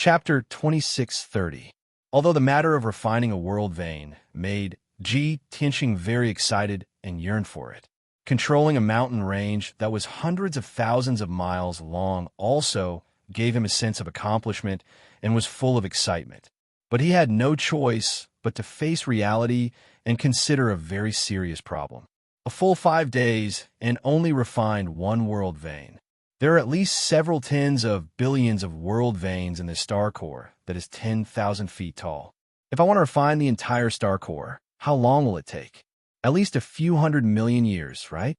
Chapter 2630. Although the matter of refining a world vein made Ji Tianxing very excited and yearned for it. Controlling a mountain range that was hundreds of thousands of miles long also gave him a sense of accomplishment and was full of excitement. But he had no choice but to face reality and consider a very serious problem. A full 5 days and only refined one world vein. There are at least several tens of billions of world veins in this star core that is 10,000 feet tall. If I want to refine the entire star core, how long will it take? At least a few 100 million years, right?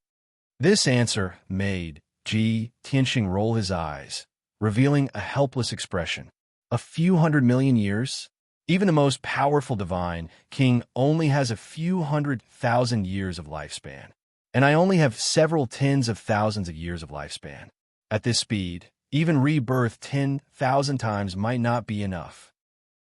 This answer made Ji Tianxing roll his eyes, revealing a helpless expression. A few 100 million years? Even the most powerful divine king only has a few 100,000 years of lifespan, and I only have several tens of thousands of years of lifespan. At this speed, even rebirth 10,000 times might not be enough.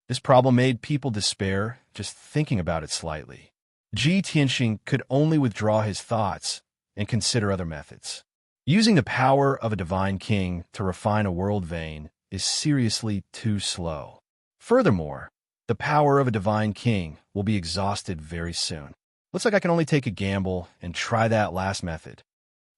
This problem made people despair just thinking about it slightly. Ji Tianxing could only withdraw his thoughts and consider other methods. Using the power of a divine king to refine a world vein is seriously too slow. Furthermore, the power of a divine king will be exhausted very soon. Looks like I can only take a gamble and try that last method.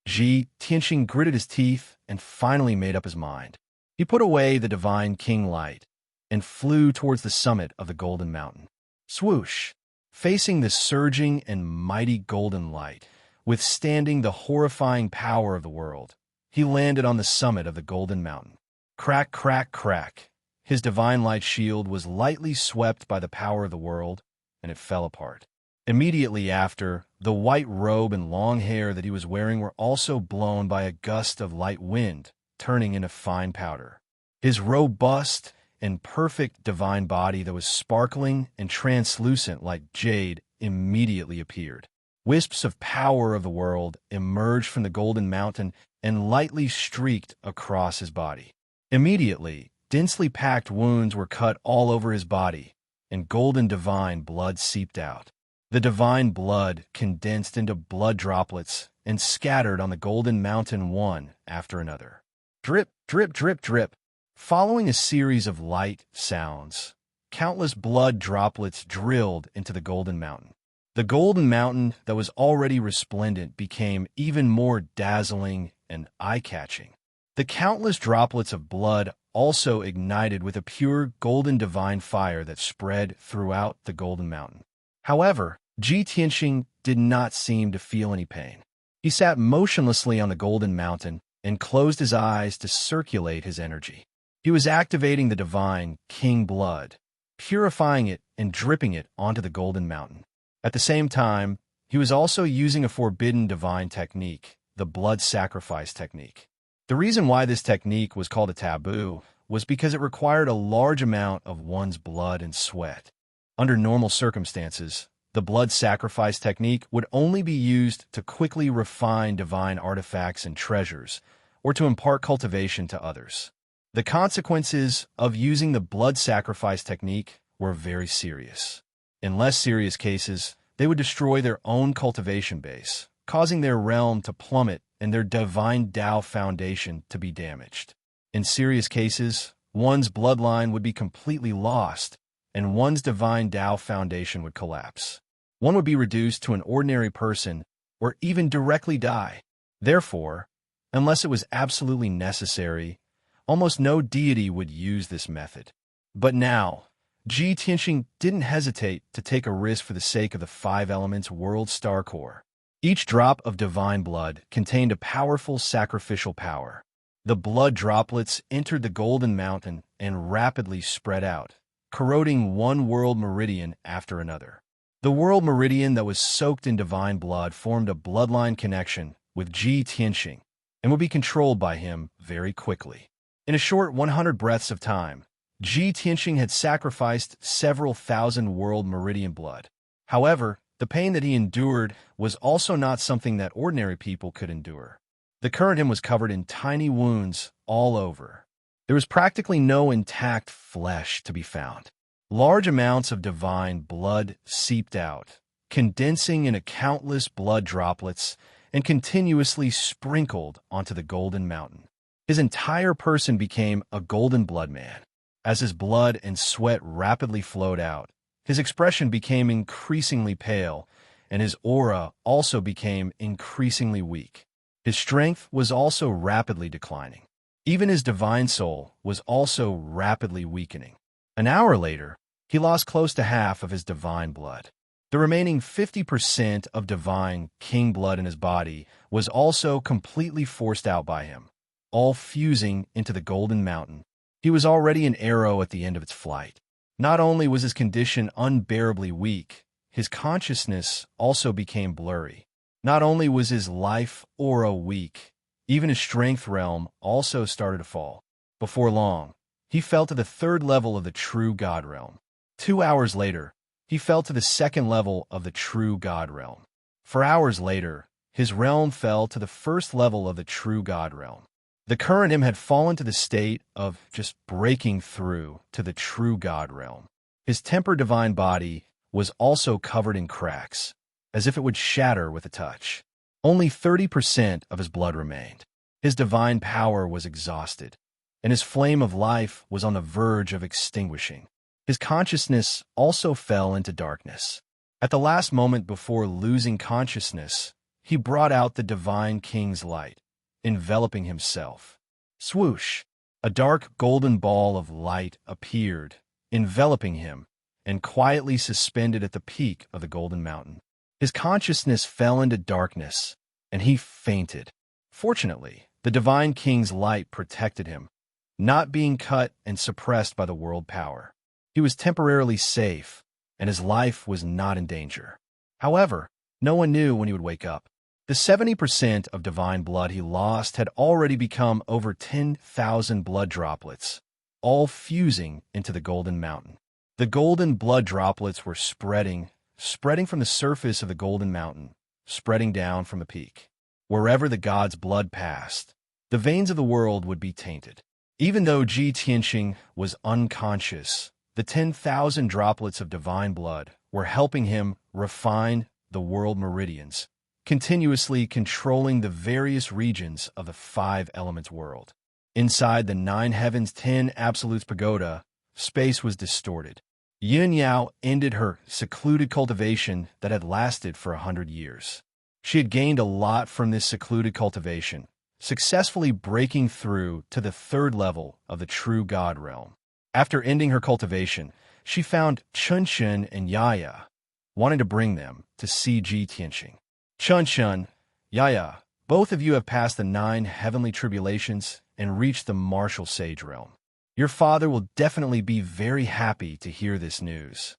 Ji Tianxing gritted his teeth and finally made up his mind. He put away the divine king light and flew towards the summit of the golden mountain. Swoosh! Facing the surging and mighty golden light, withstanding the horrifying power of the world, he landed on the summit of the golden mountain. Crack, crack, crack. His divine light shield was lightly swept by the power of the world, and it fell apart. Immediately after, the white robe and long hair that he was wearing were also blown by a gust of light wind, turning into fine powder. His robust and perfect divine body that was sparkling and translucent like jade immediately appeared. Wisps of power of the world emerged from the golden mountain and lightly streaked across his body. Immediately, densely packed wounds were cut all over his body, and golden divine blood seeped out. The divine blood condensed into blood droplets and scattered on the golden mountain one after another. Drip, drip, drip, drip. Following a series of light sounds, countless blood droplets drilled into the golden mountain. The golden mountain that was already resplendent became even more dazzling and eye-catching. The countless droplets of blood also ignited with a pure golden divine fire that spread throughout the golden mountain. However, Ji Tianxing did not seem to feel any pain. He sat motionlessly on the golden mountain and closed his eyes to circulate his energy. He was activating the divine king blood, purifying it and dripping it onto the golden mountain. At the same time, he was also using a forbidden divine technique, the blood sacrifice technique. The reason why this technique was called a taboo was because it required a large amount of one's blood and sweat. Under normal circumstances, the blood sacrifice technique would only be used to quickly refine divine artifacts and treasures, or to impart cultivation to others. The consequences of using the blood sacrifice technique were very serious. In less serious cases, they would destroy their own cultivation base, causing their realm to plummet and their divine Tao foundation to be damaged. In serious cases, one's bloodline would be completely lost, and one's divine Tao foundation would collapse. One would be reduced to an ordinary person or even directly die. Therefore, unless it was absolutely necessary, almost no deity would use this method. But now, Ji Tianxing didn't hesitate to take a risk for the sake of the 5 elements world star core. Each drop of divine blood contained a powerful sacrificial power. The blood droplets entered the golden mountain and rapidly spread out, corroding one world meridian after another. The world meridian that was soaked in divine blood formed a bloodline connection with Ji Tianxing and would be controlled by him very quickly. In a short 100 breaths of time, Ji Tianxing had sacrificed several thousand world meridian blood. However, the pain that he endured was also not something that ordinary people could endure. The current him was covered in tiny wounds all over. There was practically no intact flesh to be found. Large amounts of divine blood seeped out, condensing into countless blood droplets and continuously sprinkled onto the golden mountain. His entire person became a golden blood man. As his blood and sweat rapidly flowed out, his expression became increasingly pale, and his aura also became increasingly weak. His strength was also rapidly declining. Even his divine soul was also rapidly weakening. An hour later, he lost close to half of his divine blood. The remaining 50% of divine king blood in his body was also completely forced out by him, all fusing into the Golden Mountain. He was already an arrow at the end of its flight. Not only was his condition unbearably weak, his consciousness also became blurry. Not only was his life aura weak, even his strength realm also started to fall. Before long, he fell to the third level of the true God realm. 2 hours later, he fell to the second level of the true God realm. 4 hours later, his realm fell to the first level of the true God realm. The current him had fallen to the state of just breaking through to the true God realm. His tempered divine body was also covered in cracks, as if it would shatter with a touch. Only 30% of his blood remained. His divine power was exhausted, and his flame of life was on the verge of extinguishing. His consciousness also fell into darkness. At the last moment before losing consciousness, he brought out the divine king's light, enveloping himself. Swoosh! A dark golden ball of light appeared, enveloping him, and quietly suspended at the peak of the Golden Mountain. His consciousness fell into darkness, and he fainted. Fortunately, the divine king's light protected him, not being cut and suppressed by the world power. He was temporarily safe, and his life was not in danger. However, no one knew when he would wake up. The 70% of divine blood he lost had already become over 10,000 blood droplets, all fusing into the Golden Mountain. The golden blood droplets were spreading from the surface of the Golden Mountain, spreading down from the peak. Wherever the god's blood passed, the veins of the world would be tainted. Even though Ji Tianqing was unconscious, the 10,000 droplets of divine blood were helping him refine the world meridians, continuously controlling the various regions of the 5 elements world. Inside the 9 heavens 10 absolutes pagoda, space was distorted. Yin Yao ended her secluded cultivation that had lasted for 100 years. She had gained a lot from this secluded cultivation, successfully breaking through to the 3rd level of the true God realm. After ending her cultivation, she found Chunshun and Yaya, wanting to bring them to see Ji Tianqing. Chunshun, Yaya, both of you have passed the 9 heavenly tribulations and reached the martial sage realm. Your father will definitely be very happy to hear this news.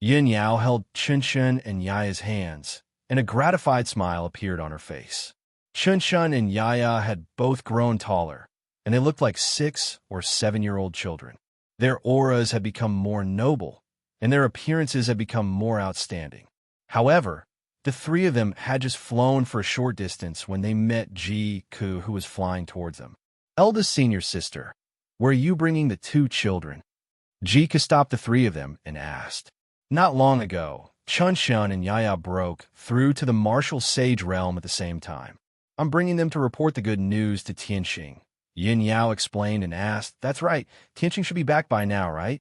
Yin Yao held Chunshun and Yaya's hands, and a gratified smile appeared on her face. Chunshun and Yaya had both grown taller, and they looked like 6 or 7-year-old children. Their auras had become more noble, and their appearances had become more outstanding. However, the 3 of them had just flown for a short distance when they met Ji Ku, who was flying towards them. Eldest senior sister, where are you bringing the 2 children? Ji Ku stopped the 3 of them and asked. Not long ago, Chunshun and Yaya broke through to the martial sage realm at the same time. I'm bringing them to report the good news to Tianqing. Yin Yao explained and asked, That's right, Tianqing should be back by now, right?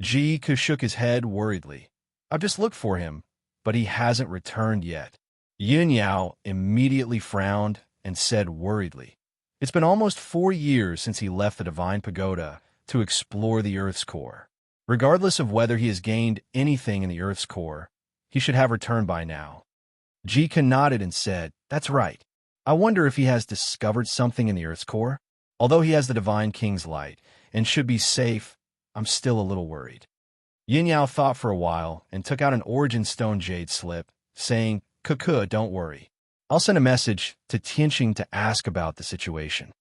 Ji Ku shook his head worriedly. I've just looked for him, but he hasn't returned yet. Yin Yao immediately frowned and said worriedly, It's been almost 4 years since he left the Divine Pagoda to explore the Earth's core. Regardless of whether he has gained anything in the Earth's core, he should have returned by now. Ji Ku nodded and said, That's right. I wonder if he has discovered something in the Earth's core. Although he has the Divine King's light and should be safe, I'm still a little worried. Yin Yao thought for a while and took out an origin stone jade slip, saying, Kuku, don't worry. I'll send a message to Tianqing to ask about the situation.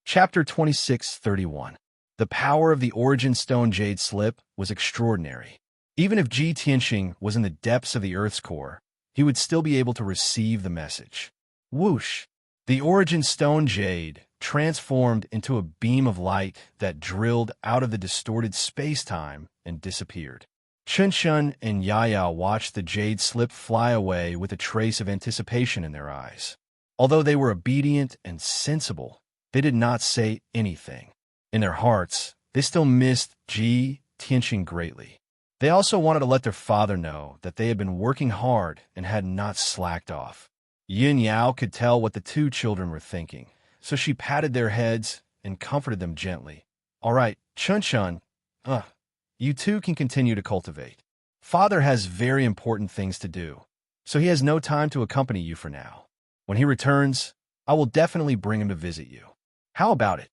Chapter 26:31. The power of the origin stone jade slip was extraordinary. Even if Ji Tianqing was in the depths of the Earth's core, he would still be able to receive the message. Whoosh! The origin stone jade transformed into a beam of light that drilled out of the distorted space-time and disappeared. Chunshun and Yaya watched the jade slip fly away with a trace of anticipation in their eyes. Although they were obedient and sensible, they did not say anything. In their hearts, They still missed Ji Tianqing greatly. They also wanted to let their father know that they had been working hard and had not slacked off. Yin Yao could tell what the two children were thinking, so she patted their heads and comforted them gently. All right, Chun Chun, you two can continue to cultivate. Father has very important things to do, so he has no time to accompany you for now. When he returns, I will definitely bring him to visit you. How about it?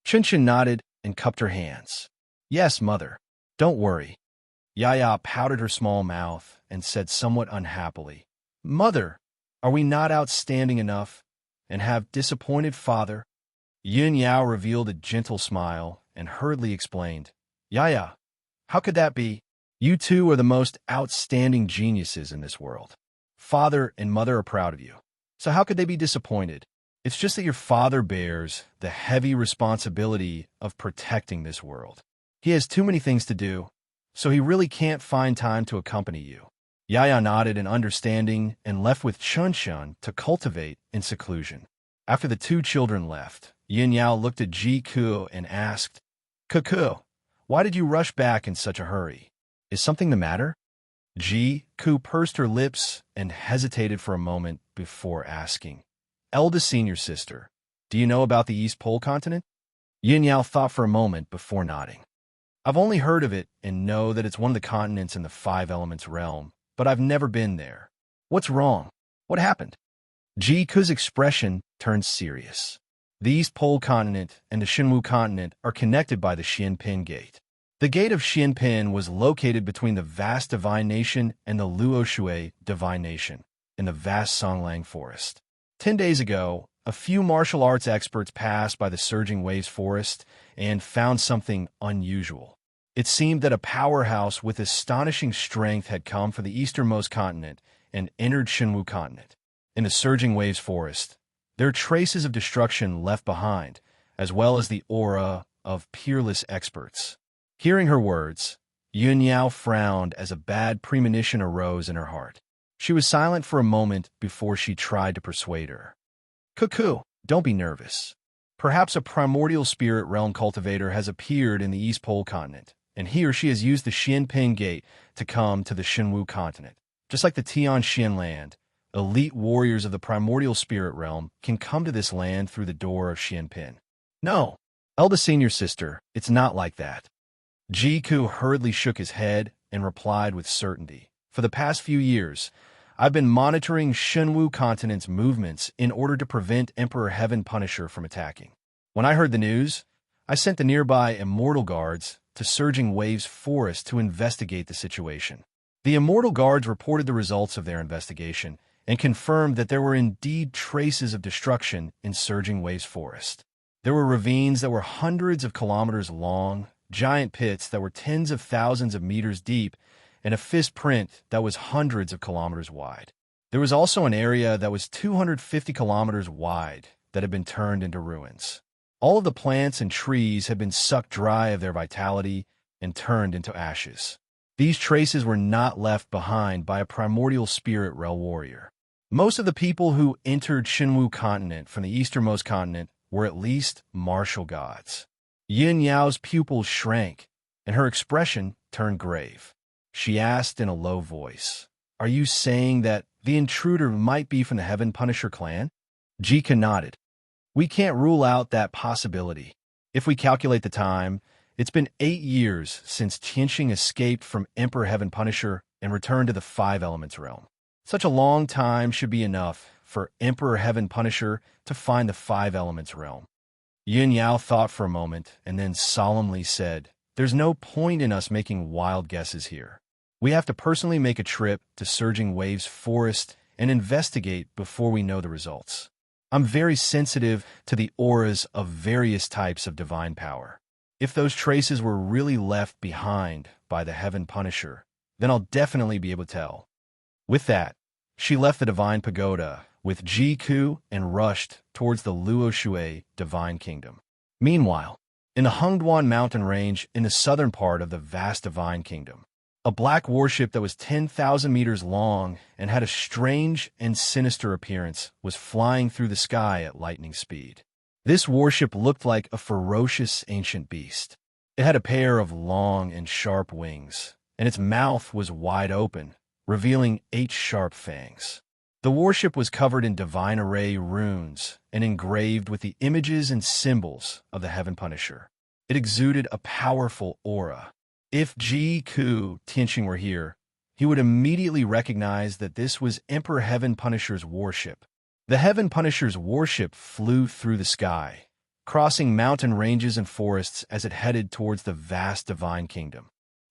Chun Chun nodded and cupped her hands. Yes, mother. Don't worry. Yaya pouted her small mouth and said somewhat unhappily, Mother, are we not outstanding enough and have disappointed father? Yin Yao revealed a gentle smile and hurriedly explained, Yaya, how could that be? You two are the most outstanding geniuses in this world. Father and mother are proud of you. So how could they be disappointed? It's just that your father bears the heavy responsibility of protecting this world. He has too many things to do, so he really can't find time to accompany you. Yaya nodded in understanding and left with Chun Chun to cultivate in seclusion. After the two children left, Yin Yao looked at Ji Ku and asked, Kuku, why did you rush back in such a hurry? Is something the matter? Ji Ku pursed her lips and hesitated for a moment before asking, Eldest senior sister, do you know about the East Pole continent? Yin Yao thought for a moment before nodding. I've only heard of it and know that it's one of the continents in the Five Elements realm, but I've never been there. What's wrong? What happened? Ji Ku's expression turned serious. The East Pole continent and the Shinwu continent are connected by the Xianpin Gate. The Gate of Xianpin was located between the vast Divine Nation and the Luoshui Divine Nation in the vast Songlang Forest. 10 days ago, a few martial arts experts passed by the Surging Waves Forest and found something unusual. It seemed that a powerhouse with astonishing strength had come from the easternmost continent and entered Shinwu continent. In the Surging Waves Forest, there are traces of destruction left behind, as well as the aura of peerless experts. Hearing her words, Yun Yao frowned as a bad premonition arose in her heart. She was silent for a moment before she tried to persuade her. Cuckoo, don't be nervous. Perhaps a primordial spirit realm cultivator has appeared in the East Pole continent, and he or she has used the Xianping Gate to come to the Shinwu continent. Just like the Tian Xian land, elite warriors of the primordial spirit realm can come to this land through the door of Xianpin. No, eldest senior sister, it's not like that. Ji Ku hurriedly shook his head and replied with certainty. For the past few years, I've been monitoring Shinwu continent's movements in order to prevent Emperor Heaven Punisher from attacking. When I heard the news, I sent the nearby Immortal Guards to Surging Waves Forest to investigate the situation. The Immortal Guards reported the results of their investigation and confirmed that there were indeed traces of destruction in Surging Waves Forest. There were ravines that were hundreds of kilometers long, giant pits that were tens of thousands of meters deep, and a fist print that was hundreds of kilometers wide. There was also an area that was 250 kilometers wide that had been turned into ruins. All of the plants and trees had been sucked dry of their vitality and turned into ashes. These traces were not left behind by a primordial spirit realm warrior. Most of the people who entered Shinwu continent from the easternmost continent were at least martial gods. Yin Yao's pupils shrank, and her expression turned grave. She asked in a low voice, Are you saying that the intruder might be from the Heaven Punisher clan? Jika nodded. We can't rule out that possibility. If we calculate the time, it's been 8 years since Tianqing escaped from Emperor Heaven Punisher and returned to the Five Elements realm. Such a long time should be enough for Emperor Heaven Punisher to find the Five Elements realm. Yin Yao thought for a moment and then solemnly said, There's no point in us making wild guesses here. We have to personally make a trip to Surging Waves Forest and investigate before we know the results. I'm very sensitive to the auras of various types of divine power. If those traces were really left behind by the Heaven Punisher, then I'll definitely be able to tell. With that, she left the Divine Pagoda with Ji Ku and rushed towards the Luoshui Divine Kingdom. Meanwhile, in the Hengduan mountain range in the southern part of the vast Divine Kingdom, a black warship that was 10,000 meters long and had a strange and sinister appearance was flying through the sky at lightning speed. This warship looked like a ferocious ancient beast. It had a pair of long and sharp wings, and its mouth was wide open, revealing 8 sharp fangs. The warship was covered in divine array runes and engraved with the images and symbols of the Heaven Punisher. It exuded a powerful aura. If Ji-Ku Tianqing were here, he would immediately recognize that this was Emperor Heaven Punisher's warship. The Heaven Punisher's warship flew through the sky, crossing mountain ranges and forests as it headed towards the vast divine kingdom.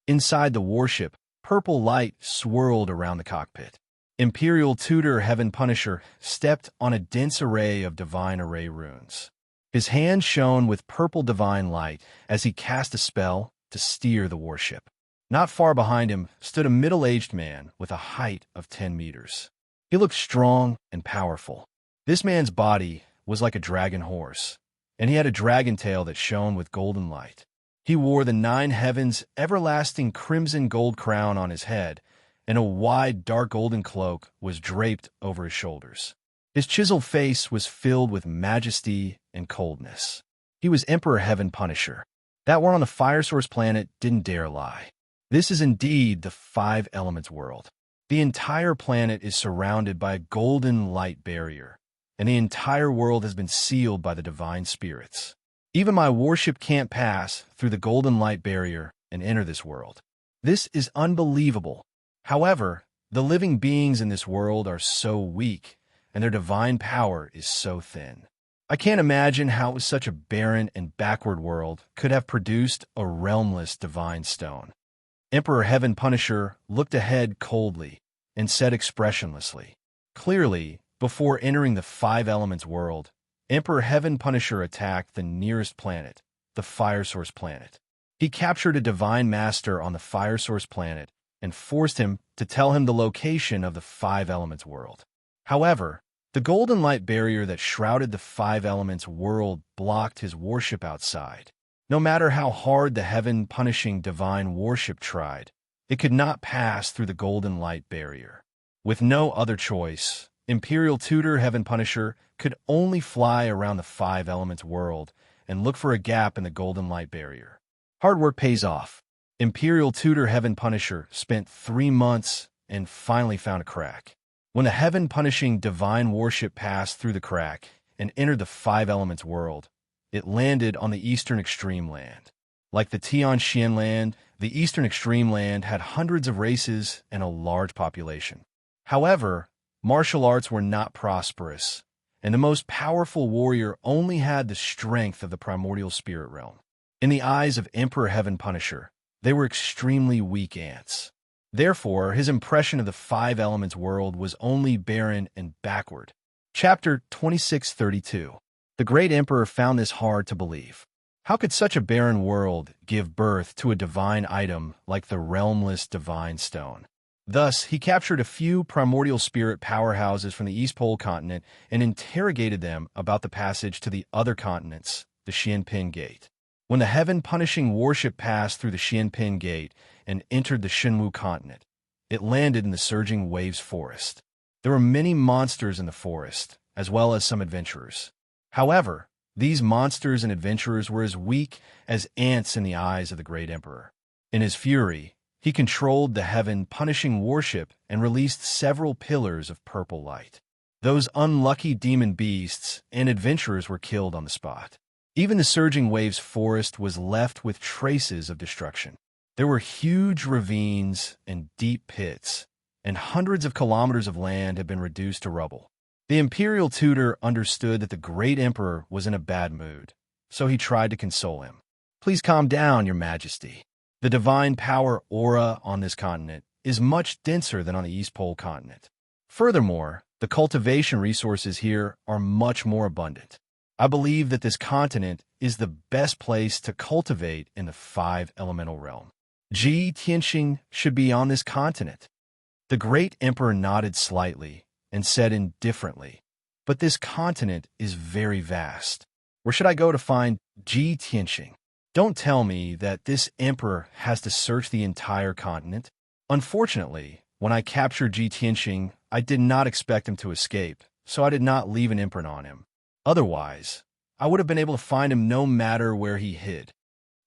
Inside the warship, purple light swirled around the cockpit. Imperial Tutor Heaven Punisher stepped on a dense array of divine array runes. His hand shone with purple divine light as he cast a spell to steer the warship. Not far behind him stood a middle-aged man with a height of 10 meters. He looked strong and powerful. This man's body was like a dragon horse, and he had a dragon tail that shone with golden light. He wore the 9 heavens' everlasting crimson gold crown on his head, and a wide dark golden cloak was draped over his shoulders. His chiseled face was filled with majesty and coldness. He was Emperor Heaven Punisher. That one on the Fire Source planet didn't dare lie. This is indeed the 5 elements world. The entire planet is surrounded by a golden light barrier, and the entire world has been sealed by the divine spirits. Even my warship can't pass through the golden light barrier and enter this world. This is unbelievable. However, the living beings in this world are so weak, and their divine power is so thin. I can't imagine how such a barren and backward world could have produced a realmless divine stone. Emperor Heaven Punisher looked ahead coldly and said expressionlessly. Clearly, before entering the 5 elements world, Emperor Heaven Punisher attacked the nearest planet, the Fire Source planet. He captured a divine master on the Fire Source planet and forced him to tell him the location of the 5 elements world. However, the golden light barrier that shrouded the 5 elements world blocked his warship outside. No matter how hard the heaven-punishing divine warship tried, it could not pass through the golden light barrier. With no other choice, Imperial Tutor Heaven Punisher could only fly around the 5 elements world and look for a gap in the golden light barrier. Hard work pays off. Imperial Tutor Heaven Punisher spent 3 months and finally found a crack. When the heaven-punishing divine warship passed through the crack and entered the 5 elements world, it landed on the eastern extreme land. Like the Tianxian land, the eastern extreme land had hundreds of races and a large population. However, martial arts were not prosperous, and the most powerful warrior only had the strength of the primordial spirit realm. In the eyes of Emperor Heaven Punisher, they were extremely weak ants. Therefore, his impression of the 5 elements world was only barren and backward. Chapter 2632. The great emperor found this hard to believe. How could such a barren world give birth to a divine item like the realmless divine stone? Thus, he captured a few primordial spirit powerhouses from the East Pole continent and interrogated them about the passage to the other continents, the Xianping Gate. When the heaven-punishing warship passed through the Xianping Gate and entered the Shenwu continent, it landed in the Surging Waves forest. There were many monsters in the forest, as well as some adventurers. However, these monsters and adventurers were as weak as ants in the eyes of the great emperor. In his fury, he controlled the heaven-punishing warship and released several pillars of purple light. Those unlucky demon beasts and adventurers were killed on the spot. Even the Surging Waves forest was left with traces of destruction. There were huge ravines and deep pits, and hundreds of kilometers of land had been reduced to rubble. The Imperial Tutor understood that the great emperor was in a bad mood, so he tried to console him. "Please calm down, Your Majesty. The divine power aura on this continent is much denser than on the East Pole continent. Furthermore, the cultivation resources here are much more abundant. I believe that this continent is the best place to cultivate in the 5 elemental realm. Ji Tianqing should be on this continent." The great emperor nodded slightly and said indifferently, "But this continent is very vast. Where should I go to find Ji Tianqing? Don't tell me that this emperor has to search the entire continent." Unfortunately, when I captured Ji Tianqing, I did not expect him to escape, so I did not leave an imprint on him. Otherwise, I would have been able to find him no matter where he hid.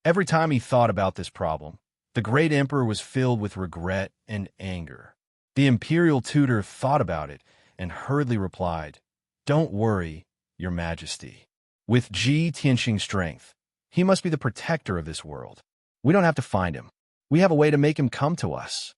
Every time he thought about this problem, the great emperor was filled with regret and anger. The imperial tutor thought about it and hurriedly replied, "Don't worry, your majesty. With Ji Tianxing's strength, he must be the protector of this world. We don't have to find him. We have a way to make him come to us."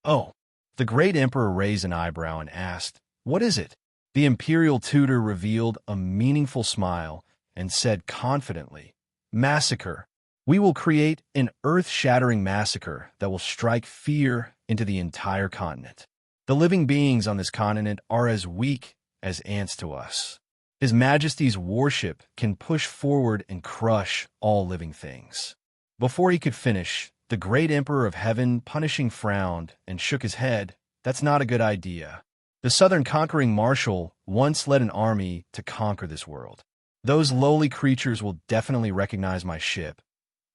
"Oh." The great emperor raised an eyebrow and asked, "What is it?" The imperial tutor revealed a meaningful smile and said confidently, "Massacre. We will create an earth-shattering massacre that will strike fear into the entire continent. The living beings on this continent are as weak as ants to us. His Majesty's warship can push forward and crush all living things." Before he could finish, the great Emperor of Heaven punishing frowned and shook his head. "That's not a good idea. The southern conquering marshal once led an army to conquer this world. Those lowly creatures will definitely recognize my ship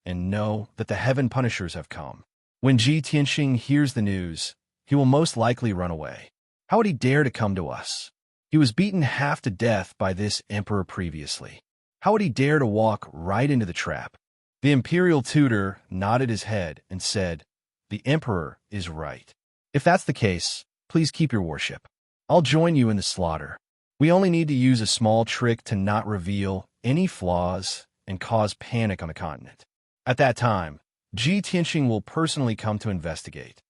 and know that the Heaven Punishers have come. When Ji Tianxing hears the news, he will most likely run away. How would he dare to come to us? He was beaten half to death by this emperor previously. How would he dare to walk right into the trap?" The imperial tutor nodded his head and said, "The emperor is right. If that's the case, please keep your warship. I'll join you in the slaughter. We only need to use a small trick to not reveal any flaws and cause panic on the continent. At that time, Ji Tianxing will personally come to investigate."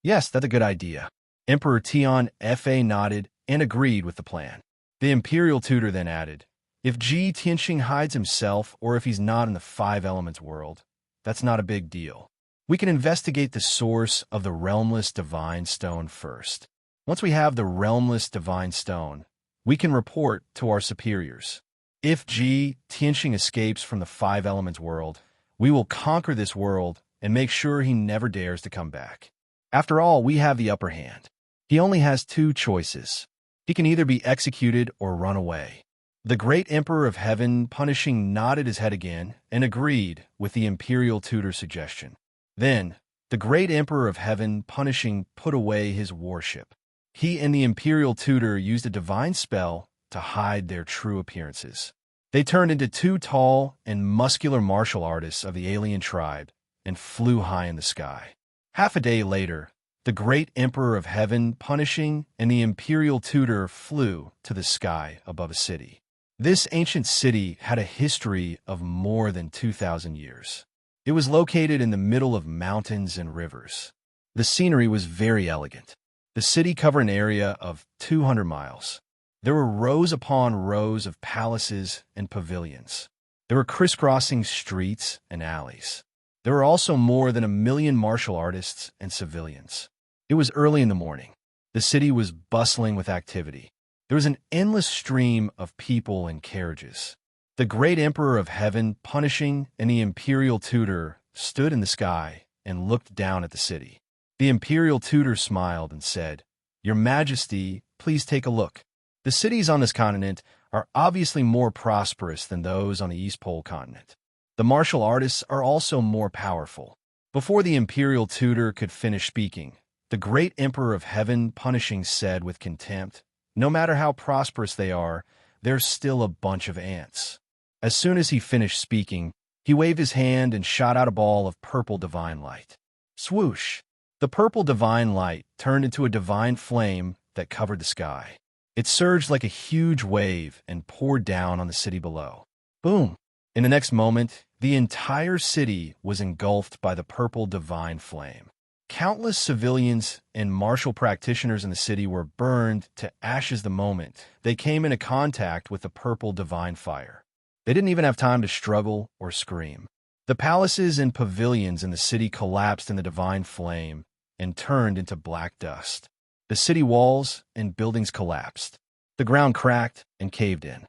"Yes, that's a good idea." Emperor Tian Fa nodded and agreed with the plan. The imperial tutor then added, "If Ji Tianxing hides himself or if he's not in the Five Elements world, that's not a big deal. We can investigate the source of the realmless divine stone first. Once we have the realmless divine stone, we can report to our superiors. If Ji Tianxing escapes from the Five Elements world, we will conquer this world and make sure he never dares to come back. After all, we have the upper hand. He only has two choices. He can either be executed or run away." The great Emperor of Heaven punishing nodded his head again and agreed with the imperial tutor's suggestion. Then, the great Emperor of Heaven punishing put away his warship. He and the imperial tutor used a divine spell to hide their true appearances. They turned into two tall and muscular martial artists of the alien tribe and flew high in the sky. Half a day later, the great Emperor of Heaven punishing and the imperial tutor flew to the sky above a city. This ancient city had a history of more than 2,000 years. It was located in the middle of mountains and rivers. The scenery was very elegant. The city covered an area of 200 miles. There were rows upon rows of palaces and pavilions. There were crisscrossing streets and alleys. There were also more than 1 million martial artists and civilians. It was early in the morning. The city was bustling with activity. There was an endless stream of people and carriages. The great Emperor of Heaven punishing and the imperial tutor stood in the sky and looked down at the city. The imperial tutor smiled and said, "Your Majesty, please take a look. The cities on this continent are obviously more prosperous than those on the East Pole continent. The martial artists are also more powerful." Before the imperial tutor could finish speaking, the great Emperor of Heaven punishing said with contempt, "No matter how prosperous they are, they're still a bunch of ants." As soon as he finished speaking, he waved his hand and shot out a ball of purple divine light. Swoosh! The purple divine light turned into a divine flame that covered the sky. It surged like a huge wave and poured down on the city below. Boom! In the next moment, the entire city was engulfed by the purple divine flame. Countless civilians and martial practitioners in the city were burned to ashes the moment they came into contact with the purple divine fire. They didn't even have time to struggle or scream. The palaces and pavilions in the city collapsed in the divine flame and turned into black dust. The city walls and buildings collapsed. The ground cracked and caved in.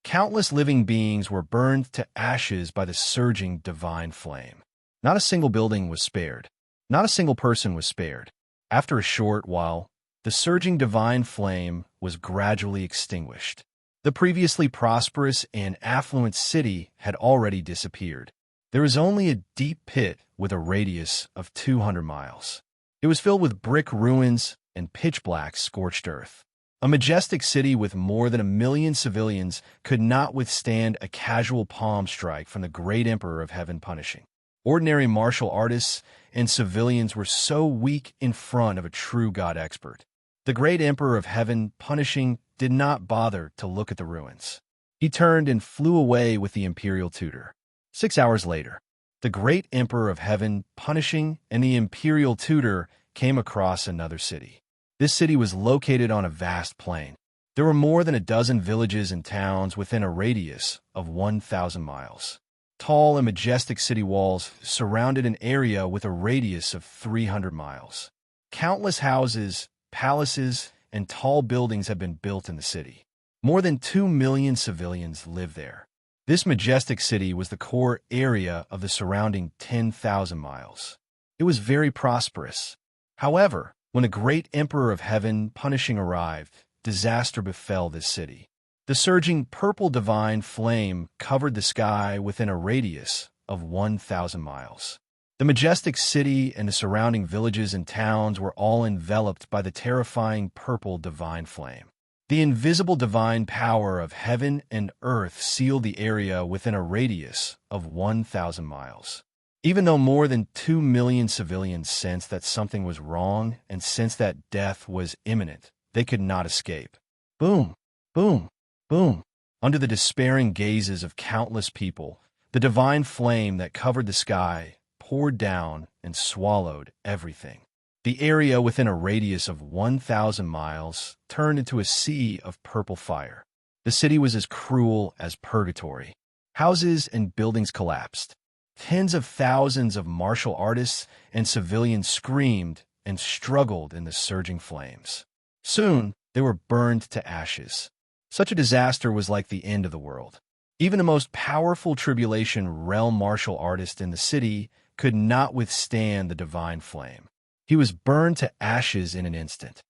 Countless living beings were burned to ashes by the surging divine flame. Not a single building was spared. Not a single person was spared. After a short while, the surging divine flame was gradually extinguished. The previously prosperous and affluent city had already disappeared. There was only a deep pit with a radius of 200 miles. It was filled with brick ruins and pitch-black scorched earth. A majestic city with more than 1 million civilians could not withstand a casual palm strike from the great Emperor of Heaven punishing. Ordinary martial artists and civilians were so weak in front of a true god expert. The great Emperor of Heaven, punishing, did not bother to look at the ruins. He turned and flew away with the imperial tutor. 6 hours later, the great Emperor of Heaven, punishing, and the imperial tutor came across another city. This city was located on a vast plain. There were more than a dozen villages and towns within a radius of 1,000 miles. Tall and majestic city walls surrounded an area with a radius of 300 miles. Countless houses, palaces, and tall buildings have been built in the city. More than 2 million civilians live there. This majestic city was the core area of the surrounding 10,000 miles. It was very prosperous. However, when the great Emperor of Heaven, punishing, arrived, disaster befell this city. The surging purple divine flame covered the sky within a radius of 1,000 miles. The majestic city and the surrounding villages and towns were all enveloped by the terrifying purple divine flame. The invisible divine power of heaven and earth sealed the area within a radius of 1,000 miles. Even though more than 2 million civilians sensed that something was wrong and sensed that death was imminent, they could not escape. Boom, boom, boom. Under the despairing gazes of countless people, the divine flame that covered the sky poured down and swallowed everything. The area within a radius of 1,000 miles turned into a sea of purple fire. The city was as cruel as purgatory. Houses and buildings collapsed. Tens of thousands of martial artists and civilians screamed and struggled in the surging flames. Soon, they were burned to ashes. Such a disaster was like the end of the world. Even the most powerful tribulation realm martial artist in the city could not withstand the divine flame. He was burned to ashes in an instant.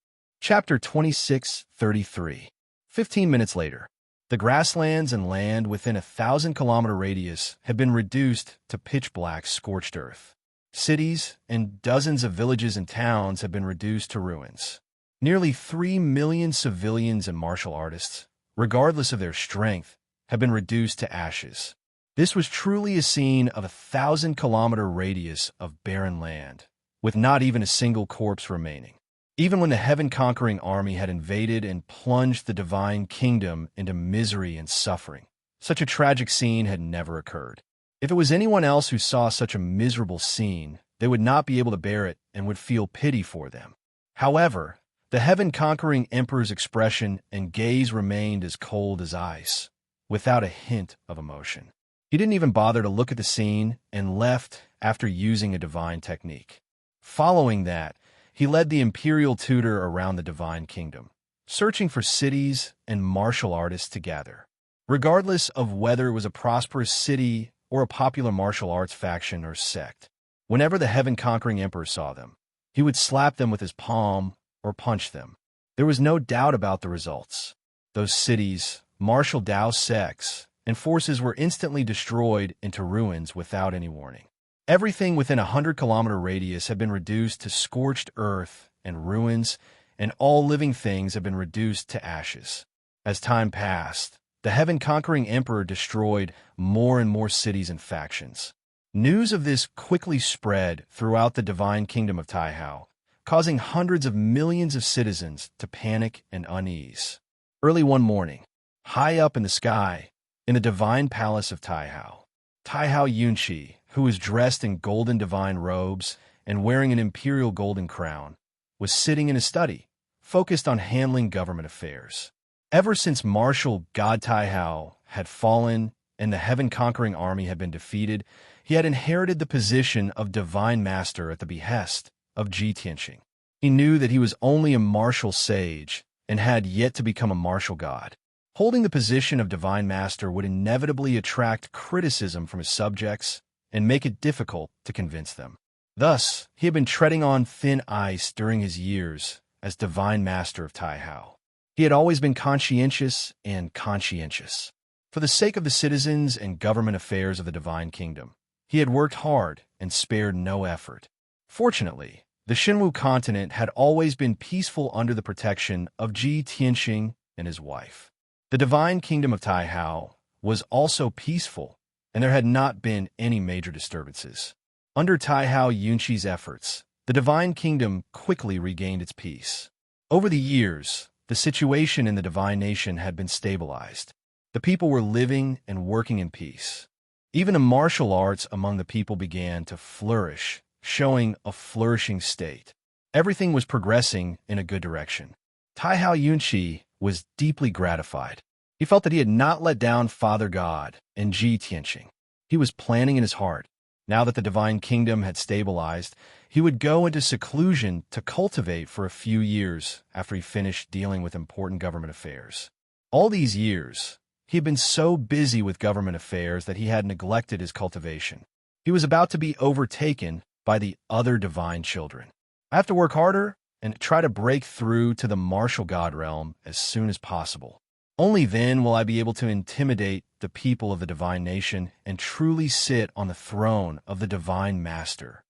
Chapter 26:33. 15 minutes later, the grasslands and land within a 1,000-kilometer radius had been reduced to pitch-black scorched earth. Cities and dozens of villages and towns had been reduced to ruins. Nearly 3 million civilians and martial artists, regardless of their strength, had been reduced to ashes. This was truly a scene of a 1,000-kilometer radius of barren land, with not even a single corpse remaining. Even when the heaven-conquering army had invaded and plunged the divine kingdom into misery and suffering, such a tragic scene had never occurred. If it was anyone else who saw such a miserable scene, they would not be able to bear it and would feel pity for them. However, the heaven-conquering emperor's expression and gaze remained as cold as ice, without a hint of emotion. He didn't even bother to look at the scene and left after using a divine technique. Following that, he led the imperial tutor around the divine kingdom, searching for cities and martial artists to gather. Regardless of whether it was a prosperous city or a popular martial arts faction or sect, whenever the heaven-conquering emperor saw them, he would slap them with his palm or punch them. There was no doubt about the results. Those cities, martial Dao sects, and forces were instantly destroyed into ruins without any warning. Everything within a 100-kilometer radius had been reduced to scorched earth and ruins, and all living things had been reduced to ashes. As time passed, the heaven-conquering emperor destroyed more and more cities and factions. News of this quickly spread throughout the divine kingdom of Taihao, causing hundreds of millions of citizens to panic and unease. Early one morning, high up in the sky, in the divine palace of Taihao, Taihao Yunqi, who was dressed in golden divine robes and wearing an imperial golden crown, was sitting in his study, focused on handling government affairs. Ever since martial God Taihao had fallen and the heaven-conquering army had been defeated, he had inherited the position of divine master at the behest of Ji Tianxing. He knew that he was only a martial sage and had yet to become a martial god. Holding the position of divine master would inevitably attract criticism from his subjects and make it difficult to convince them. Thus, he had been treading on thin ice during his years as divine master of Taihao. He had always been conscientious and conscientious. For the sake of the citizens and government affairs of the divine kingdom, he had worked hard and spared no effort. Fortunately, the Xinwu continent had always been peaceful under the protection of Ji Tianxing and his wife. The divine kingdom of Taihao was also peaceful, and there had not been any major disturbances. Under Taihao Yunqi's efforts, the Divine Kingdom quickly regained its peace. Over the years, the situation in the Divine Nation had been stabilized. The people were living and working in peace. Even the martial arts among the people began to flourish, showing a flourishing state. Everything was progressing in a good direction. Taihao Yunqi was deeply gratified. He felt that he had not let down Father God and Ji Tianqing. He was planning in his heart. Now that the Divine Kingdom had stabilized, he would go into seclusion to cultivate for a few years after he finished dealing with important government affairs. All these years, he had been so busy with government affairs that he had neglected his cultivation. He was about to be overtaken by the other divine children. I have to work harder and try to break through to the martial god realm as soon as possible. Only then will I be able to intimidate the people of the Divine Nation and truly sit on the throne of the Divine Master.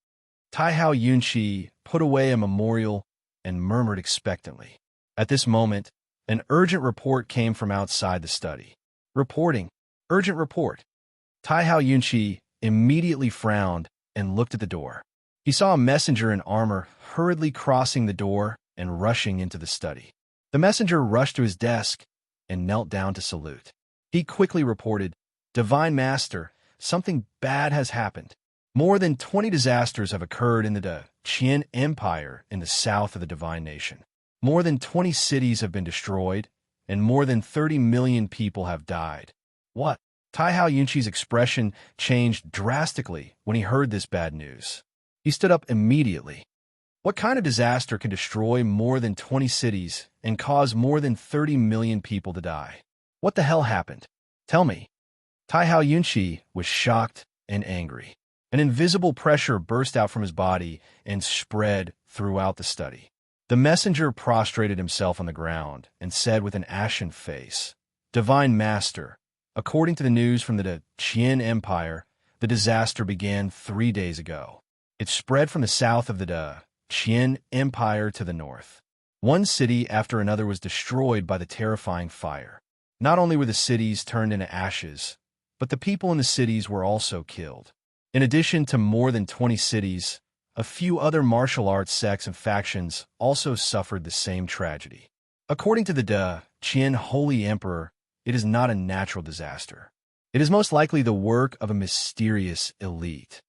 Taihao Yunqi put away a memorial and murmured expectantly. At this moment, an urgent report came from outside the study. Reporting. Urgent report. Taihao Yunqi immediately frowned and looked at the door. He saw a messenger in armor hurriedly crossing the door and rushing into the study. The messenger rushed to his desk and knelt down to salute. He quickly reported, "Divine Master, something bad has happened. More than 20 disasters have occurred in the Qian Empire in the south of the Divine Nation. More than 20 cities have been destroyed, and more than 30 million people have died." What? Taihao Yunqi's expression changed drastically when he heard this bad news. He stood up immediately. What kind of disaster can destroy more than 20 cities and cause more than 30 million people to die? What the hell happened? Tell me. Taihao Yunqi was shocked and angry. An invisible pressure burst out from his body and spread throughout the study. The messenger prostrated himself on the ground and said with an ashen face, "Divine Master, according to the news from the Qian Empire, the disaster began 3 days ago. It spread from the south of the Qian Empire to the north. One city after another was destroyed by the terrifying fire. Not only were the cities turned into ashes, but the people in the cities were also killed. In addition to more than 20 cities, a few other martial arts sects and factions also suffered the same tragedy. According to the Qian Holy Emperor, it is not a natural disaster. It is most likely the work of a mysterious elite."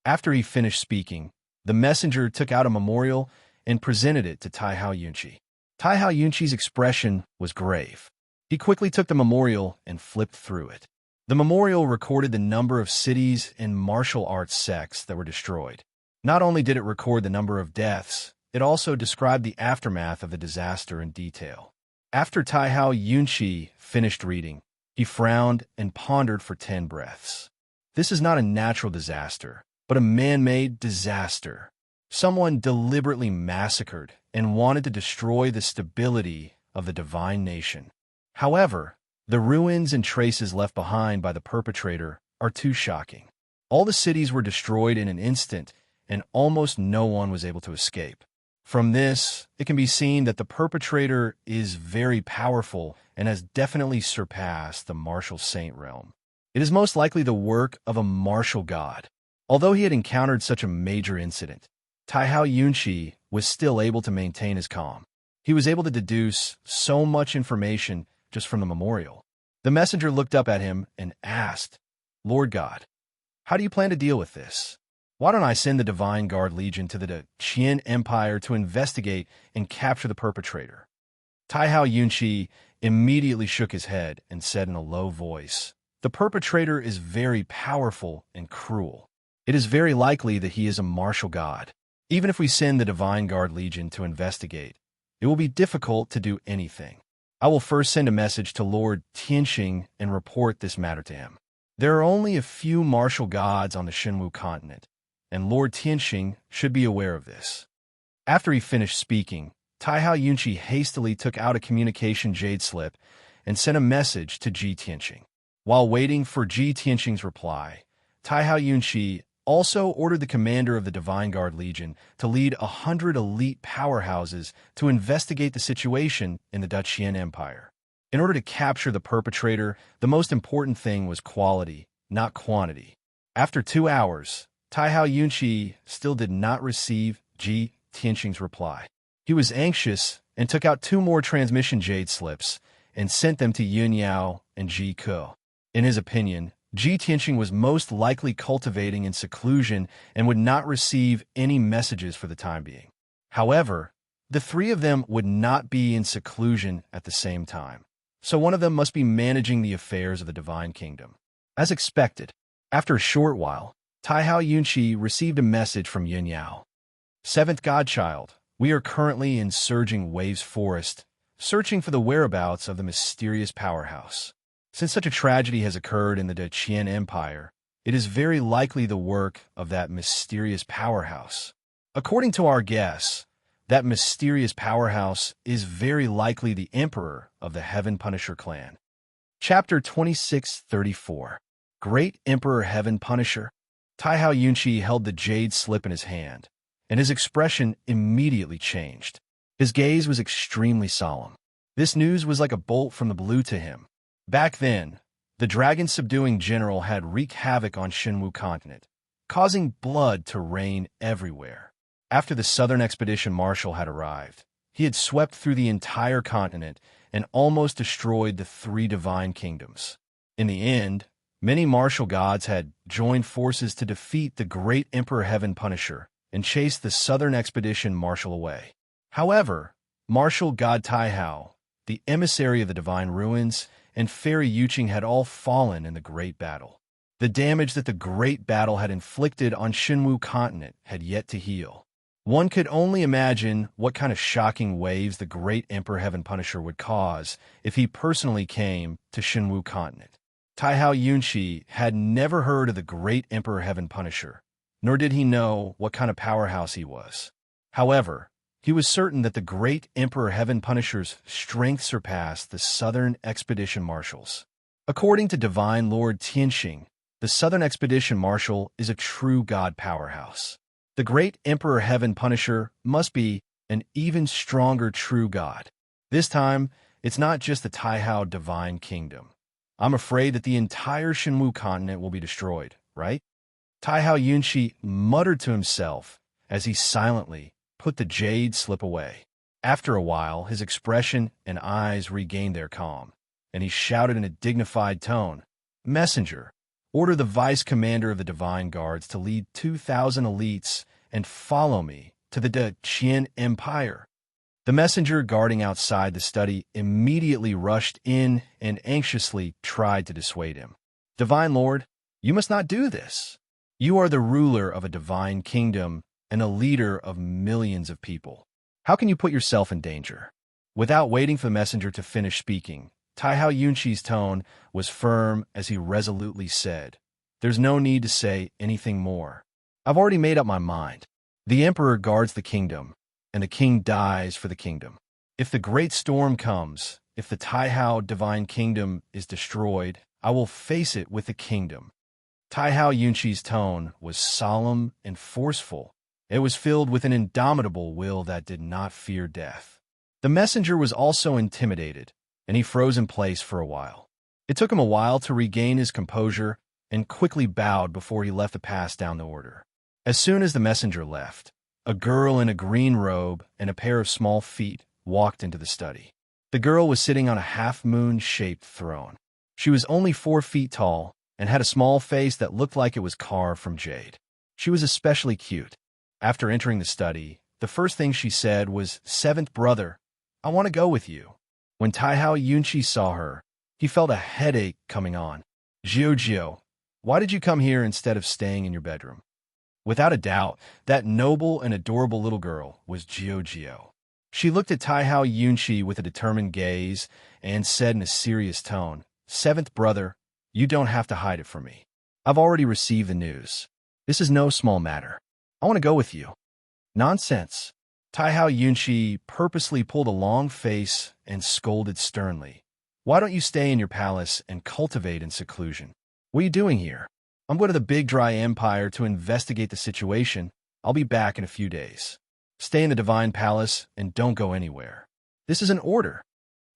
After he finished speaking, the messenger took out a memorial and presented it to Taihao Yunqi. Taihao Yunqi's expression was grave. He quickly took the memorial and flipped through it. The memorial recorded the number of cities and martial arts sects that were destroyed. Not only did it record the number of deaths, it also described the aftermath of the disaster in detail. After Taihao Yunqi finished reading, he frowned and pondered for 10 breaths. This is not a natural disaster, but a man-made disaster. Someone deliberately massacred and wanted to destroy the stability of the Divine Nation. However, the ruins and traces left behind by the perpetrator are too shocking. All the cities were destroyed in an instant, and almost no one was able to escape. From this, it can be seen that the perpetrator is very powerful and has definitely surpassed the martial saint realm. It is most likely the work of a martial god. Although he had encountered such a major incident, Taihao Yunqi was still able to maintain his calm. He was able to deduce so much information just from the memorial. The messenger looked up at him and asked, "Lord God, how do you plan to deal with this? Why don't I send the Divine Guard Legion to the Qian Empire to investigate and capture the perpetrator?" Taihao Yunqi immediately shook his head and said in a low voice, "The perpetrator is very powerful and cruel. It is very likely that he is a martial god. Even if we send the Divine Guard Legion to investigate, it will be difficult to do anything. I will first send a message to Lord Tianqing and report this matter to him. There are only a few martial gods on the Shenwu continent, and Lord Tianqing should be aware of this." After he finished speaking, Taihao Yunqi hastily took out a communication jade slip and sent a message to Ji Tianqing. While waiting for Ji Tianqing's reply, Taihao Yunqi also ordered the commander of the Divine Guard Legion to lead 100 elite powerhouses to investigate the situation in the Qian Empire. In order to capture the perpetrator, the most important thing was quality, not quantity. After 2 hours, Taihao Yunqi still did not receive Ji Tianqing's reply. He was anxious and took out 2 more transmission jade slips and sent them to Yun Yao and Ji Ke. In his opinion, Ji Tianqing was most likely cultivating in seclusion and would not receive any messages for the time being. However, the 3 of them would not be in seclusion at the same time, so one of them must be managing the affairs of the Divine Kingdom. As expected, after a short while, Taihao Yunqi received a message from Yun Yao. 7th Godchild, we are currently in Surging Waves Forest, searching for the whereabouts of the mysterious powerhouse. Since such a tragedy has occurred in the Qian Empire, it is very likely the work of that mysterious powerhouse. According to our guess, that mysterious powerhouse is very likely the Emperor of the Heaven Punisher clan. Chapter 2634. Great Emperor Heaven Punisher. Taihao Yunqi held the jade slip in his hand, and his expression immediately changed. His gaze was extremely solemn. This news was like a bolt from the blue to him. Back then, the dragon-subduing general had wreaked havoc on Shenwu continent, causing blood to rain everywhere. After the Southern Expedition Marshal had arrived, he had swept through the entire continent and almost destroyed the 3 divine kingdoms. In the end, many martial gods had joined forces to defeat the great Emperor Heaven Punisher and chase the Southern Expedition Marshal away. However, Martial God Taihao, the emissary of the Divine Ruins, and Fairy Yuqing had all fallen in the Great Battle. The damage that the Great Battle had inflicted on Shenwu continent had yet to heal. One could only imagine what kind of shocking waves the great Emperor Heaven Punisher would cause if he personally came to Shenwu continent. Taihao Yunqi had never heard of the great Emperor Heaven Punisher, nor did he know what kind of powerhouse he was. However, he was certain that the great Emperor Heaven Punisher's strength surpassed the Southern Expedition Marshals. According to Divine Lord Tianqing, the Southern Expedition Marshal is a true god powerhouse. The great Emperor Heaven Punisher must be an even stronger true god. This time, it's not just the Taihao Divine Kingdom. I'm afraid that the entire Shenwu continent will be destroyed, right? Taihao Yunqi muttered to himself as he silently put the jade slip away. After a while, his expression and eyes regained their calm, and he shouted in a dignified tone, "Messenger, order the vice commander of the Divine Guards to lead 2,000 elites and follow me to the Qian Empire." The messenger guarding outside the study immediately rushed in and anxiously tried to dissuade him. "Divine Lord, you must not do this. You are the ruler of a divine kingdom and a leader of millions of people. How can you put yourself in danger?" Without waiting for the messenger to finish speaking, Taihao Yunqi's tone was firm as he resolutely said, "There's no need to say anything more. I've already made up my mind. The emperor guards the kingdom, and the king dies for the kingdom. If the great storm comes, if the Taihao Divine Kingdom is destroyed, I will face it with the kingdom." Taihao Yunqi's tone was solemn and forceful. It was filled with an indomitable will that did not fear death. The messenger was also intimidated, and he froze in place for a while. It took him a while to regain his composure and quickly bowed before he left to pass down the order. As soon as the messenger left, a girl in a green robe and a pair of small feet walked into the study. The girl was sitting on a half-moon-shaped throne. She was only 4 feet tall and had a small face that looked like it was carved from jade. She was especially cute. After entering the study, the first thing she said was, "Seventh brother, I want to go with you." When Taihao Yunqi saw her, he felt a headache coming on. "Jiao, why did you come here instead of staying in your bedroom?" Without a doubt, that noble and adorable little girl was Jiao. She looked at Taihao Yunqi with a determined gaze and said in a serious tone, "Seventh brother, you don't have to hide it from me. I've already received the news. This is no small matter. I want to go with you." "Nonsense." Taihao Yunqi purposely pulled a long face and scolded sternly. "Why don't you stay in your palace and cultivate in seclusion? What are you doing here? I'm going to the Big Dry Empire to investigate the situation. I'll be back in a few days. Stay in the Divine Palace and don't go anywhere. This is an order."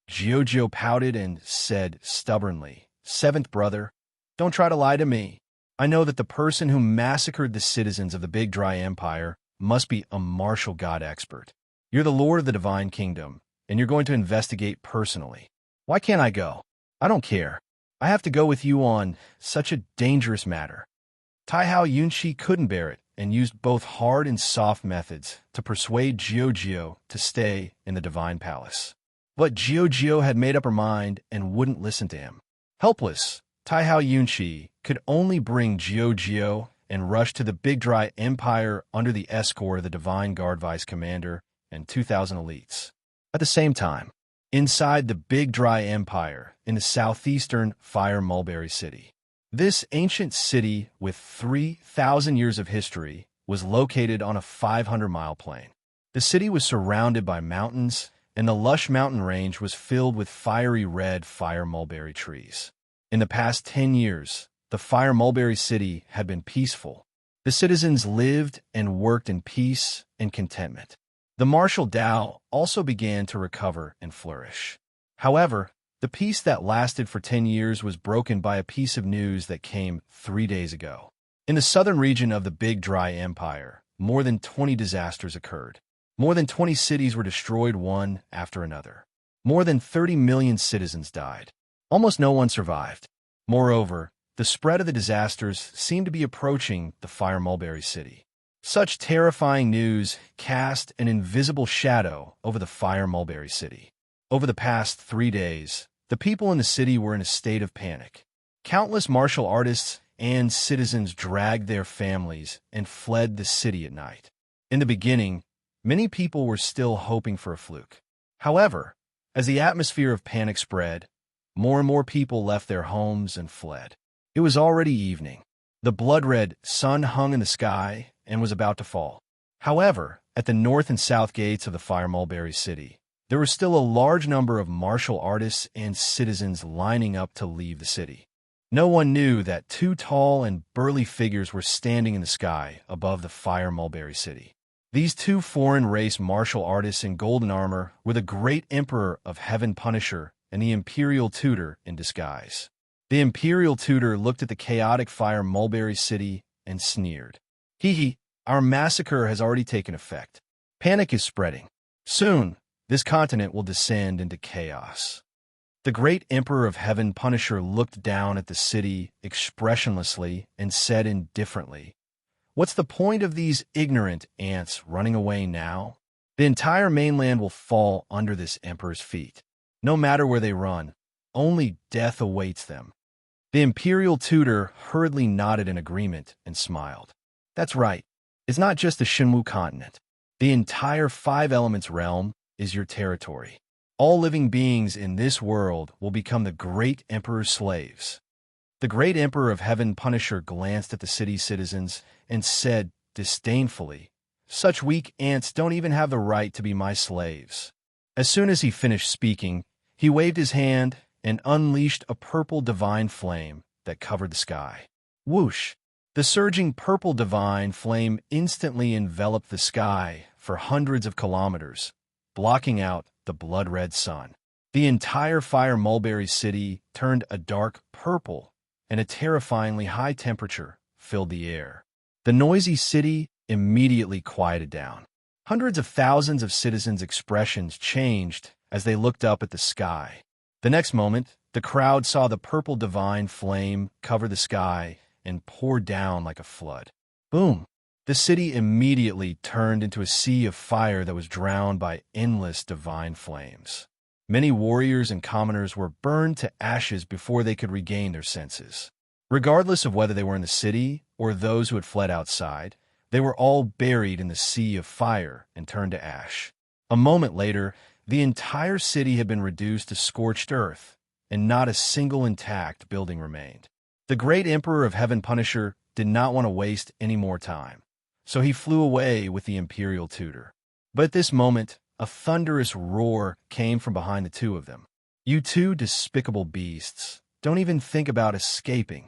Jiao pouted and said stubbornly, "Seventh brother, don't try to lie to me. I know that the person who massacred the citizens of the Big Dry Empire must be a martial god expert. You're the lord of the divine kingdom, and you're going to investigate personally. Why can't I go? I don't care. I have to go with you on such a dangerous matter. Taihao Yunshi couldn't bear it and used both hard and soft methods to persuade Jiao to stay in the divine palace. But Jiao had made up her mind and wouldn't listen to him. Helpless, Taihao Yunshi could only bring Jiao and rush to the Big Dry Empire under the escort of the Divine Guard Vice Commander and 2,000 elites. At the same time, inside the Big Dry Empire in the southeastern Fire Mulberry City. This ancient city with 3,000 years of history was located on a 500-mile plain. The city was surrounded by mountains, and the lush mountain range was filled with fiery red fire mulberry trees. In the past 10 years, the Fire Mulberry City had been peaceful. The citizens lived and worked in peace and contentment. The martial Tao also began to recover and flourish. However, the peace that lasted for 10 years was broken by a piece of news that came 3 days ago. In the southern region of the Big Dry Empire, more than 20 disasters occurred. More than 20 cities were destroyed one after another. More than 30 million citizens died. Almost no one survived. Moreover, the spread of the disasters seemed to be approaching the Fire Mulberry City. Such terrifying news cast an invisible shadow over the Fire Mulberry City. Over the past 3 days, the people in the city were in a state of panic. Countless martial artists and citizens dragged their families and fled the city at night. In the beginning, many people were still hoping for a fluke. However, as the atmosphere of panic spread, more and more people left their homes and fled. It was already evening. The blood-red sun hung in the sky and was about to fall. However, at the north and south gates of the Fire Mulberry City, there was still a large number of martial artists and citizens lining up to leave the city. No one knew that 2 tall and burly figures were standing in the sky above the Fire Mulberry City. These 2 foreign race martial artists in golden armor were the great Emperor of Heaven Punisher and the Imperial Tutor in disguise. The Imperial Tutor looked at the chaotic Fire Mulberry City and sneered. Hee, our massacre has already taken effect. Panic is spreading. Soon, this continent will descend into chaos. The great Emperor of Heaven Punisher looked down at the city expressionlessly and said indifferently, "What's the point of these ignorant ants running away now? The entire mainland will fall under this emperor's feet. No matter where they run, only death awaits them." The Imperial Tutor hurriedly nodded in agreement and smiled. That's right. It's not just the Shinwu continent. The entire 5 Elements realm is your territory. All living beings in this world will become the great Emperor's slaves. The great Emperor of Heaven Punisher glanced at the city's citizens and said disdainfully, "Such weak ants don't even have the right to be my slaves." As soon as he finished speaking, he waved his hand and unleashed a purple divine flame that covered the sky. Whoosh! The surging purple divine flame instantly enveloped the sky for hundreds of kilometers, blocking out the blood-red sun. The entire Fire Mulberry City turned a dark purple, and a terrifyingly high temperature filled the air. The noisy city immediately quieted down. Hundreds of thousands of citizens' expressions changed as they looked up at the sky. The next moment, the crowd saw the purple divine flame cover the sky and pour down like a flood. Boom! The city immediately turned into a sea of fire that was drowned by endless divine flames. Many warriors and commoners were burned to ashes before they could regain their senses. Regardless of whether they were in the city or those who had fled outside, they were all buried in the sea of fire and turned to ash. A moment later, the entire city had been reduced to scorched earth, and not a single intact building remained. The great Emperor of Heaven Punisher did not want to waste any more time, so he flew away with the Imperial Tutor. But at this moment, a thunderous roar came from behind the 2 of them. "You 2 despicable beasts, don't even think about escaping."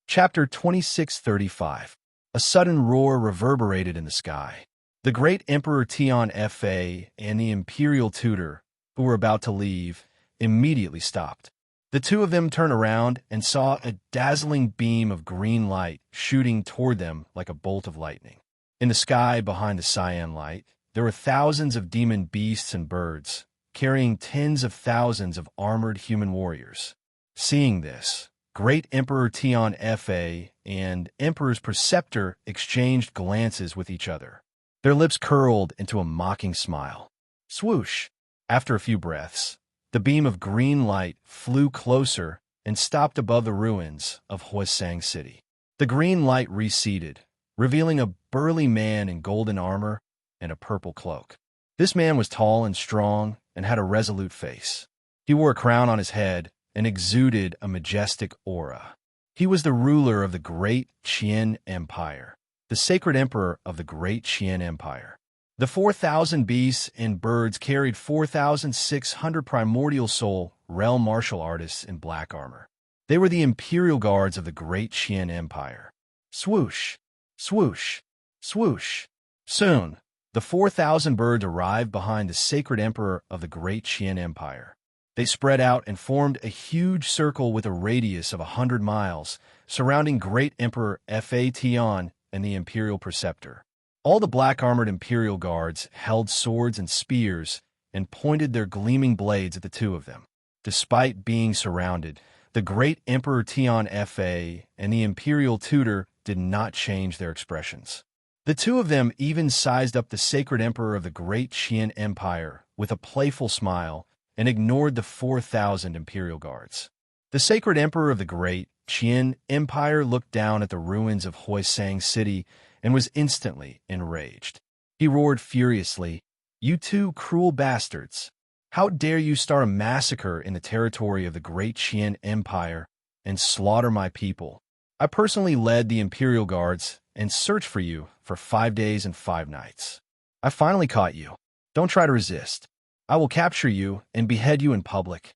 Chapter 2635. A sudden roar reverberated in the sky. The great Emperor Tian Fa and the Imperial Tutor, who were about to leave, immediately stopped. The two of them turned around and saw a dazzling beam of green light shooting toward them like a bolt of lightning. In the sky behind the cyan light, there were thousands of demon beasts and birds, carrying tens of thousands of armored human warriors. Seeing this, Great Emperor Tian Fa and Emperor's Preceptor exchanged glances with each other. Their lips curled into a mocking smile. Swoosh! After a few breaths, the beam of green light flew closer and stopped above the ruins of Huasang City. The green light receded, revealing a burly man in golden armor and a purple cloak. This man was tall and strong and had a resolute face. He wore a crown on his head and exuded a majestic aura. He was the ruler of the Great Qian Empire, the sacred emperor of the Great Qian Empire. The 4,000 beasts and birds carried 4,600 primordial soul realm martial artists in black armor. They were the imperial guards of the Great Qian Empire. Swoosh! Swoosh! Swoosh! Soon, the 4,000 birds arrived behind the sacred emperor of the Great Qian Empire. They spread out and formed a huge circle with a radius of 100 miles, surrounding Great Emperor Fa Tian and the Imperial Preceptor. All the black-armored Imperial Guards held swords and spears and pointed their gleaming blades at the two of them. Despite being surrounded, the Great Emperor Tian Fa and the Imperial Tutor did not change their expressions. The two of them even sized up the sacred emperor of the Great Qian Empire with a playful smile and ignored the 4,000 Imperial Guards. The sacred emperor of the Great Qian Empire looked down at the ruins of Huasang City and was instantly enraged. He roared furiously, "You two cruel bastards! How dare you start a massacre in the territory of the Great Qian Empire and slaughter my people? I personally led the Imperial Guards and searched for you for 5 days and 5 nights. I finally caught you. Don't try to resist. I will capture you and behead you in public."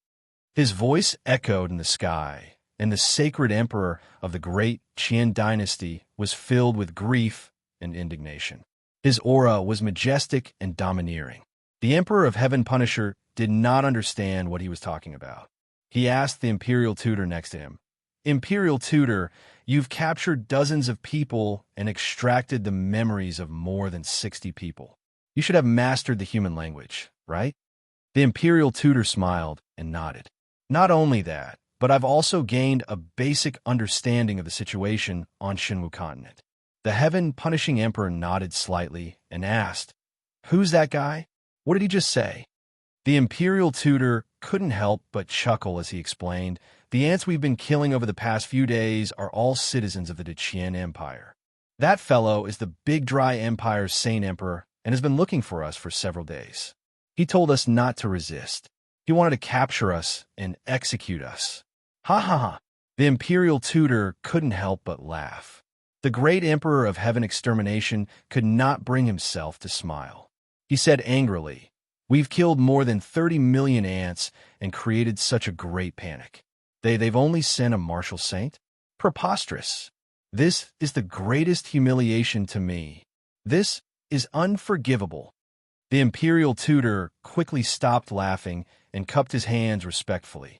His voice echoed in the sky, and the sacred emperor of the Great Qian dynasty was filled with grief and indignation. His aura was majestic and domineering. The Emperor of Heaven Punisher did not understand what he was talking about. He asked the Imperial Tutor next to him, "Imperial Tutor, you've captured dozens of people and extracted the memories of more than 60 people. You should have mastered the human language, right?" The Imperial Tutor smiled and nodded. "Not only that, but I've also gained a basic understanding of the situation on Shinwu Continent." The Heaven-Punishing Emperor nodded slightly and asked, "Who's that guy? What did he just say?" The Imperial Tutor couldn't help but chuckle as he explained, "The ants we've been killing over the past few days are all citizens of the Qian Empire. That fellow is the Big Dry Empire's Saint Emperor and has been looking for us for several days. He told us not to resist. He wanted to capture us and execute us." Ha ha ha! The Imperial Tutor couldn't help but laugh. The great Emperor of Heaven Extermination could not bring himself to smile. He said angrily, "We've killed more than 30 million ants and created such a great panic. They've only sent a martial saint? Preposterous. This is the greatest humiliation to me. This is unforgivable." The Imperial Tutor quickly stopped laughing and cupped his hands respectfully.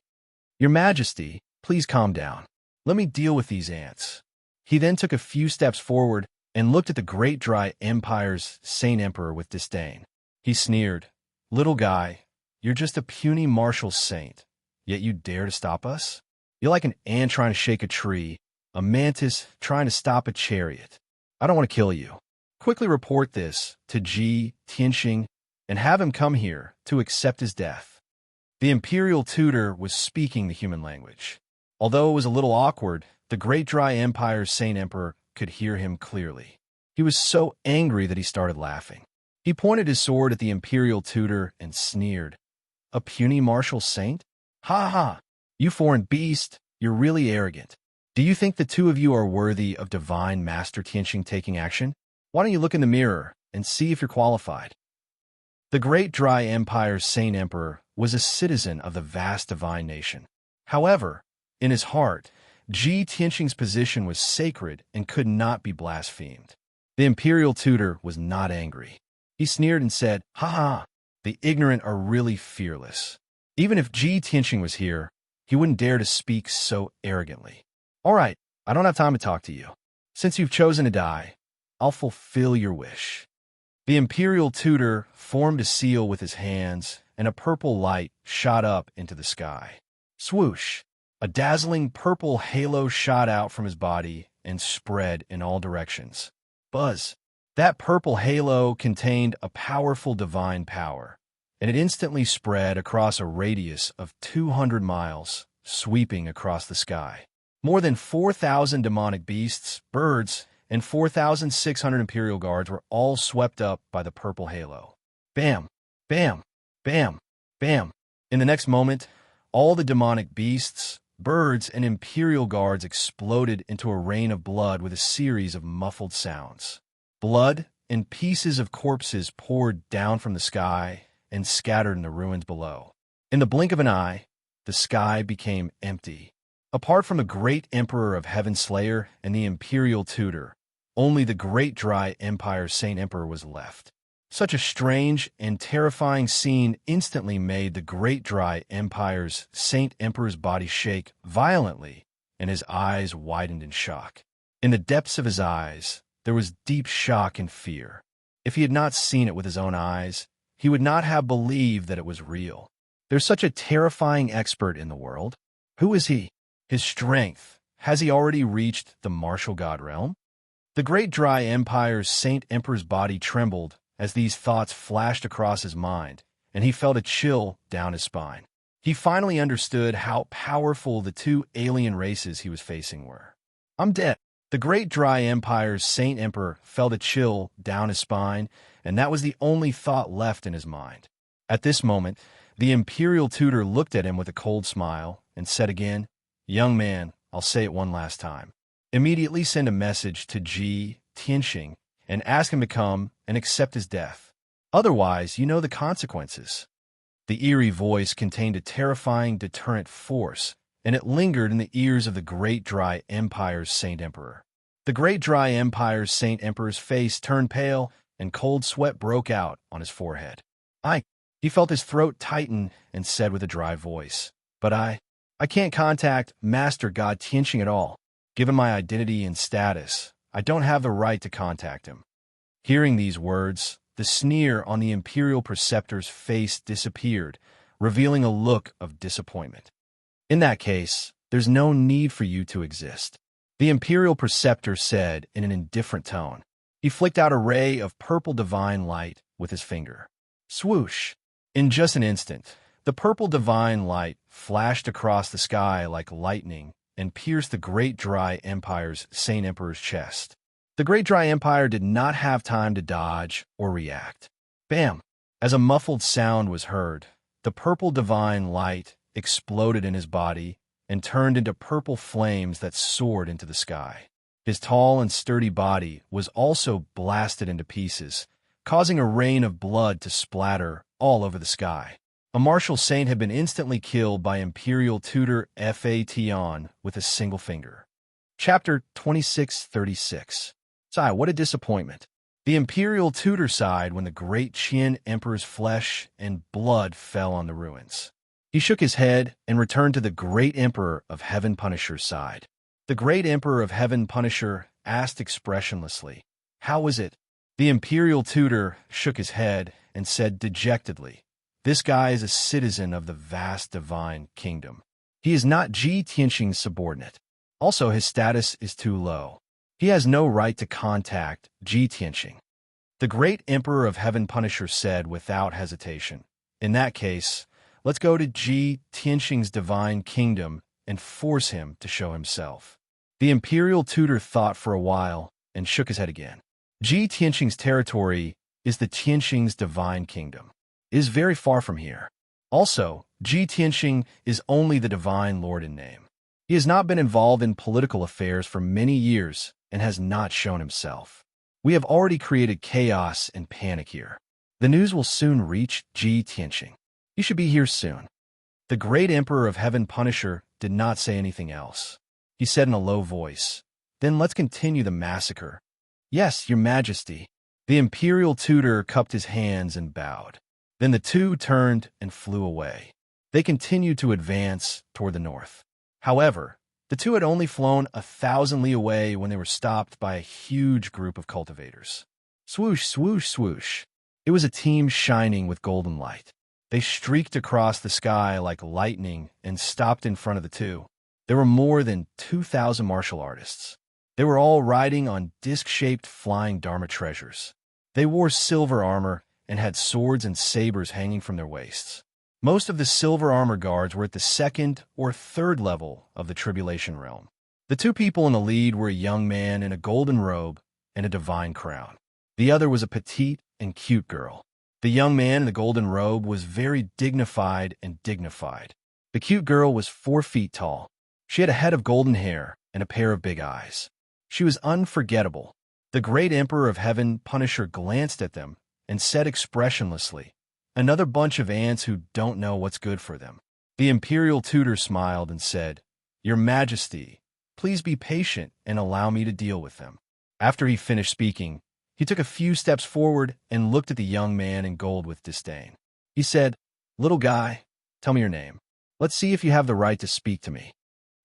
"Your Majesty, please calm down. Let me deal with these ants." He then took a few steps forward and looked at the Great Dry Empire's Saint Emperor with disdain. He sneered, "Little guy, you're just a puny martial saint, yet you dare to stop us? You're like an ant trying to shake a tree, a mantis trying to stop a chariot. I don't want to kill you. Quickly report this to Ji Tianxing and have him come here to accept his death." The Imperial Tutor was speaking the human language. Although it was a little awkward, the Great Dry Empire's Saint Emperor could hear him clearly. He was so angry that he started laughing. He pointed his sword at the Imperial Tutor and sneered, "A puny martial saint? Ha ha! You foreign beast, you're really arrogant. Do you think the two of you are worthy of Divine Master Tianxing taking action? Why don't you look in the mirror and see if you're qualified?" The Great Dry Empire's Saint Emperor was a citizen of the vast divine nation. However, in his heart, Ji Tianxing's position was sacred and could not be blasphemed. The Imperial Tutor was not angry. He sneered and said, "Ha ha, the ignorant are really fearless. Even if Ji Tianxing was here, He wouldn't dare to speak so arrogantly. All right, I don't have time to talk to you. Since you've chosen to die, I'll fulfill your wish. The imperial tutor formed a seal with his hands, and a purple light shot up into the sky. Swoosh! A dazzling purple halo shot out from his body and spread in all directions. Buzz! That purple halo contained a powerful divine power, and it instantly spread across a radius of 200 miles, sweeping across the sky. More than 4,000 demonic beasts, birds, and 4,600 Imperial guards were all swept up by the purple halo. Bam! Bam! Bam! Bam! In the next moment, all the demonic beasts, birds, and Imperial guards exploded into a rain of blood with a series of muffled sounds. Blood and pieces of corpses poured down from the sky and scattered in the ruins below. In the blink of an eye, the sky became empty. Apart from the great Emperor of Heaven Slayer and the Imperial Tutor, only the great dry Empire's Saint Emperor was left. Such a strange and terrifying scene instantly made the great dry Empire's Saint Emperor's body shake violently, and his eyes widened in shock. In the depths of his eyes, there was deep shock and fear. If he had not seen it with his own eyes, he would not have believed that it was real. There's such a terrifying expert in the world. Who is he? His strength. Has he already reached the martial god realm? The great dry Empire's Saint Emperor's body trembled as these thoughts flashed across his mind, and he felt a chill down his spine. He finally understood how powerful the two alien races he was facing were. I'm dead. The great dry Empire's Saint Emperor felt a chill down his spine, and that was the only thought left in his mind. At this moment, the Imperial Tutor looked at him with a cold smile and said again, "Young man, I'll say it one last time. Immediately send a message to Ji Tianxing and ask him to come and accept his death. Otherwise, you know the consequences." The eerie voice contained a terrifying deterrent force, and it lingered in the ears of the great dry Empire's Saint Emperor. The great dry Empire's Saint Emperor's face turned pale, and cold sweat broke out on his forehead. He felt his throat tighten and said with a dry voice, "But I can't contact Master God Tianxing at all. Given my identity and status, I don't have the right to contact him." Hearing these words, the sneer on the Imperial Preceptor's face disappeared, revealing a look of disappointment. "In that case, there's no need for you to exist," the Imperial Preceptor said in an indifferent tone. He flicked out a ray of purple divine light with his finger. Swoosh! In just an instant, the purple divine light flashed across the sky like lightning and pierced the great dry Empire's Saint Emperor's chest. The great dry Empire did not have time to dodge or react. Bam! As a muffled sound was heard, the purple divine light exploded in his body and turned into purple flames that soared into the sky. His tall and sturdy body was also blasted into pieces, causing a rain of blood to splatter all over the sky. A martial saint had been instantly killed by Imperial Tutor Fa Tian with a single finger. Chapter 2636. Sigh, what a disappointment. The Imperial Tutor sighed when the great Qian Emperor's flesh and blood fell on the ruins. He shook his head and returned to the great Emperor of Heaven Punisher's side. The great Emperor of Heaven Punisher asked expressionlessly, "How was it?" The Imperial Tutor shook his head and said dejectedly, "This guy is a citizen of the vast divine kingdom. He is not Ji Tianxing's subordinate. Also, his status is too low. He has no right to contact Ji Tianxing." The great Emperor of Heaven Punisher said without hesitation, "In that case, let's go to Ji Tianxing's divine kingdom and force him to show himself." The Imperial Tutor thought for a while and shook his head again. Ji Tianxing's territory is the Tianxing's divine kingdom. It is very far from here. Also, Ji Tianxing is only the divine lord in name. He has not been involved in political affairs for many years and has not shown himself. We have already created chaos and panic here. The news will soon reach Ji Tianxing. He should be here soon. The great Emperor of Heaven Punisher did not say anything else. He said in a low voice, "Then let's continue the massacre." "Yes, your majesty." The Imperial Tutor cupped his hands and bowed. Then the two turned and flew away. They continued to advance toward the north. However, the two had only flown 1,000 li away when they were stopped by a huge group of cultivators. Swoosh, swoosh, swoosh. It was a team shining with golden light. They streaked across the sky like lightning and stopped in front of the two. There were more than 2,000 martial artists. They were all riding on disc-shaped flying Dharma treasures. They wore silver armor and had swords and sabers hanging from their waists. Most of the silver armor guards were at the second or third level of the Tribulation Realm. The two people in the lead were a young man in a golden robe and a divine crown. The other was a petite and cute girl. The young man in the golden robe was very dignified and dignified. The cute girl was 4 feet tall. She had a head of golden hair and a pair of big eyes. She was unforgettable. The great Emperor of Heaven, Punisher, glanced at them and said expressionlessly, "Another bunch of ants who don't know what's good for them." The Imperial Tutor smiled and said, "Your Majesty, please be patient and allow me to deal with them." After he finished speaking, he took a few steps forward and looked at the young man in gold with disdain. He said, "Little guy, tell me your name. Let's see if you have the right to speak to me."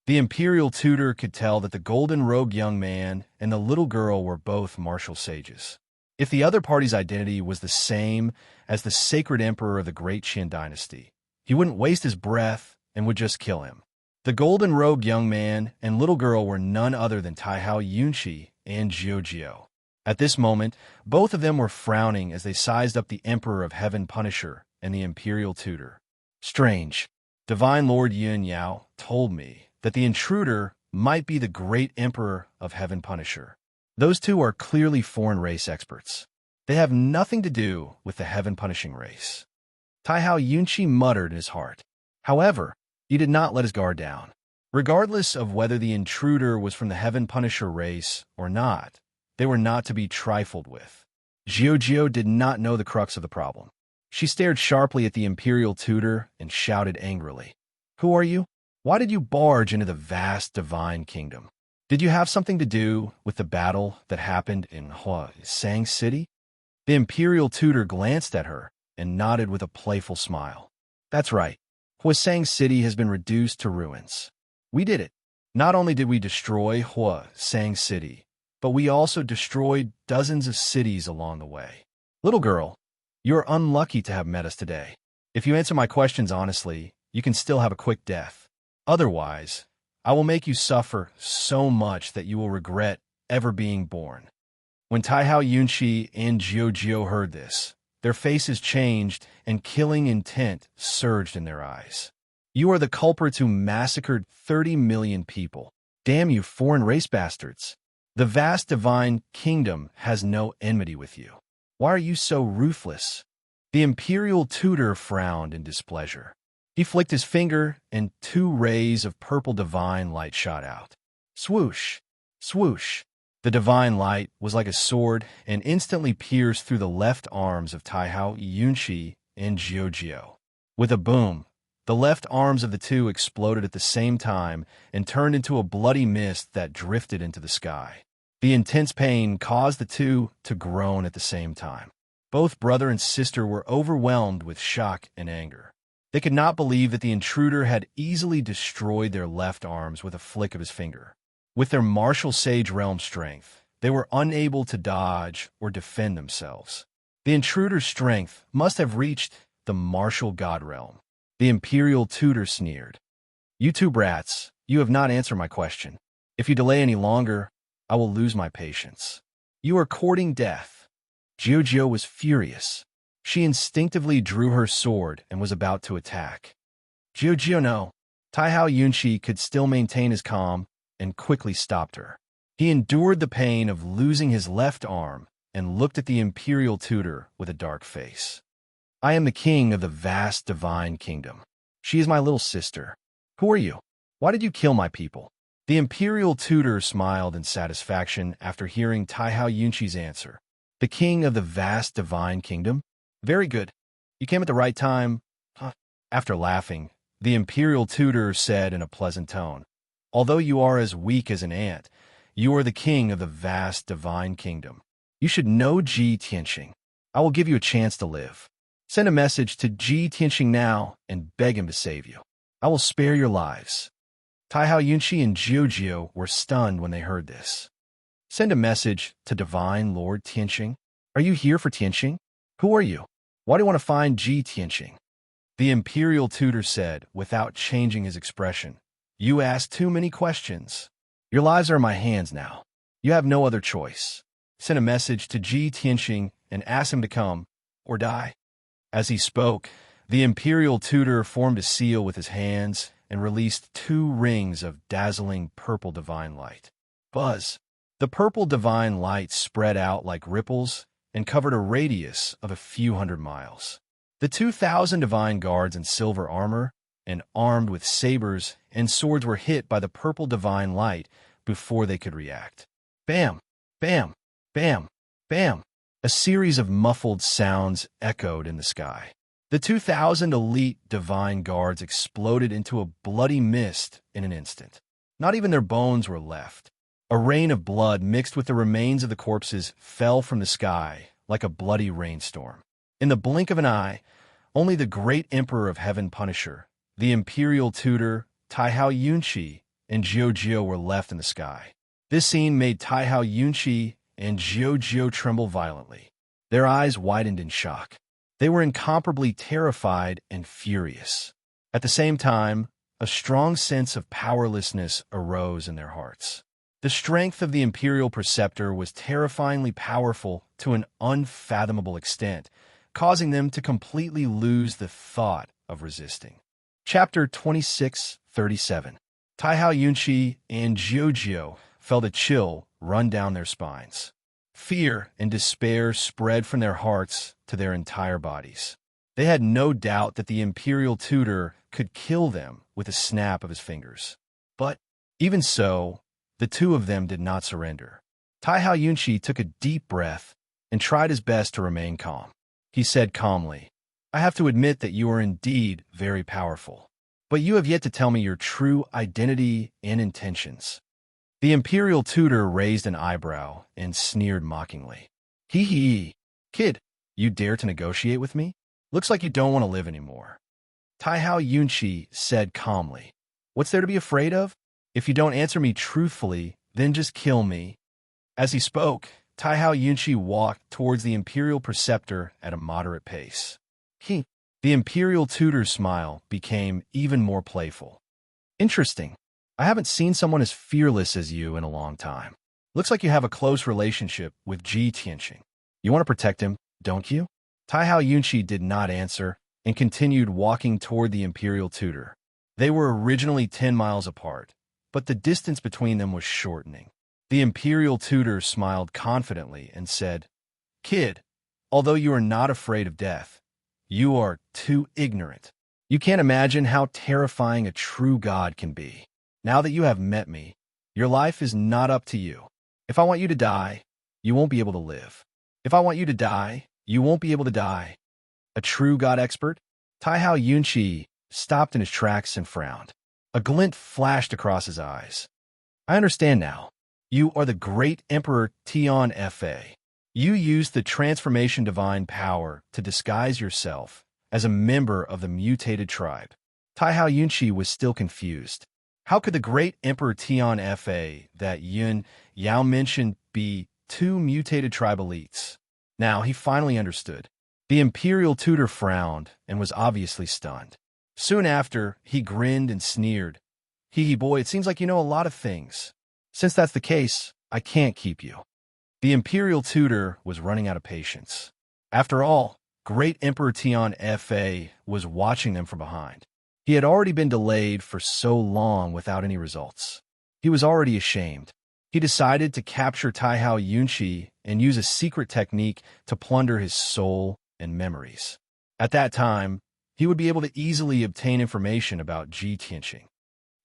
The Imperial Tutor could tell that the golden-robed young man and the little girl were both martial sages. If the other party's identity was the same as the sacred emperor of the Great Qin dynasty, he wouldn't waste his breath and would just kill him. The golden-robed young man and little girl were none other than Taihao Yunqi and Jiujio. At this moment, both of them were frowning as they sized up the Emperor of Heaven Punisher and the Imperial Tutor. Strange. Divine Lord Yun Yao told me that the intruder might be the great Emperor of Heaven Punisher. Those two are clearly foreign race experts. They have nothing to do with the Heaven Punishing race. Taihao Yunqi muttered in his heart. However, he did not let his guard down. Regardless of whether the intruder was from the Heaven Punisher race or not, they were not to be trifled with. Jiujio did not know the crux of the problem. She stared sharply at the Imperial Tutor and shouted angrily, "Who are you? Why did you barge into the vast divine kingdom? Did you have something to do with the battle that happened in Sang City?" The Imperial Tutor glanced at her and nodded with a playful smile. "That's right. Sang City has been reduced to ruins. We did it. Not only did we destroy Sang City, but we also destroyed dozens of cities along the way. Little girl, you're unlucky to have met us today. If you answer my questions honestly, you can still have a quick death. Otherwise, I will make you suffer so much that you will regret ever being born." When Taihao Yunqi and Jiujio heard this, their faces changed and killing intent surged in their eyes. "You are the culprits who massacred 30 million people. Damn you, foreign race bastards. The vast divine kingdom has no enmity with you. Why are you so ruthless?" The Imperial Tutor frowned in displeasure. He flicked his finger, and 2 rays of purple divine light shot out. Swoosh! Swoosh! The divine light was like a sword and instantly pierced through the left arms of Taihao Yunqi and Jiujio. With a boom, the left arms of the two exploded at the same time and turned into a bloody mist that drifted into the sky. The intense pain caused the two to groan at the same time. Both brother and sister were overwhelmed with shock and anger. They could not believe that the intruder had easily destroyed their left arms with a flick of his finger. With their martial sage realm strength, they were unable to dodge or defend themselves. The intruder's strength must have reached the martial god realm. The Imperial Tutor sneered. "You two brats, you have not answered my question. If you delay any longer, I will lose my patience. You are courting death." Jiujio was furious. She instinctively drew her sword and was about to attack. "Jiujio, no." Taihao Yunqi could still maintain his calm and quickly stopped her. He endured the pain of losing his left arm and looked at the Imperial Tutor with a dark face. "I am the king of the vast divine kingdom. She is my little sister. Who are you? Why did you kill my people?" The Imperial Tutor smiled in satisfaction after hearing Taihao Yunqi's answer. "The king of the vast divine kingdom? Very good. You came at the right time." After laughing, the Imperial Tutor said in a pleasant tone, "Although you are as weak as an ant, you are the king of the vast divine kingdom. You should know Ji Tianxing. I will give you a chance to live." Send a message to Ji Tianxing now and beg him to save you. I will spare your lives. Taihao Yunqi and Jiu were stunned when they heard this. Send a message to Divine Lord Tianxing. Are you here for Tianxing? Who are you? Why do you want to find Ji Tianxing? The imperial tutor said, without changing his expression. You ask too many questions. Your lives are in my hands now. You have no other choice. Send a message to Ji Tianxing and ask him to come, or die. As he spoke, the imperial tutor formed a seal with his hands and released 2 rings of dazzling purple divine light. Buzz! The purple divine light spread out like ripples and covered a radius of a few hundred miles. The 2,000 divine guards in silver armor and armed with sabers and swords were hit by the purple divine light before they could react. Bam! Bam! Bam! Bam! A series of muffled sounds echoed in the sky. The 2,000 elite divine guards exploded into a bloody mist in an instant. Not even their bones were left. A rain of blood mixed with the remains of the corpses fell from the sky like a bloody rainstorm. In the blink of an eye, only the great Emperor of Heaven Punisher, the imperial tutor, Taihao Yunqi, and Jiu were left in the sky. This scene made Taihao Yunqi and Jiu tremble violently. Their eyes widened in shock. They were incomparably terrified and furious. At the same time, a strong sense of powerlessness arose in their hearts. The strength of the imperial preceptor was terrifyingly powerful to an unfathomable extent, causing them to completely lose the thought of resisting. Chapter 26:37. Taihao Yunqi and Jiu felt a chill run down their spines. Fear and despair spread from their hearts to their entire bodies. They had no doubt that the imperial tutor could kill them with a snap of his fingers. But even so, the 2 of them did not surrender. Taihao Yunqi took a deep breath and tried his best to remain calm. He said calmly, I have to admit that you are indeed very powerful, but you have yet to tell me your true identity and intentions. The imperial tutor raised an eyebrow and sneered mockingly. Hee, kid, you dare to negotiate with me? Looks like you don't want to live anymore. Taihao Yunqi said calmly, what's there to be afraid of? If you don't answer me truthfully, then just kill me. As he spoke, Taihao Yunqi walked towards the imperial preceptor at a moderate pace. The imperial tutor's smile became even more playful. Interesting. I haven't seen someone as fearless as you in a long time. Looks like you have a close relationship with Ji Tianxing. You want to protect him, don't you? Taihao Yunqi did not answer and continued walking toward the imperial tutor. They were originally 10 miles apart, but the distance between them was shortening. The imperial tutor smiled confidently and said, Kid, although you are not afraid of death, you are too ignorant. You can't imagine how terrifying a true god can be. Now that you have met me, your life is not up to you. If I want you to die, you won't be able to live. If I want you to die, you won't be able to die. A true god expert? Taihao Yunqi stopped in his tracks and frowned. A glint flashed across his eyes. I understand now. You are the great Emperor Tian Fa. You used the transformation divine power to disguise yourself as a member of the mutated tribe. Taihao Yunqi was still confused. How could the great Emperor Tian Fa that Yao mentioned be 2 mutated tribe elites? Now he finally understood. The imperial tutor frowned and was obviously stunned. Soon after, he grinned and sneered. Boy, it seems like you know a lot of things. Since that's the case, I can't keep you. The imperial tutor was running out of patience. After all, great Emperor Tian Fa was watching them from behind. He had already been delayed for so long without any results. He was already ashamed. He decided to capture Taihao Yunqi and use a secret technique to plunder his soul and memories. At that time, he would be able to easily obtain information about Ji Tianxing.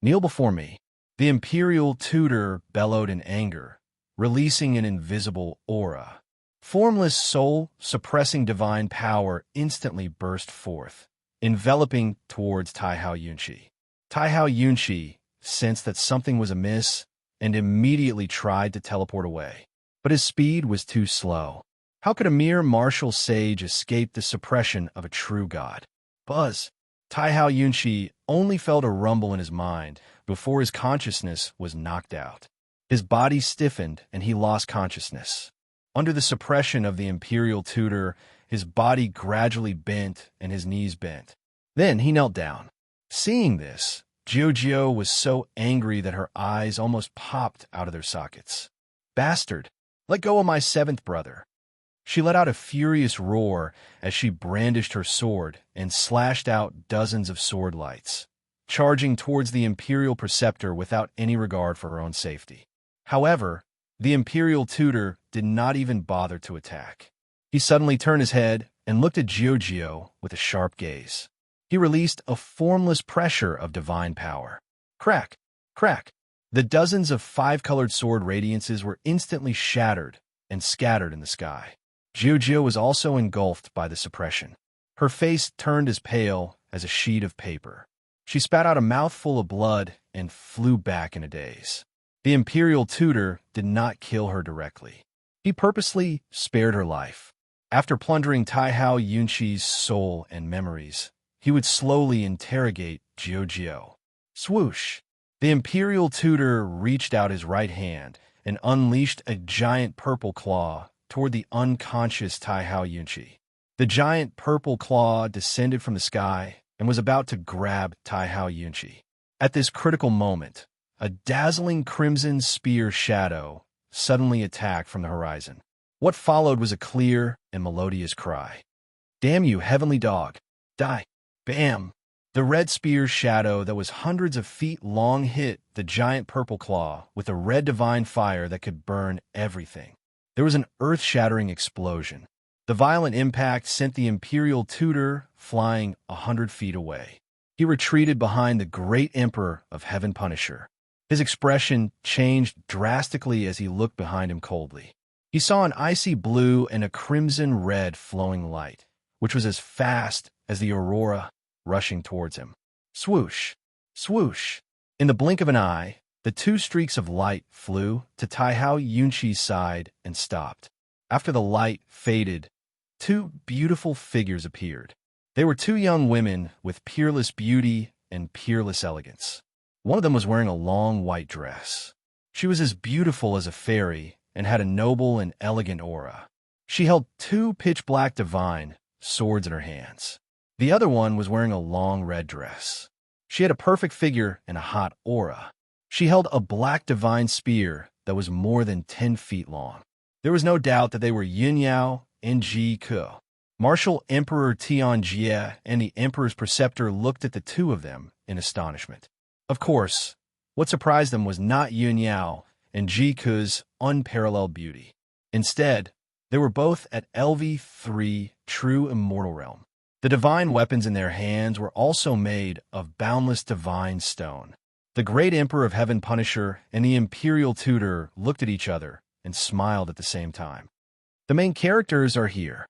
Kneel before me. The imperial tutor bellowed in anger, releasing an invisible aura. Formless soul-suppressing divine power instantly burst forth, enveloping towards Taihao Yunqi. Taihao Yunqi sensed that something was amiss and immediately tried to teleport away. But his speed was too slow. How could a mere martial sage escape the suppression of a true god? Buzz. Taihao Yunqi only felt a rumble in his mind before his consciousness was knocked out. His body stiffened and he lost consciousness. Under the suppression of the imperial tutor, his body gradually bent and his knees bent. Then he knelt down. Seeing this, Jiujio was so angry that her eyes almost popped out of their sockets. Bastard! Let go of my seventh brother! She let out a furious roar as she brandished her sword and slashed out dozens of sword lights, charging towards the imperial preceptor without any regard for her own safety. However, the imperial tutor did not even bother to attack. He suddenly turned his head and looked at Jiujio with a sharp gaze. He released a formless pressure of divine power. Crack! Crack! The dozens of five-colored sword radiances were instantly shattered and scattered in the sky. Jiujio was also engulfed by the suppression. Her face turned as pale as a sheet of paper. She spat out a mouthful of blood and flew back in a daze. The imperial tutor did not kill her directly. He purposely spared her life. After plundering Taihao Yunqi's soul and memories, he would slowly interrogate Jiujio. Swoosh! The imperial tutor reached out his right hand and unleashed a giant purple claw toward the unconscious Taihao Yunqi. The giant purple claw descended from the sky and was about to grab Taihao Yunqi. At this critical moment, a dazzling crimson spear shadow suddenly attacked from the horizon. What followed was a clear and melodious cry. Damn you, heavenly dog! Die! Bam! The red spear shadow that was hundreds of feet long hit the giant purple claw with a red divine fire that could burn everything. There was an earth-shattering explosion. The violent impact sent the imperial tutor flying 100 feet away. He retreated behind the great emperor of Heaven Punisher. His expression changed drastically as he looked behind him coldly. He saw an icy blue and a crimson red flowing light, which was as fast as the aurora rushing towards him. Swoosh! Swoosh! In the blink of an eye, the two streaks of light flew to Taihao Yunqi's side and stopped. After the light faded, two beautiful figures appeared. They were two young women with peerless beauty and peerless elegance. One of them was wearing a long white dress. She was as beautiful as a fairy and had a noble and elegant aura. She held two pitch-black divine swords in her hands. The other one was wearing a long red dress. She had a perfect figure and a hot aura. She held a black divine spear that was more than 10 feet long. There was no doubt that they were Yun Yao and Ji Ke. Martial Emperor Tian Jie and the Emperor's preceptor looked at the two of them in astonishment. Of course, what surprised them was not Yun Yao and Ji Ke's unparalleled beauty. Instead, they were both at LV3 True Immortal Realm. The divine weapons in their hands were also made of boundless divine stone. The great Emperor of Heaven Punisher and the Imperial Tutor looked at each other and smiled at the same time. The main characters are here.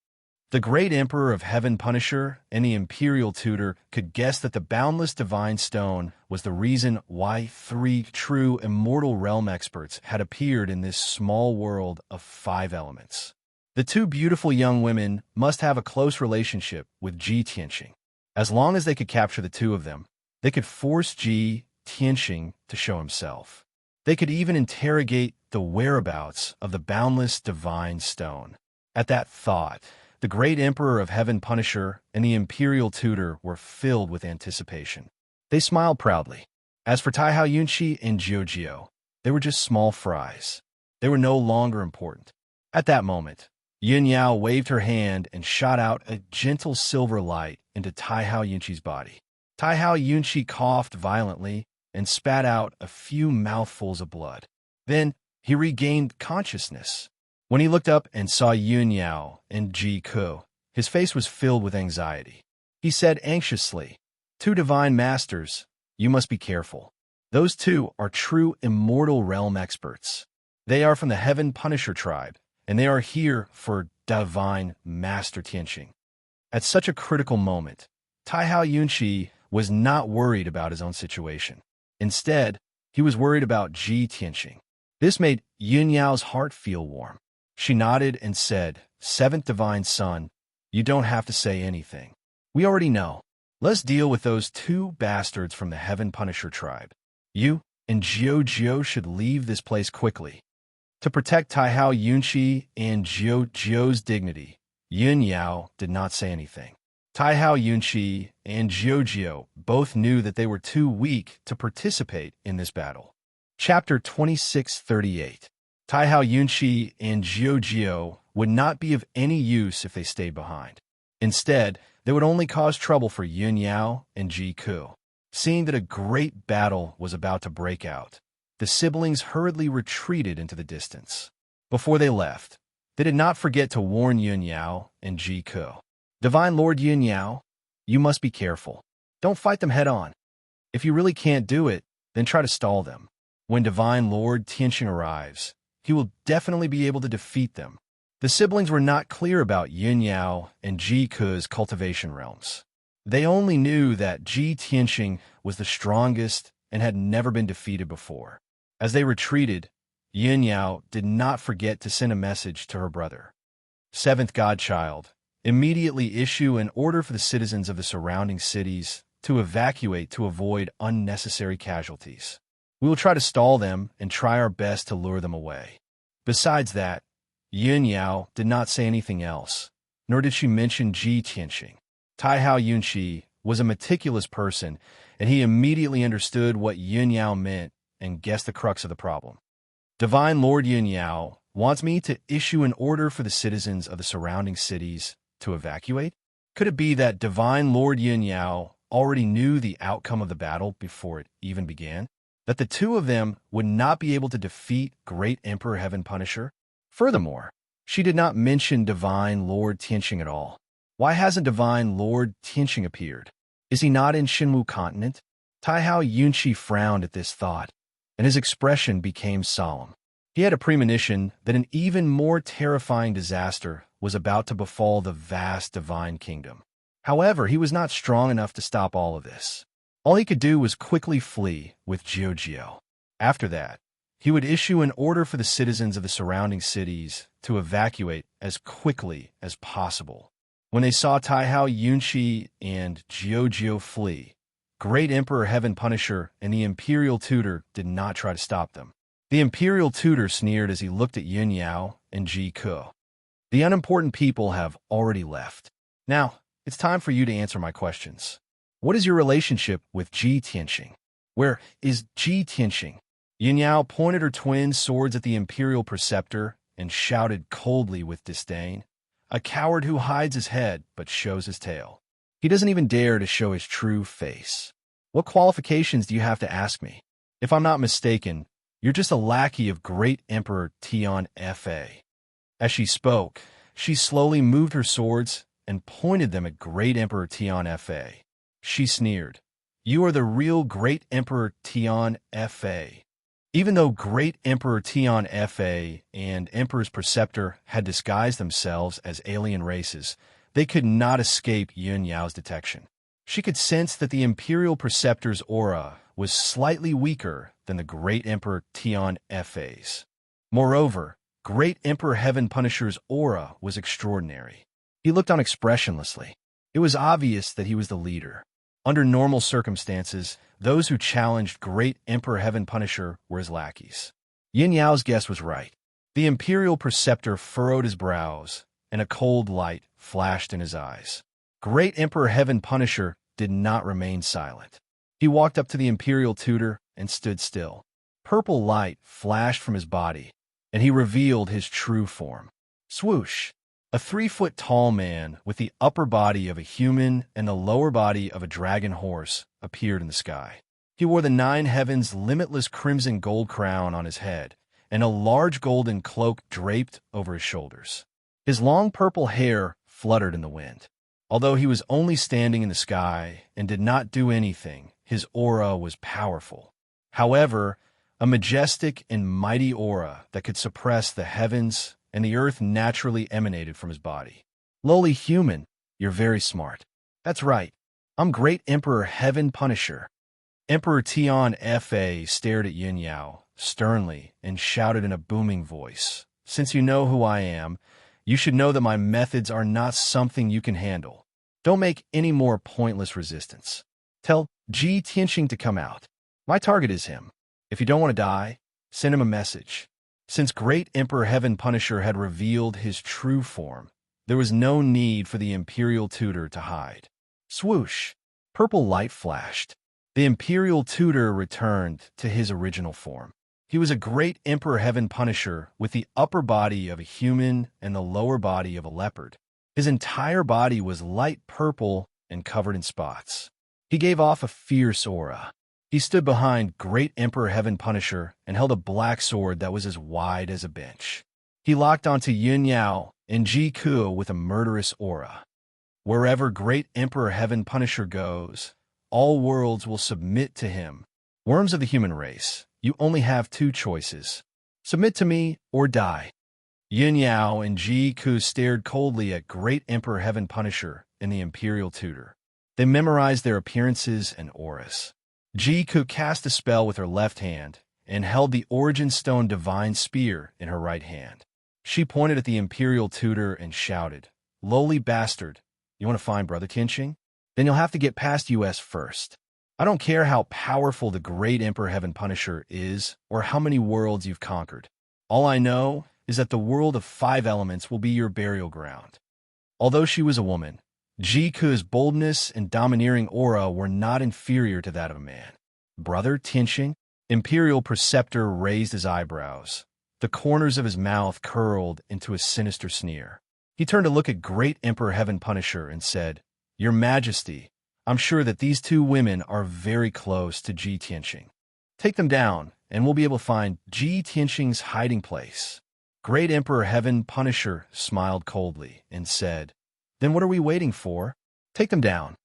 The great Emperor of Heaven Punisher and the Imperial Tutor could guess that the boundless divine stone was the reason why 3 true immortal realm experts had appeared in this small world of 5 elements. The two beautiful young women must have a close relationship with Ji Tianxing. As long as they could capture the two of them, they could force Ji Tianxing to show himself. They could even interrogate the whereabouts of the boundless divine stone. At that thought, the great Emperor of Heaven Punisher and the Imperial Tutor were filled with anticipation. They smiled proudly. As for Taihao Yunqi and Jiujio, they were just small fries. They were no longer important. At that moment, Yun Yao waved her hand and shot out a gentle silver light into Taihao Yunqi's body. Taihao Yunqi coughed violently and spat out a few mouthfuls of blood. Then he regained consciousness. When he looked up and saw Yun Yao and Ji Ke, his face was filled with anxiety. He said anxiously, "Two divine masters, you must be careful. Those two are true immortal realm experts. They are from the Heaven Punisher tribe, and they are here for divine Master Tianxing." At such a critical moment, Taihao Yunqi was not worried about his own situation. Instead, he was worried about Ji Tianxing. This made Yun Yao's heart feel warm. She nodded and said, seventh divine son, you don't have to say anything. We already know. Let's deal with those two bastards from the Heaven Punisher tribe. You and Jiao should leave this place quickly. To protect Taihao Yunqi and Jiao's dignity, Yun Yao did not say anything. Taihao Yunqi and Jiao both knew that they were too weak to participate in this battle. Chapter 2638. Taihao Yunqi and Jiao would not be of any use if they stayed behind. Instead, they would only cause trouble for Yun Yao and Ji Ku. Seeing that a great battle was about to break out, the siblings hurriedly retreated into the distance. Before they left, they did not forget to warn Yun Yao and Ji Ku. Divine Lord Yun Yao, you must be careful. Don't fight them head-on. If you really can't do it, then try to stall them. When Divine Lord Tianqing arrives, he will definitely be able to defeat them. The siblings were not clear about Yun Yao and Ji Ku's cultivation realms. They only knew that Ji Tianqing was the strongest and had never been defeated before. As they retreated, Yun Yao did not forget to send a message to her brother. Seventh Godchild, immediately issue an order for the citizens of the surrounding cities to evacuate to avoid unnecessary casualties. We will try to stall them and try our best to lure them away. Besides that, Yun Yao did not say anything else, nor did she mention Ji Tianqing. Taihao Yunqi was a meticulous person, and he immediately understood what Yun Yao meant and guessed the crux of the problem. Divine Lord Yun Yao wants me to issue an order for the citizens of the surrounding cities to evacuate? Could it be that Divine Lord Yun Yao already knew the outcome of the battle before it even began? That the two of them would not be able to defeat Great Emperor Heaven Punisher? Furthermore, she did not mention Divine Lord Tianqing at all. Why hasn't Divine Lord Tianqing appeared? Is he not in Shinwu continent? Taihao Yunqi frowned at this thought, and his expression became solemn. He had a premonition that an even more terrifying disaster was about to befall the vast divine kingdom. However, he was not strong enough to stop all of this. All he could do was quickly flee with Jiao. After that, he would issue an order for the citizens of the surrounding cities to evacuate as quickly as possible. When they saw Taihao Yunqi and Jiao flee, Great Emperor Heaven Punisher and the Imperial Tutor did not try to stop them. The Imperial Tutor sneered as he looked at Yun Yao and Ji Ku. The unimportant people have already left. Now, it's time for you to answer my questions. What is your relationship with Ji Tianqing? Where is Ji Tianqing? Yun Yao pointed her twin swords at the Imperial Preceptor and shouted coldly with disdain, "A coward who hides his head but shows his tail. He doesn't even dare to show his true face. What qualifications do you have to ask me? If I'm not mistaken, you're just a lackey of Great Emperor Tian Fa." As she spoke, she slowly moved her swords and pointed them at Great Emperor Tian Fa. She sneered, "You are the real Great Emperor Tian Fa." Even though Great Emperor Tian Fa and Emperor's Preceptor had disguised themselves as alien races, they could not escape Yun Yao's detection. She could sense that the Imperial Preceptor's aura was slightly weaker than the Great Emperor Tian Fa's. Moreover, Great Emperor Heaven Punisher's aura was extraordinary. He looked on expressionlessly. It was obvious that he was the leader. Under normal circumstances, those who challenged Great Emperor Heaven Punisher were his lackeys. Yin Yao's guess was right. The Imperial Preceptor furrowed his brows, and a cold light flashed in his eyes. Great Emperor Heaven Punisher did not remain silent. He walked up to the Imperial Tutor and stood still. Purple light flashed from his body, and he revealed his true form. Swoosh! A 3-foot-tall man with the upper body of a human and the lower body of a dragon horse appeared in the sky. He wore the 9 heavens' limitless crimson gold crown on his head and a large golden cloak draped over his shoulders. His long purple hair fluttered in the wind. Although he was only standing in the sky and did not do anything, his aura was powerful. However, a majestic and mighty aura that could suppress the heavens and the earth naturally emanated from his body. "Lowly human, you're very smart." "That's right. I'm Great Emperor Heaven Punisher." Emperor Tian Fa stared at Yin Yao sternly and shouted in a booming voice, "Since you know who I am, You should know that my methods are not something you can handle. Don't make any more pointless resistance. Tell Ji Tianxing to come out. My target is him. If you don't want to die, send him a message. Since Great Emperor Heaven Punisher had revealed his true form, there was no need for the Imperial Tutor to hide. Swoosh! Purple light flashed. The Imperial Tutor returned to his original form. He was a Great Emperor Heaven Punisher with the upper body of a human and the lower body of a leopard. His entire body was light purple and covered in spots. He gave off a fierce aura. He stood behind Great Emperor Heaven Punisher and held a black sword that was as wide as a bench. He locked onto Yun Yao and Ji Ku with a murderous aura. Wherever Great Emperor Heaven Punisher goes, all worlds will submit to him. Worms of the human race, you only have two choices. Submit to me or die. Yun Yao and Ji Ku stared coldly at Great Emperor Heaven Punisher and the Imperial Tutor. They memorized their appearances and auras. Ji Ku cast a spell with her left hand and held the Origin Stone Divine Spear in her right hand. She pointed at the Imperial Tutor and shouted, "Lowly bastard, you want to find Brother Tianxing? Then you'll have to get past US first. I don't care how powerful the Great Emperor Heaven Punisher is or how many worlds you've conquered. All I know is that the world of 5 elements will be your burial ground." Although she was a woman, Ji Ku's boldness and domineering aura were not inferior to that of a man. Brother Tianxing? Imperial Preceptor raised his eyebrows. The corners of his mouth curled into a sinister sneer. He turned to look at Great Emperor Heaven Punisher and said, "Your Majesty, I'm sure that these 2 women are very close to Ji Tianxing. Take them down, and we'll be able to find Ji Tianxing's hiding place." Great Emperor Heaven Punisher smiled coldly and said, "Then what are we waiting for? Take them down."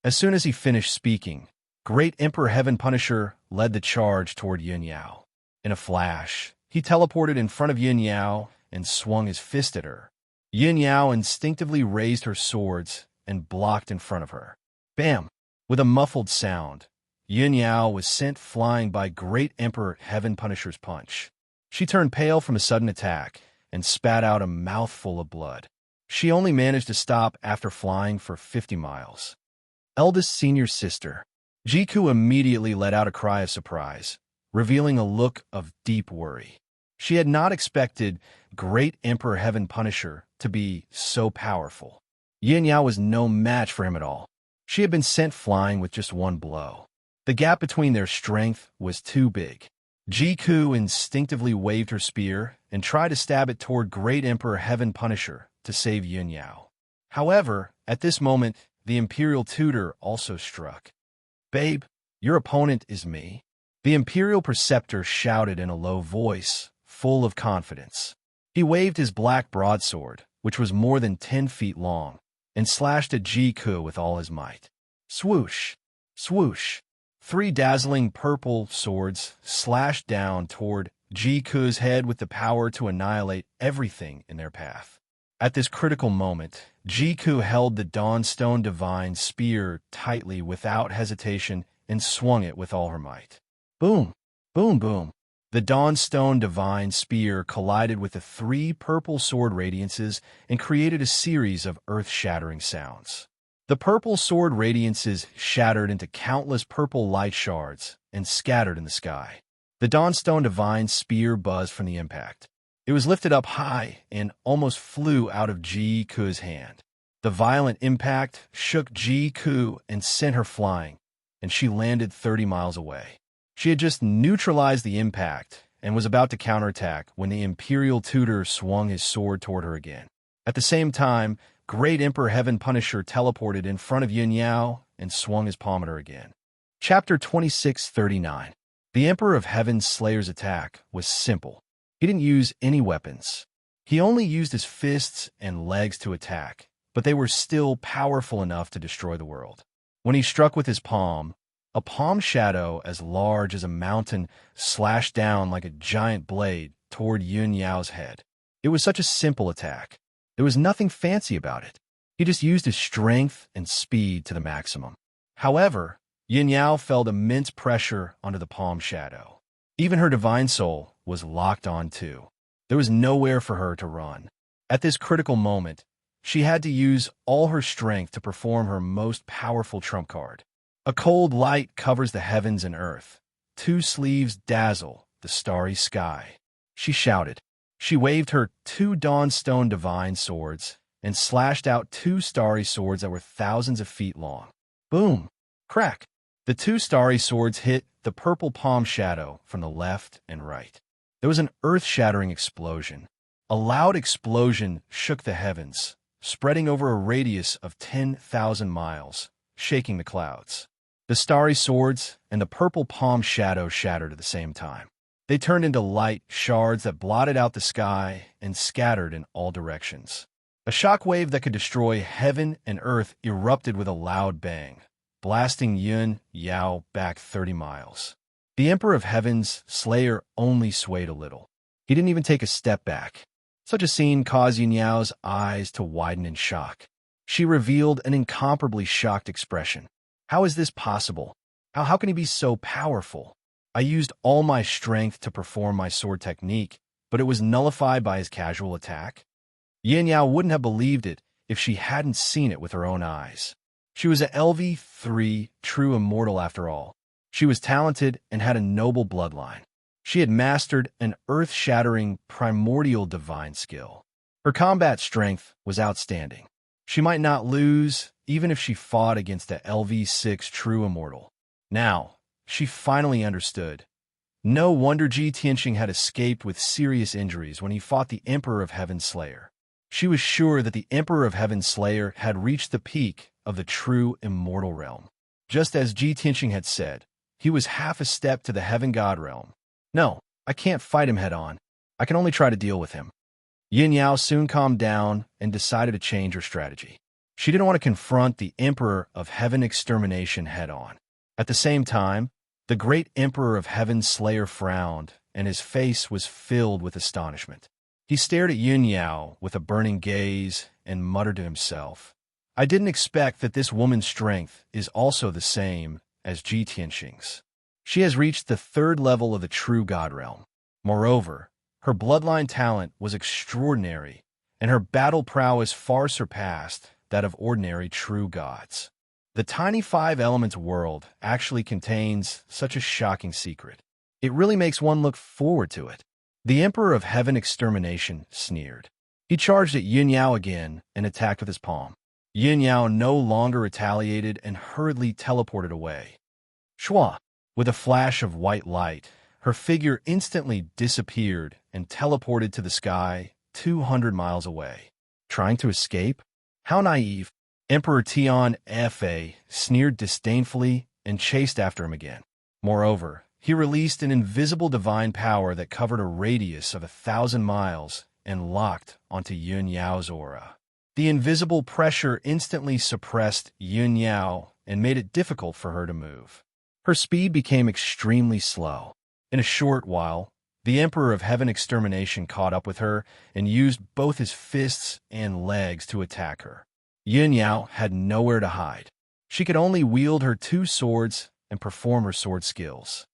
As soon as he finished speaking, Great Emperor Heaven Punisher led the charge toward Yun Yao. In a flash, he teleported in front of Yun Yao and swung his fist at her. Yun Yao instinctively raised her swords and blocked in front of her. Bam! With a muffled sound, Yun Yao was sent flying by Great Emperor Heaven Punisher's punch. She turned pale from a sudden attack and spat out a mouthful of blood. She only managed to stop after flying for 50 miles. Eldest senior sister. Ji Ku immediately let out a cry of surprise, revealing a look of deep worry. She had not expected Great Emperor Heaven Punisher to be so powerful. Yin Yao was no match for him at all. She had been sent flying with just one blow. The gap between their strength was too big. Ji Ku instinctively waved her spear and tried to stab it toward Great Emperor Heaven Punisher to save Yun Yao. However, at this moment, the Imperial Tutor also struck. "Babe, your opponent is me," the Imperial Preceptor shouted in a low voice, full of confidence. He waved his black broadsword, which was more than 10 feet long, and slashed at Ji Ku with all his might. Swoosh! Swoosh! 3 dazzling purple swords slashed down toward Ji Ku's head with the power to annihilate everything in their path. At this critical moment, Ji Ku held the Dawnstone Divine Spear tightly without hesitation and swung it with all her might. Boom! Boom! Boom! The Dawnstone Divine Spear collided with the 3 purple sword radiances and created a series of earth-shattering sounds. The purple sword radiances shattered into countless purple light shards and scattered in the sky. The Dawnstone Divine Spear buzzed from the impact. It was lifted up high and almost flew out of Ji Ku's hand. The violent impact shook Ji Ku and sent her flying, and she landed 30 miles away. She had just neutralized the impact and was about to counterattack when the Imperial Tutor swung his sword toward her again. At the same time, Great Emperor Heaven Punisher teleported in front of Yin Yao and swung his palm at her again. Chapter 2639. The Emperor of Heaven's Slayer's attack was simple. He didn't use any weapons. He only used his fists and legs to attack, but they were still powerful enough to destroy the world. When he struck with his palm, a palm shadow as large as a mountain slashed down like a giant blade toward Yun Yao's head. It was such a simple attack. There was nothing fancy about it. He just used his strength and speed to the maximum. However, Yin Yao felt immense pressure under the palm shadow. Even her divine soul was locked on too. There was nowhere for her to run. At this critical moment, she had to use all her strength to perform her most powerful trump card. A cold light covers the heavens and earth. Two sleeves dazzle the starry sky. She shouted. She waved her two dawnstone divine swords and slashed out two starry swords that were thousands of feet long. Boom! Crack! The two starry swords hit the purple palm shadow from the left and right. There was an earth-shattering explosion. A loud explosion shook the heavens, spreading over a radius of 10,000 miles, shaking the clouds. The starry swords and the purple palm shadow shattered at the same time. They turned into light shards that blotted out the sky and scattered in all directions. A shockwave that could destroy heaven and earth erupted with a loud bang, blasting Yun Yao back 30 miles. The Emperor of Heaven's Slayer only swayed a little. He didn't even take a step back. Such a scene caused Yun Yao's eyes to widen in shock. She revealed an incomparably shocked expression. How is this possible? How can he be so powerful? I used all my strength to perform my sword technique, but it was nullified by his casual attack. Yin Yao wouldn't have believed it if she hadn't seen it with her own eyes. She was a LV3 true immortal after all. She was talented and had a noble bloodline. She had mastered an earth-shattering primordial divine skill. Her combat strength was outstanding. She might not lose even if she fought against a LV6 true immortal. Now, she finally understood. No wonder Ji Tianxing had escaped with serious injuries when he fought the Emperor of Heaven's Slayer. She was sure that the Emperor of Heaven's Slayer had reached the peak of the true immortal realm. Just as Ji Tianxing had said, he was half a step to the Heaven God realm. No, I can't fight him head-on. I can only try to deal with him. Yin Yao soon calmed down and decided to change her strategy. She didn't want to confront the Emperor of Heaven Extermination head-on. At the same time, the great Emperor of Heaven's Slayer frowned, and his face was filled with astonishment. He stared at Yin Yao with a burning gaze and muttered to himself, I didn't expect that this woman's strength is also the same as Ji Tianxing's. She has reached the third level of the true God realm. Moreover, her bloodline talent was extraordinary, and her battle prowess far surpassed that of ordinary true gods. The tiny five elements world actually contains such a shocking secret. It really makes one look forward to it. The Emperor of Heaven Extermination sneered. He charged at Yin Yao again and attacked with his palm. Yin Yao no longer retaliated and hurriedly teleported away. Shua! With a flash of white light, her figure instantly disappeared and teleported to the sky 200 miles away. Trying to escape? How naive! Emperor Tian Fa sneered disdainfully and chased after him again. Moreover, he released an invisible divine power that covered a radius of 1,000 miles and locked onto Yun Yao's aura. The invisible pressure instantly suppressed Yun Yao and made it difficult for her to move. Her speed became extremely slow. In a short while, the Emperor of Heaven Extermination caught up with her and used both his fists and legs to attack her. Yin Yao had nowhere to hide. She could only wield her two swords and perform her sword skills.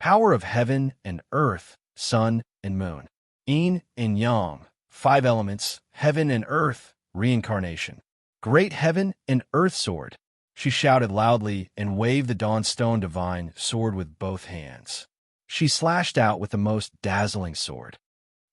Power of heaven and earth, sun and moon. Yin and yang, five elements, heaven and earth, reincarnation. Great heaven and earth sword. She shouted loudly and waved the Dawnstone Divine sword with both hands. She slashed out with the most dazzling sword.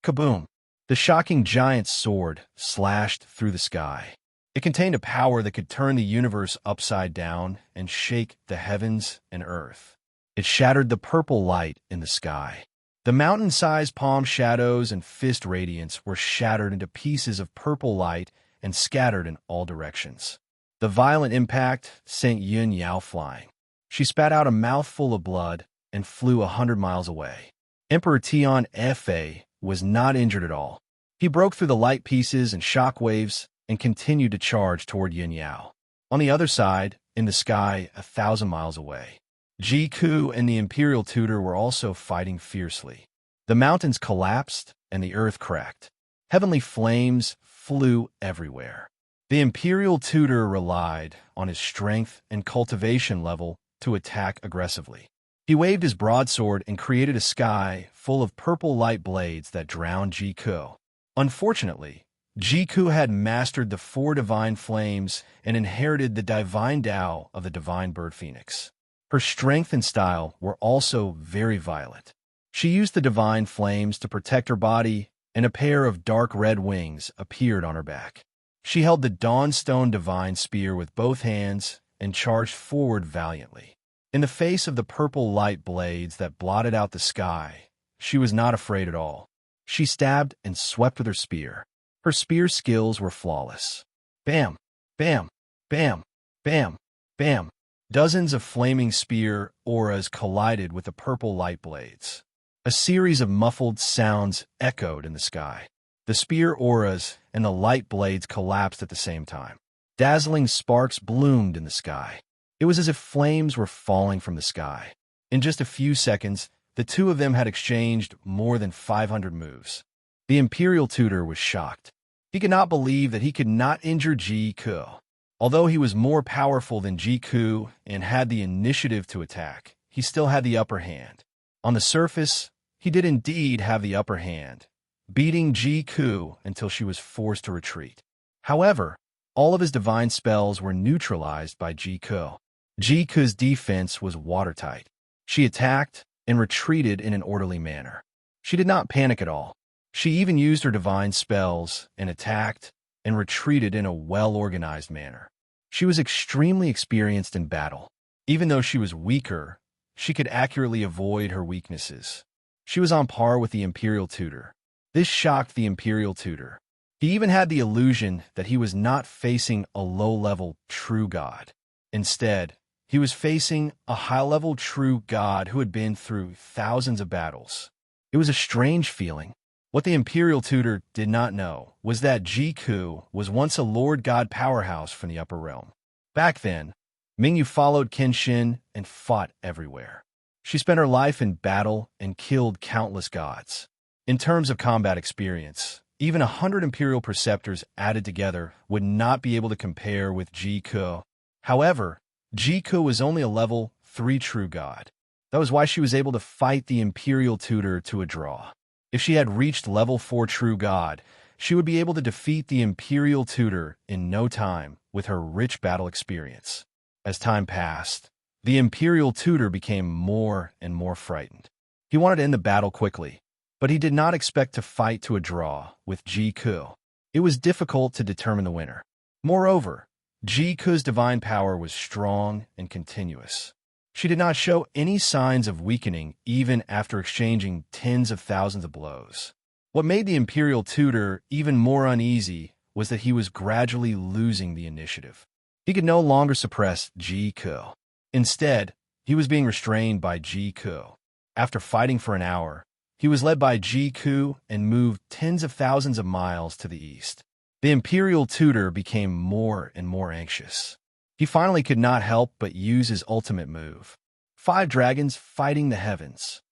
Kaboom! The shocking giant's sword slashed through the sky. It contained a power that could turn the universe upside down and shake the heavens and earth. It shattered the purple light in the sky. The mountain-sized palm shadows and fist radiance were shattered into pieces of purple light and scattered in all directions. The violent impact sent Yun Yao flying. She spat out a mouthful of blood and flew 100 miles away. Emperor Tian Fa was not injured at all. He broke through the light pieces and shock waves and continued to charge toward Yin Yao. On the other side, in the sky 1,000 miles away, Ji Ku and the Imperial Tutor were also fighting fiercely. The mountains collapsed and the earth cracked. Heavenly flames flew everywhere. The Imperial Tutor relied on his strength and cultivation level to attack aggressively. He waved his broadsword and created a sky full of purple light blades that drowned Ji Ku. Unfortunately, Jiku had mastered the 4 divine flames and inherited the divine Tao of the divine bird phoenix. Her strength and style were also very violent. She used the divine flames to protect her body, and a pair of dark red wings appeared on her back. She held the Dawnstone divine spear with both hands and charged forward valiantly. In the face of the purple light blades that blotted out the sky, she was not afraid at all. She stabbed and swept with her spear. Her spear skills were flawless. Bam! Bam! Bam! Bam! Bam! Dozens of flaming spear auras collided with the purple light blades. A series of muffled sounds echoed in the sky. The spear auras and the light blades collapsed at the same time. Dazzling sparks bloomed in the sky. It was as if flames were falling from the sky. In just a few seconds, the two of them had exchanged more than 500 moves. The Imperial Tutor was shocked. He could not believe that he could not injure Jiku. Although he was more powerful than Jiku and had the initiative to attack, he still had the upper hand. On the surface, he did indeed have the upper hand, beating Jiku until she was forced to retreat. However, all of his divine spells were neutralized by Jiku. Jiku's defense was watertight. She attacked and retreated in an orderly manner. She did not panic at all. She even used her divine spells and attacked and retreated in a well-organized manner. She was extremely experienced in battle. Even though she was weaker, she could accurately avoid her weaknesses. She was on par with the Imperial Tutor. This shocked the Imperial Tutor. He even had the illusion that he was not facing a low-level true god. Instead, he was facing a high-level true god who had been through thousands of battles. It was a strange feeling. What the Imperial Tutor did not know was that Jiku was once a Lord God powerhouse from the upper realm. Back then, Mingyu followed Kenshin and fought everywhere. She spent her life in battle and killed countless gods. In terms of combat experience, even 100 Imperial Preceptors added together would not be able to compare with Jiku. However, Jiku was only a level 3 true god. That was why she was able to fight the Imperial Tutor to a draw. If she had reached level 4 true god, she would be able to defeat the Imperial Tutor in no time with her rich battle experience. As time passed, the Imperial Tutor became more and more frightened. He wanted to end the battle quickly, but he did not expect to fight to a draw with Jiku. It was difficult to determine the winner. Moreover, Jiku's divine power was strong and continuous. She did not show any signs of weakening even after exchanging tens of thousands of blows. What made the Imperial Tutor even more uneasy was that he was gradually losing the initiative. He could no longer suppress Jiku. Instead, he was being restrained by Jiku. After fighting for an hour, he was led by Jiku and moved tens of thousands of miles to the east. The Imperial Tutor became more and more anxious. He finally could not help but use his ultimate move. 5 dragons fighting the heavens.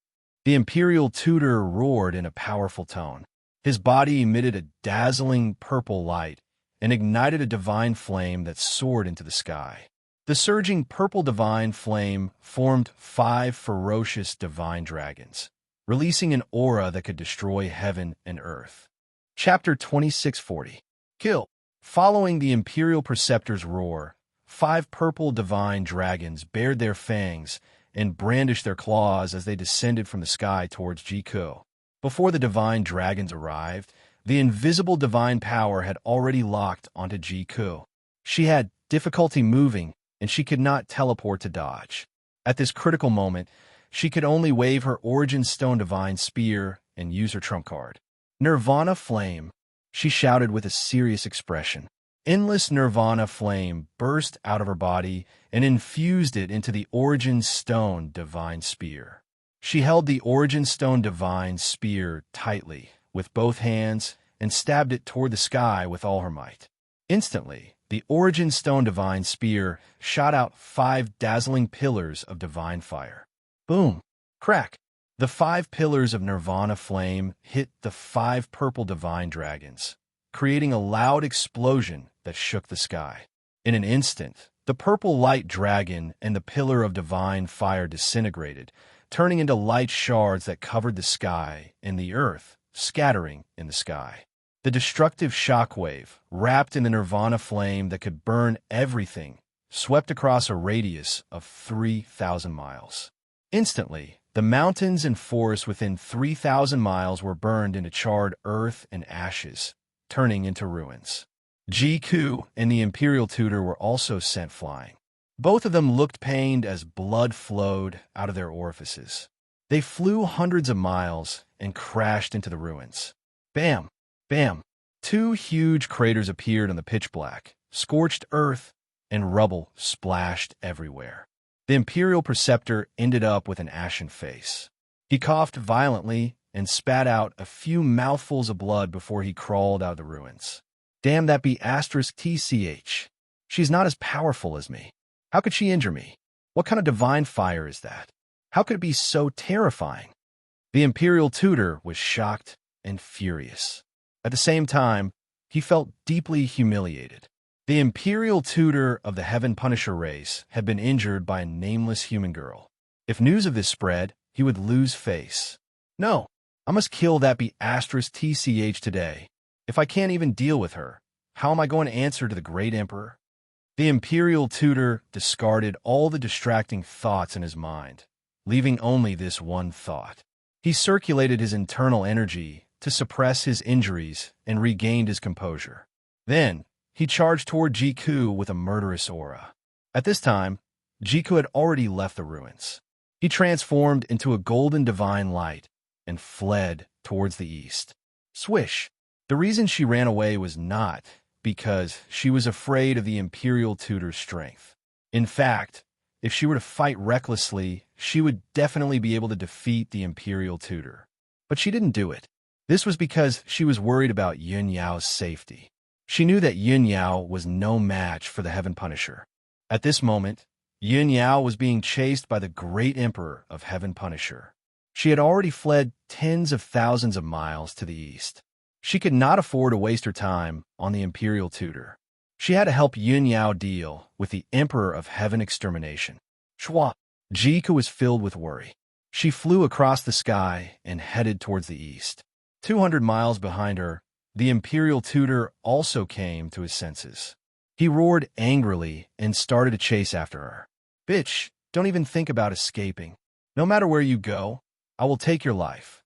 The Imperial Tutor roared in a powerful tone. His body emitted a dazzling purple light and ignited a divine flame that soared into the sky. The surging purple divine flame formed 5 ferocious divine dragons, releasing an aura that could destroy heaven and earth. Chapter 2640. Kill. Following the Imperial Preceptor's roar, 5 purple divine dragons bared their fangs and brandished their claws as they descended from the sky towards Jiku. Before the divine dragons arrived, the invisible divine power had already locked onto Jiku. She had difficulty moving, and she could not teleport to dodge. At this critical moment, she could only wave her Origin Stone Divine Spear and use her trump card. Nirvana Flame, she shouted with a serious expression. Endless Nirvana Flame burst out of her body and infused it into the Origin Stone Divine Spear. She held the Origin Stone Divine Spear tightly with both hands and stabbed it toward the sky with all her might. Instantly, the Origin Stone Divine Spear shot out 5 dazzling pillars of divine fire. Boom! Crack! The 5 pillars of Nirvana Flame hit the 5 purple divine dragons, creating a loud explosion that shook the sky. In an instant, the purple light dragon and the pillar of divine fire disintegrated, turning into light shards that covered the sky and the earth, scattering in the sky. The destructive shockwave, wrapped in the nirvana flame that could burn everything, swept across a radius of 3,000 miles. Instantly, the mountains and forests within 3,000 miles were burned into charred earth and ashes, turning into ruins. Jiku and the Imperial Tutor were also sent flying. Both of them looked pained as blood flowed out of their orifices. They flew hundreds of miles and crashed into the ruins. Bam! Bam! Two huge craters appeared on the pitch black, scorched earth, and rubble splashed everywhere. The Imperial Preceptor ended up with an ashen face. He coughed violently and spat out a few mouthfuls of blood before he crawled out of the ruins. Damn, that be *TCH. She's not as powerful as me. How could she injure me? What kind of divine fire is that? How could it be so terrifying? The Imperial Tutor was shocked and furious. At the same time, he felt deeply humiliated. The Imperial Tutor of the Heaven Punisher race had been injured by a nameless human girl. If news of this spread, he would lose face. No, I must kill that be *TCH today. If I can't even deal with her, how am I going to answer to the great emperor? The Imperial Tutor discarded all the distracting thoughts in his mind, leaving only this one thought. He circulated his internal energy to suppress his injuries and regained his composure. Then, he charged toward Jiku with a murderous aura. At this time, Jiku had already left the ruins. He transformed into a golden divine light and fled towards the east. Swish! The reason she ran away was not because she was afraid of the Imperial Tutor's strength. In fact, if she were to fight recklessly, she would definitely be able to defeat the Imperial Tutor. But she didn't do it. This was because she was worried about Yun Yao's safety. She knew that Yun Yao was no match for the Heaven Punisher. At this moment, Yun Yao was being chased by the great Emperor of Heaven Punisher. She had already fled tens of thousands of miles to the east. She could not afford to waste her time on the Imperial Tutor. She had to help Yun Yao deal with the Emperor of Heaven Extermination. Shwa! Jiku was filled with worry. She flew across the sky and headed towards the east. 200 miles behind her, the Imperial Tutor also came to his senses. He roared angrily and started to chase after her. Bitch, don't even think about escaping. No matter where you go, I will take your life.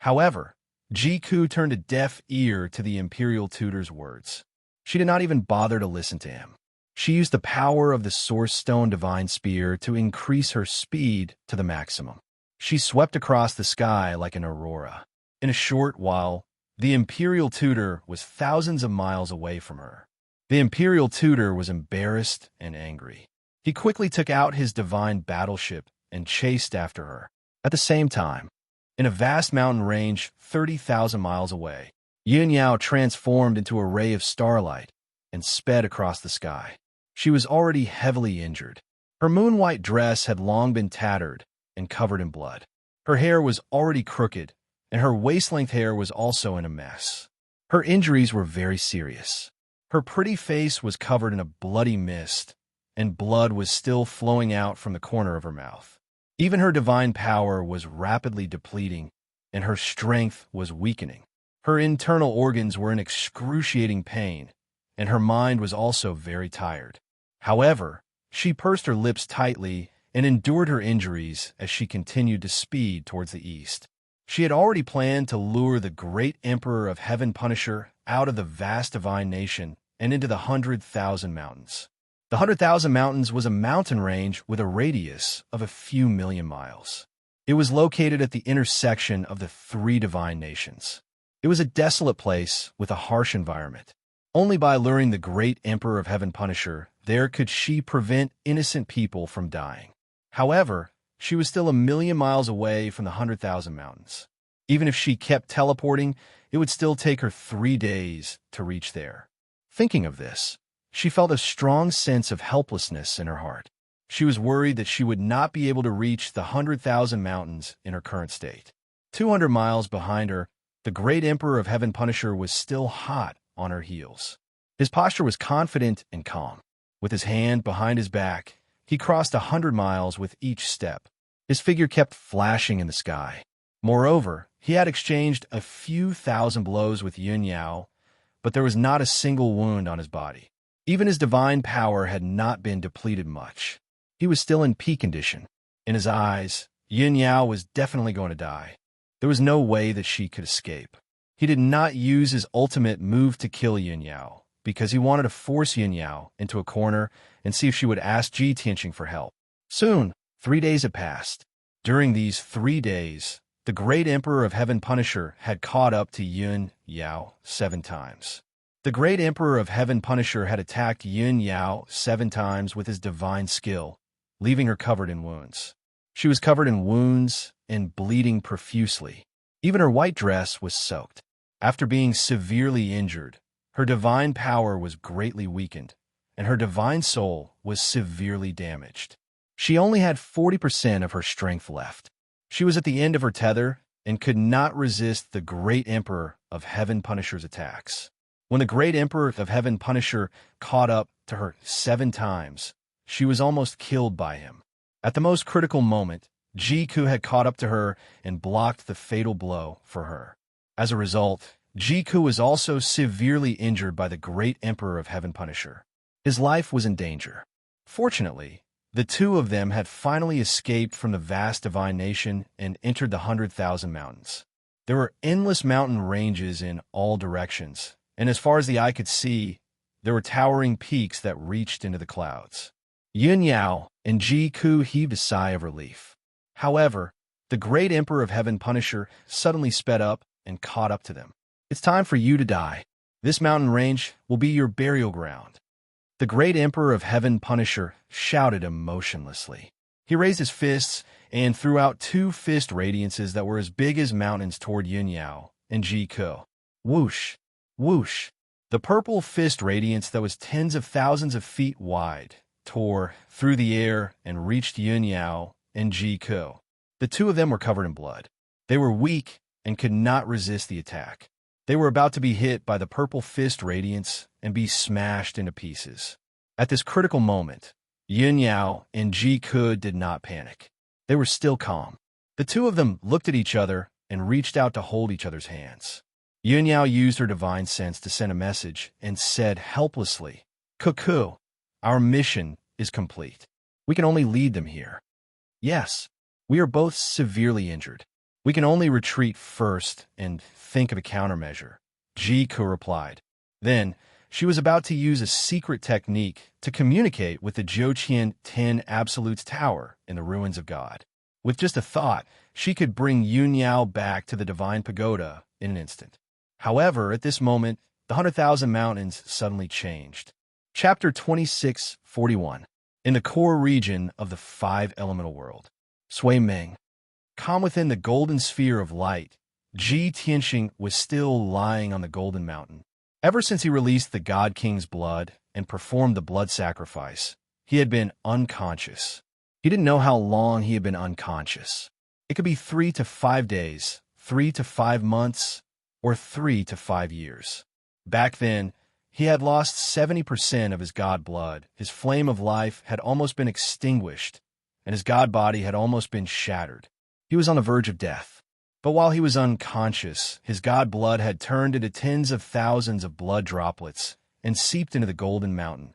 However, Jiku turned a deaf ear to the Imperial Tutor's words. She did not even bother to listen to him. She used the power of the Source Stone Divine Spear to increase her speed to the maximum. She swept across the sky like an aurora. In a short while, the Imperial Tutor was thousands of miles away from her. The Imperial Tutor was embarrassed and angry. He quickly took out his divine battleship and chased after her. At the same time, in a vast mountain range 30,000 miles away, Yun Yao transformed into a ray of starlight and sped across the sky. She was already heavily injured. Her moon-white dress had long been tattered and covered in blood. Her hair was already crooked, and her waist-length hair was also in a mess. Her injuries were very serious. Her pretty face was covered in a bloody mist, and blood was still flowing out from the corner of her mouth. Even her divine power was rapidly depleting, and her strength was weakening. Her internal organs were in excruciating pain, and her mind was also very tired. However, she pursed her lips tightly and endured her injuries as she continued to speed towards the east. She had already planned to lure the great Emperor of Heaven Punisher out of the vast divine nation and into the 100,000 mountains. The 100,000 mountains was a mountain range with a radius of a few million miles. It was located at the intersection of the three divine nations. It was a desolate place with a harsh environment. Only by luring the great Emperor of Heaven Punisher there could she prevent innocent people from dying. However, she was still a million miles away from the 100,000 mountains. Even if she kept teleporting, it would still take her 3 days to reach there. Thinking of this, she felt a strong sense of helplessness in her heart. She was worried that she would not be able to reach the 100,000 mountains in her current state. 200 miles behind her, the great Emperor of Heaven Punisher was still hot on her heels. His posture was confident and calm. With his hand behind his back, he crossed 100 miles with each step. His figure kept flashing in the sky. Moreover, he had exchanged a few thousand blows with Yun Yao but there was not a single wound on his body. Even his divine power had not been depleted much. He was still in peak condition. In his eyes, Yin Yao was definitely going to die. There was no way that she could escape. He did not use his ultimate move to kill Yin Yao, because he wanted to force Yin Yao into a corner and see if she would ask Ji Tianqing for help. Soon, 3 days had passed. During these 3 days, the great Emperor of Heaven Punisher had caught up to Yin Yao 7 times. The great Emperor of Heaven Punisher had attacked Yin Yao 7 times with his divine skill, leaving her covered in wounds. She was covered in wounds and bleeding profusely. Even her white dress was soaked. After being severely injured, her divine power was greatly weakened, and her divine soul was severely damaged. She only had 40% of her strength left. She was at the end of her tether and could not resist the great Emperor of Heaven Punisher's attacks. When the great Emperor of Heaven Punisher caught up to her 7 times, she was almost killed by him. At the most critical moment, Ji Ku had caught up to her and blocked the fatal blow for her. As a result, Ji Ku was also severely injured by the great Emperor of Heaven Punisher. His life was in danger. Fortunately, the two of them had finally escaped from the vast divine nation and entered the 100,000 mountains. There were endless mountain ranges in all directions, and as far as the eye could see, there were towering peaks that reached into the clouds. Yin Yao and Ji Ku heaved a sigh of relief. However, the great Emperor of Heaven Punisher suddenly sped up and caught up to them. "It's time for you to die. This mountain range will be your burial ground." The great Emperor of Heaven Punisher shouted emotionlessly. He raised his fists and threw out 2 fist radiances that were as big as mountains toward Yin Yao and Ji Ku. Whoosh! Whoosh! The purple fist radiance that was tens of thousands of feet wide tore through the air and reached Yin Yao and Ji Ku. The two of them were covered in blood. They were weak and could not resist the attack. They were about to be hit by the purple fist radiance and be smashed into pieces. At this critical moment, Yin Yao and Ji Ku did not panic. They were still calm. The two of them looked at each other and reached out to hold each other's hands. Yin Yao used her divine sense to send a message and said helplessly, "Cuckoo, our mission is complete. We can only lead them here." "Yes, we are both severely injured. We can only retreat first and think of a countermeasure," Ji Ku replied. Then, she was about to use a secret technique to communicate with the Jiuqian 10 Absolutes Tower in the ruins of God. With just a thought, she could bring Yin Yao back to the divine pagoda in an instant. However, at this moment, the 100,000 mountains suddenly changed. Chapter 26:41. In the core region of the 5 elemental world. Sui Ming. Calm within the golden sphere of light, Ji Tianqing was still lying on the golden mountain. Ever since he released the God King's blood and performed the blood sacrifice, he had been unconscious. He didn't know how long he had been unconscious. It could be 3 to 5 days, 3 to 5 months, or 3 to 5 years. Back then, he had lost 70% of his god blood. His flame of life had almost been extinguished, and his god body had almost been shattered. He was on the verge of death. But while he was unconscious, his god blood had turned into tens of thousands of blood droplets and seeped into the golden mountain,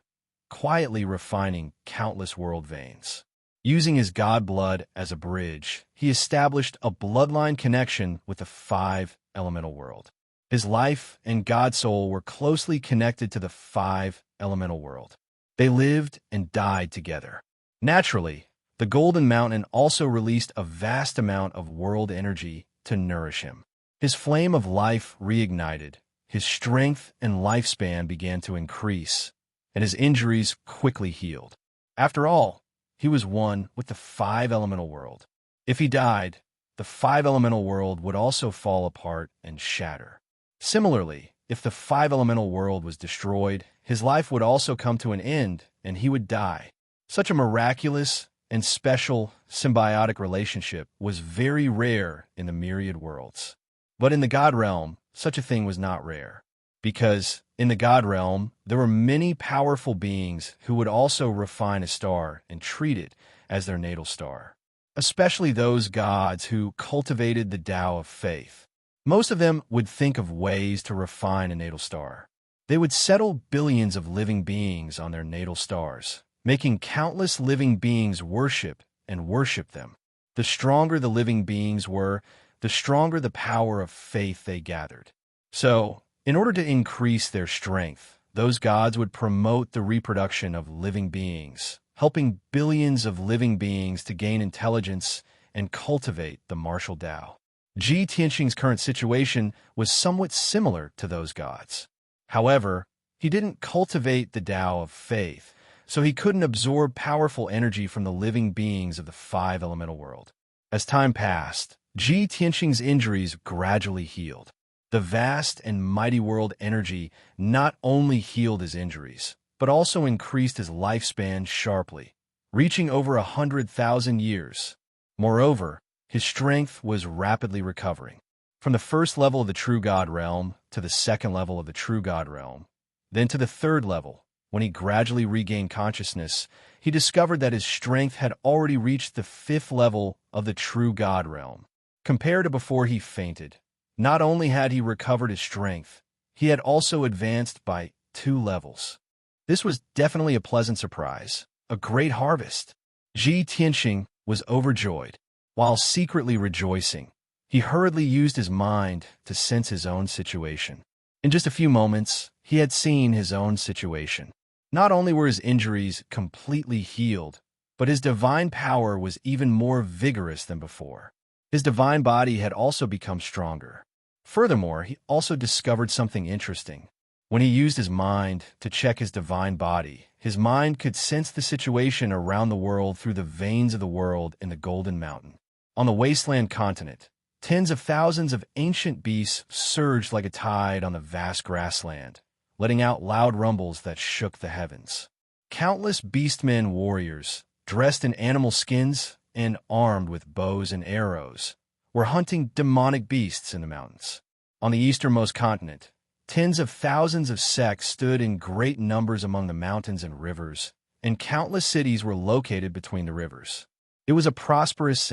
quietly refining countless world veins. Using his god blood as a bridge, he established a bloodline connection with the 5 elemental world. His life and god soul were closely connected to the 5 elemental world. They lived and died together. Naturally, the golden mountain also released a vast amount of world energy to nourish him. His flame of life reignited, his strength and lifespan began to increase, and his injuries quickly healed. After all, he was one with the 5 elemental world. If he died, the 5 elemental world would also fall apart and shatter. Similarly, if the 5 elemental world was destroyed, his life would also come to an end and he would die. Such a miraculous and special symbiotic relationship was very rare in the myriad worlds. But in the God realm, such a thing was not rare, because in the God realm, there were many powerful beings who would also refine a star and treat it as their natal star, especially those gods who cultivated the Tao of faith. Most of them would think of ways to refine a natal star. They would settle billions of living beings on their natal stars, making countless living beings worship and worship them. The stronger the living beings were, the stronger the power of faith they gathered. So, in order to increase their strength, those gods would promote the reproduction of living beings, helping billions of living beings to gain intelligence and cultivate the martial Tao. Ji Tianqing's current situation was somewhat similar to those gods. However, he didn't cultivate the Tao of faith, so he couldn't absorb powerful energy from the living beings of the five elemental world. As time passed, Ji Tianqing's injuries gradually healed. The vast and mighty world energy not only healed his injuries, but also increased his lifespan sharply, reaching over 100,000 years. Moreover, his strength was rapidly recovering. From the first level of the True God realm to the second level of the True God realm, then to the third level, when he gradually regained consciousness, he discovered that his strength had already reached the fifth level of the True God realm. Compared to before he fainted, not only had he recovered his strength, he had also advanced by 2 levels. This was definitely a pleasant surprise, a great harvest. Ji Tianqing was overjoyed. While secretly rejoicing, he hurriedly used his mind to sense his own situation. In just a few moments, he had seen his own situation. Not only were his injuries completely healed, but his divine power was even more vigorous than before. His divine body had also become stronger. Furthermore, he also discovered something interesting. When he used his mind to check his divine body, his mind could sense the situation around the world through the veins of the world in the Golden Mountain. On the wasteland continent, tens of thousands of ancient beasts surged like a tide on the vast grassland, letting out loud rumbles that shook the heavens. Countless beastmen warriors, dressed in animal skins and armed with bows and arrows, were hunting demonic beasts in the mountains. On the easternmost continent, tens of thousands of sects stood in great numbers among the mountains and rivers, and countless cities were located between the rivers. It was a prosperous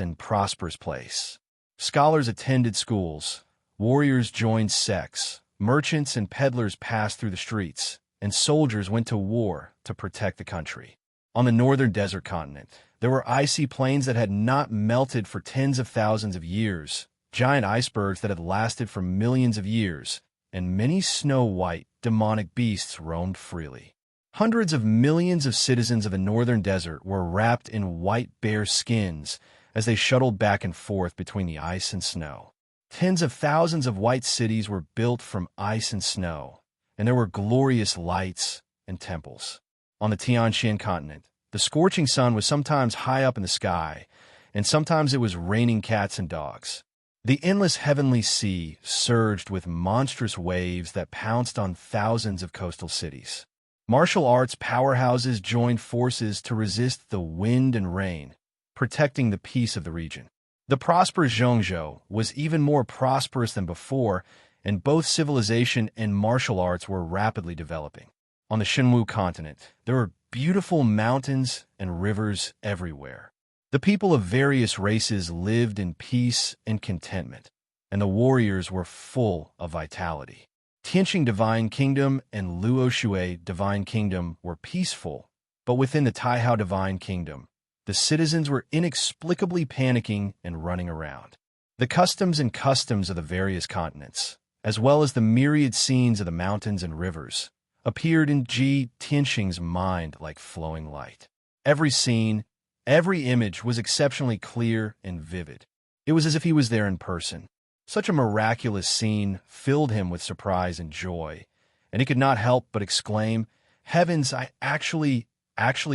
place. Scholars attended schools, warriors joined sects, merchants and peddlers passed through the streets, and soldiers went to war to protect the country. On the northern desert continent, there were icy plains that had not melted for tens of thousands of years, giant icebergs that had lasted for millions of years, and many snow-white, demonic beasts roamed freely. Hundreds of millions of citizens of the northern desert were wrapped in white bear skins as they shuttled back and forth between the ice and snow. Tens of thousands of white cities were built from ice and snow, and there were glorious lights and temples. On the Tianqian continent, the scorching sun was sometimes high up in the sky, and sometimes it was raining cats and dogs. The endless heavenly sea surged with monstrous waves that pounced on thousands of coastal cities. Martial arts powerhouses joined forces to resist the wind and rain, protecting the peace of the region. The prosperous Zhongzhou was even more prosperous than before, and both civilization and martial arts were rapidly developing. On the Xinwu continent, there were beautiful mountains and rivers everywhere. The people of various races lived in peace and contentment, and the warriors were full of vitality. Tianqing Divine Kingdom and Luoshui Divine Kingdom were peaceful, but within the Taihao Divine Kingdom, the citizens were inexplicably panicking and running around. The customs of the various continents, as well as the myriad scenes of the mountains and rivers, appeared in Ji Tianqing's mind like flowing light. Every scene, every image was exceptionally clear and vivid. It was as if he was there in person. Such a miraculous scene filled him with surprise and joy, and he could not help but exclaim, "Heavens, I actually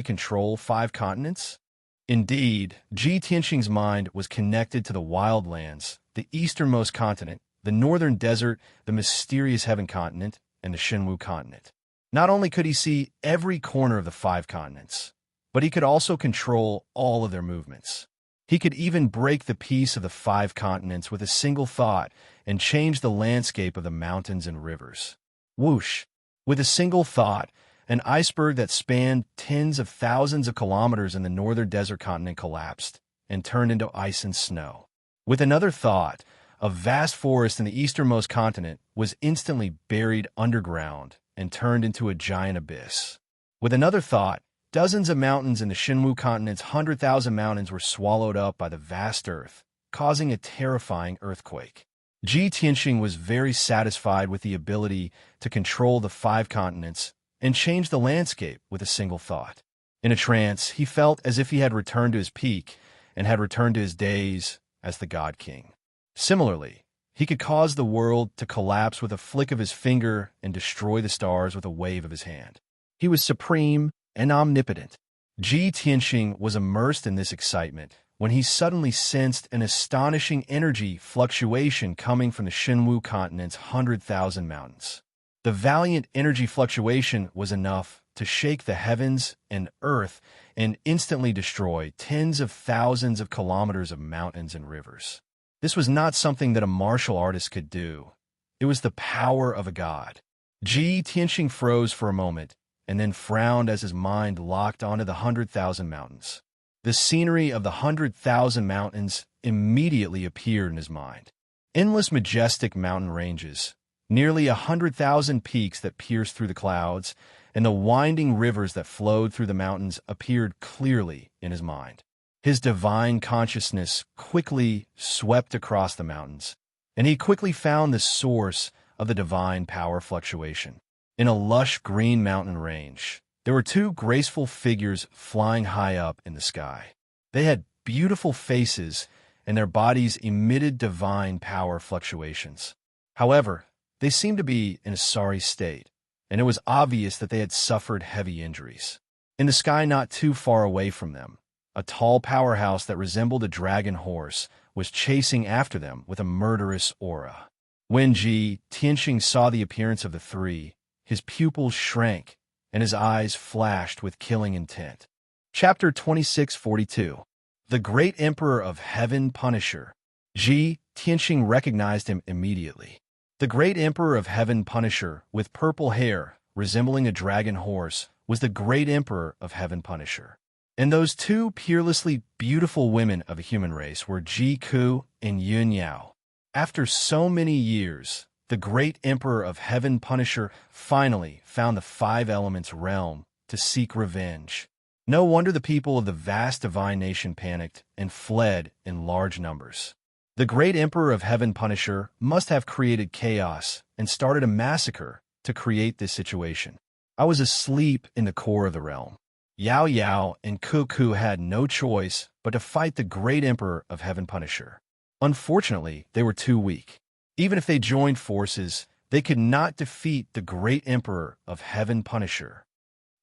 control 5 continents?" Indeed, Ji Tianqing's mind was connected to the wildlands, the easternmost continent, the northern desert, the mysterious heaven continent, and the Xinwu continent. Not only could he see every corner of the 5 continents, but he could also control all of their movements. He could even break the peace of the 5 continents with a single thought and change the landscape of the mountains and rivers. Whoosh! With a single thought, an iceberg that spanned tens of thousands of kilometers in the northern desert continent collapsed and turned into ice and snow. With another thought, a vast forest in the easternmost continent was instantly buried underground and turned into a giant abyss. With another thought, dozens of mountains in the Shinwu continent's 100,000 mountains were swallowed up by the vast earth, causing a terrifying earthquake. Ji Tianxing was very satisfied with the ability to control the 5 continents and change the landscape with a single thought. In a trance, he felt as if he had returned to his peak and had returned to his days as the God King. Similarly, he could cause the world to collapse with a flick of his finger and destroy the stars with a wave of his hand. He was supreme and omnipotent. Ji Tianxing was immersed in this excitement when he suddenly sensed an astonishing energy fluctuation coming from the Shinwu continent's 100,000 mountains. The valiant energy fluctuation was enough to shake the heavens and earth and instantly destroy tens of thousands of kilometers of mountains and rivers. This was not something that a martial artist could do. It was the power of a god. Ji Tianxing froze for a moment and then frowned as his mind locked onto the 100,000 mountains. The scenery of the 100,000 mountains immediately appeared in his mind. Endless majestic mountain ranges, nearly 100,000 peaks that pierced through the clouds, and the winding rivers that flowed through the mountains appeared clearly in his mind. His divine consciousness quickly swept across the mountains, and he quickly found the source of the divine power fluctuation. In a lush green mountain range, there were 2 graceful figures flying high up in the sky. They had beautiful faces, and their bodies emitted divine power fluctuations. However, they seemed to be in a sorry state, and it was obvious that they had suffered heavy injuries. In the sky not too far away from them, a tall powerhouse that resembled a dragon horse was chasing after them with a murderous aura. When Ji Tianxing saw the appearance of the 3, his pupils shrank, and his eyes flashed with killing intent. Chapter 2642. The Great Emperor of Heaven Punisher. Ji Tianxing recognized him immediately. The Great Emperor of Heaven Punisher, with purple hair, resembling a dragon horse, was the Great Emperor of Heaven Punisher. And those 2 peerlessly beautiful women of a human race were Ji Ku and Yun Yao. After so many years, the Great Emperor of Heaven Punisher finally found the 5 Elements realm to seek revenge. No wonder the people of the vast divine nation panicked and fled in large numbers. The Great Emperor of Heaven Punisher must have created chaos and started a massacre to create this situation. I was asleep in the core of the realm. Yao Yao and Ku Ku had no choice but to fight the Great Emperor of Heaven Punisher. Unfortunately, they were too weak. Even if they joined forces, they could not defeat the Great Emperor of Heaven Punisher.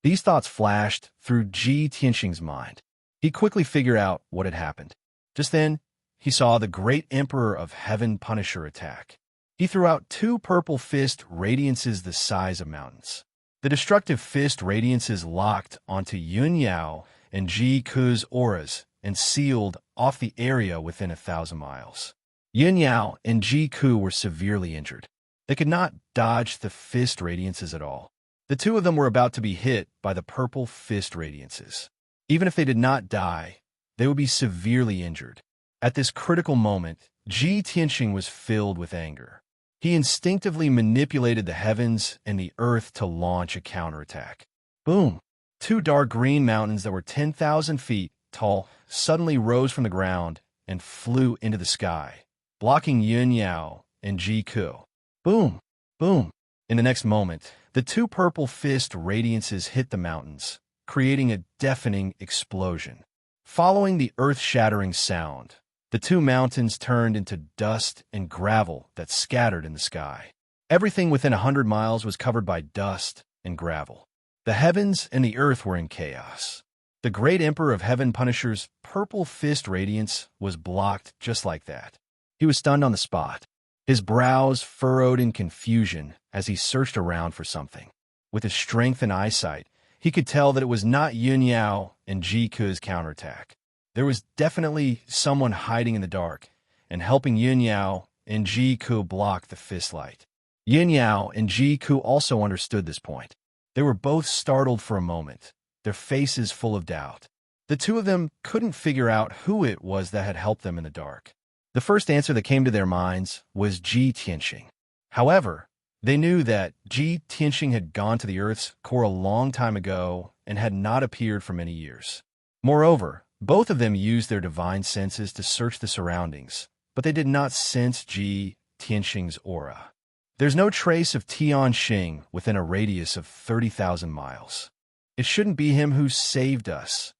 These thoughts flashed through Ji Tianxing's mind. He quickly figured out what had happened. Just then, he saw the Great Emperor of Heaven Punisher attack. He threw out 2 purple fist radiances the size of mountains. The destructive fist radiances locked onto Yun Yao and Ji Ku's auras and sealed off the area within 1,000 miles. Yun Yao and Ji Ku were severely injured. They could not dodge the fist radiances at all. The 2 of them were about to be hit by the purple fist radiances. Even if they did not die, they would be severely injured. At this critical moment, Ji Tianxing was filled with anger. He instinctively manipulated the heavens and the earth to launch a counterattack. Boom! 2 dark green mountains that were 10,000 feet tall suddenly rose from the ground and flew into the sky, blocking Yun Yao and Ji Ku. Boom! Boom! In the next moment, the 2 purple fist radiances hit the mountains, creating a deafening explosion. Following the earth-shattering sound, the 2 mountains turned into dust and gravel that scattered in the sky. Everything within 100 miles was covered by dust and gravel. The heavens and the earth were in chaos. The Great Emperor of Heaven Punisher's purple fist radiance was blocked just like that. He was stunned on the spot. His brows furrowed in confusion as he searched around for something. With his strength and eyesight, he could tell that it was not Yun Yao and Ji Ku's counterattack. There was definitely someone hiding in the dark and helping Yun Yao and Ji Ku block the fist light. Yun Yao and Ji Ku also understood this point. They were both startled for a moment, their faces full of doubt. The 2 of them couldn't figure out who it was that had helped them in the dark. The first answer that came to their minds was Ji Tianxing. However, They knew that Ji Tianxing had gone to the Earth's core a long time ago and had not appeared for many years. Moreover, both of them used their divine senses to search the surroundings, but they did not sense Ji Tianxing's aura. There's no trace of Tianxing within a radius of 30,000 miles. It shouldn't be him who saved us.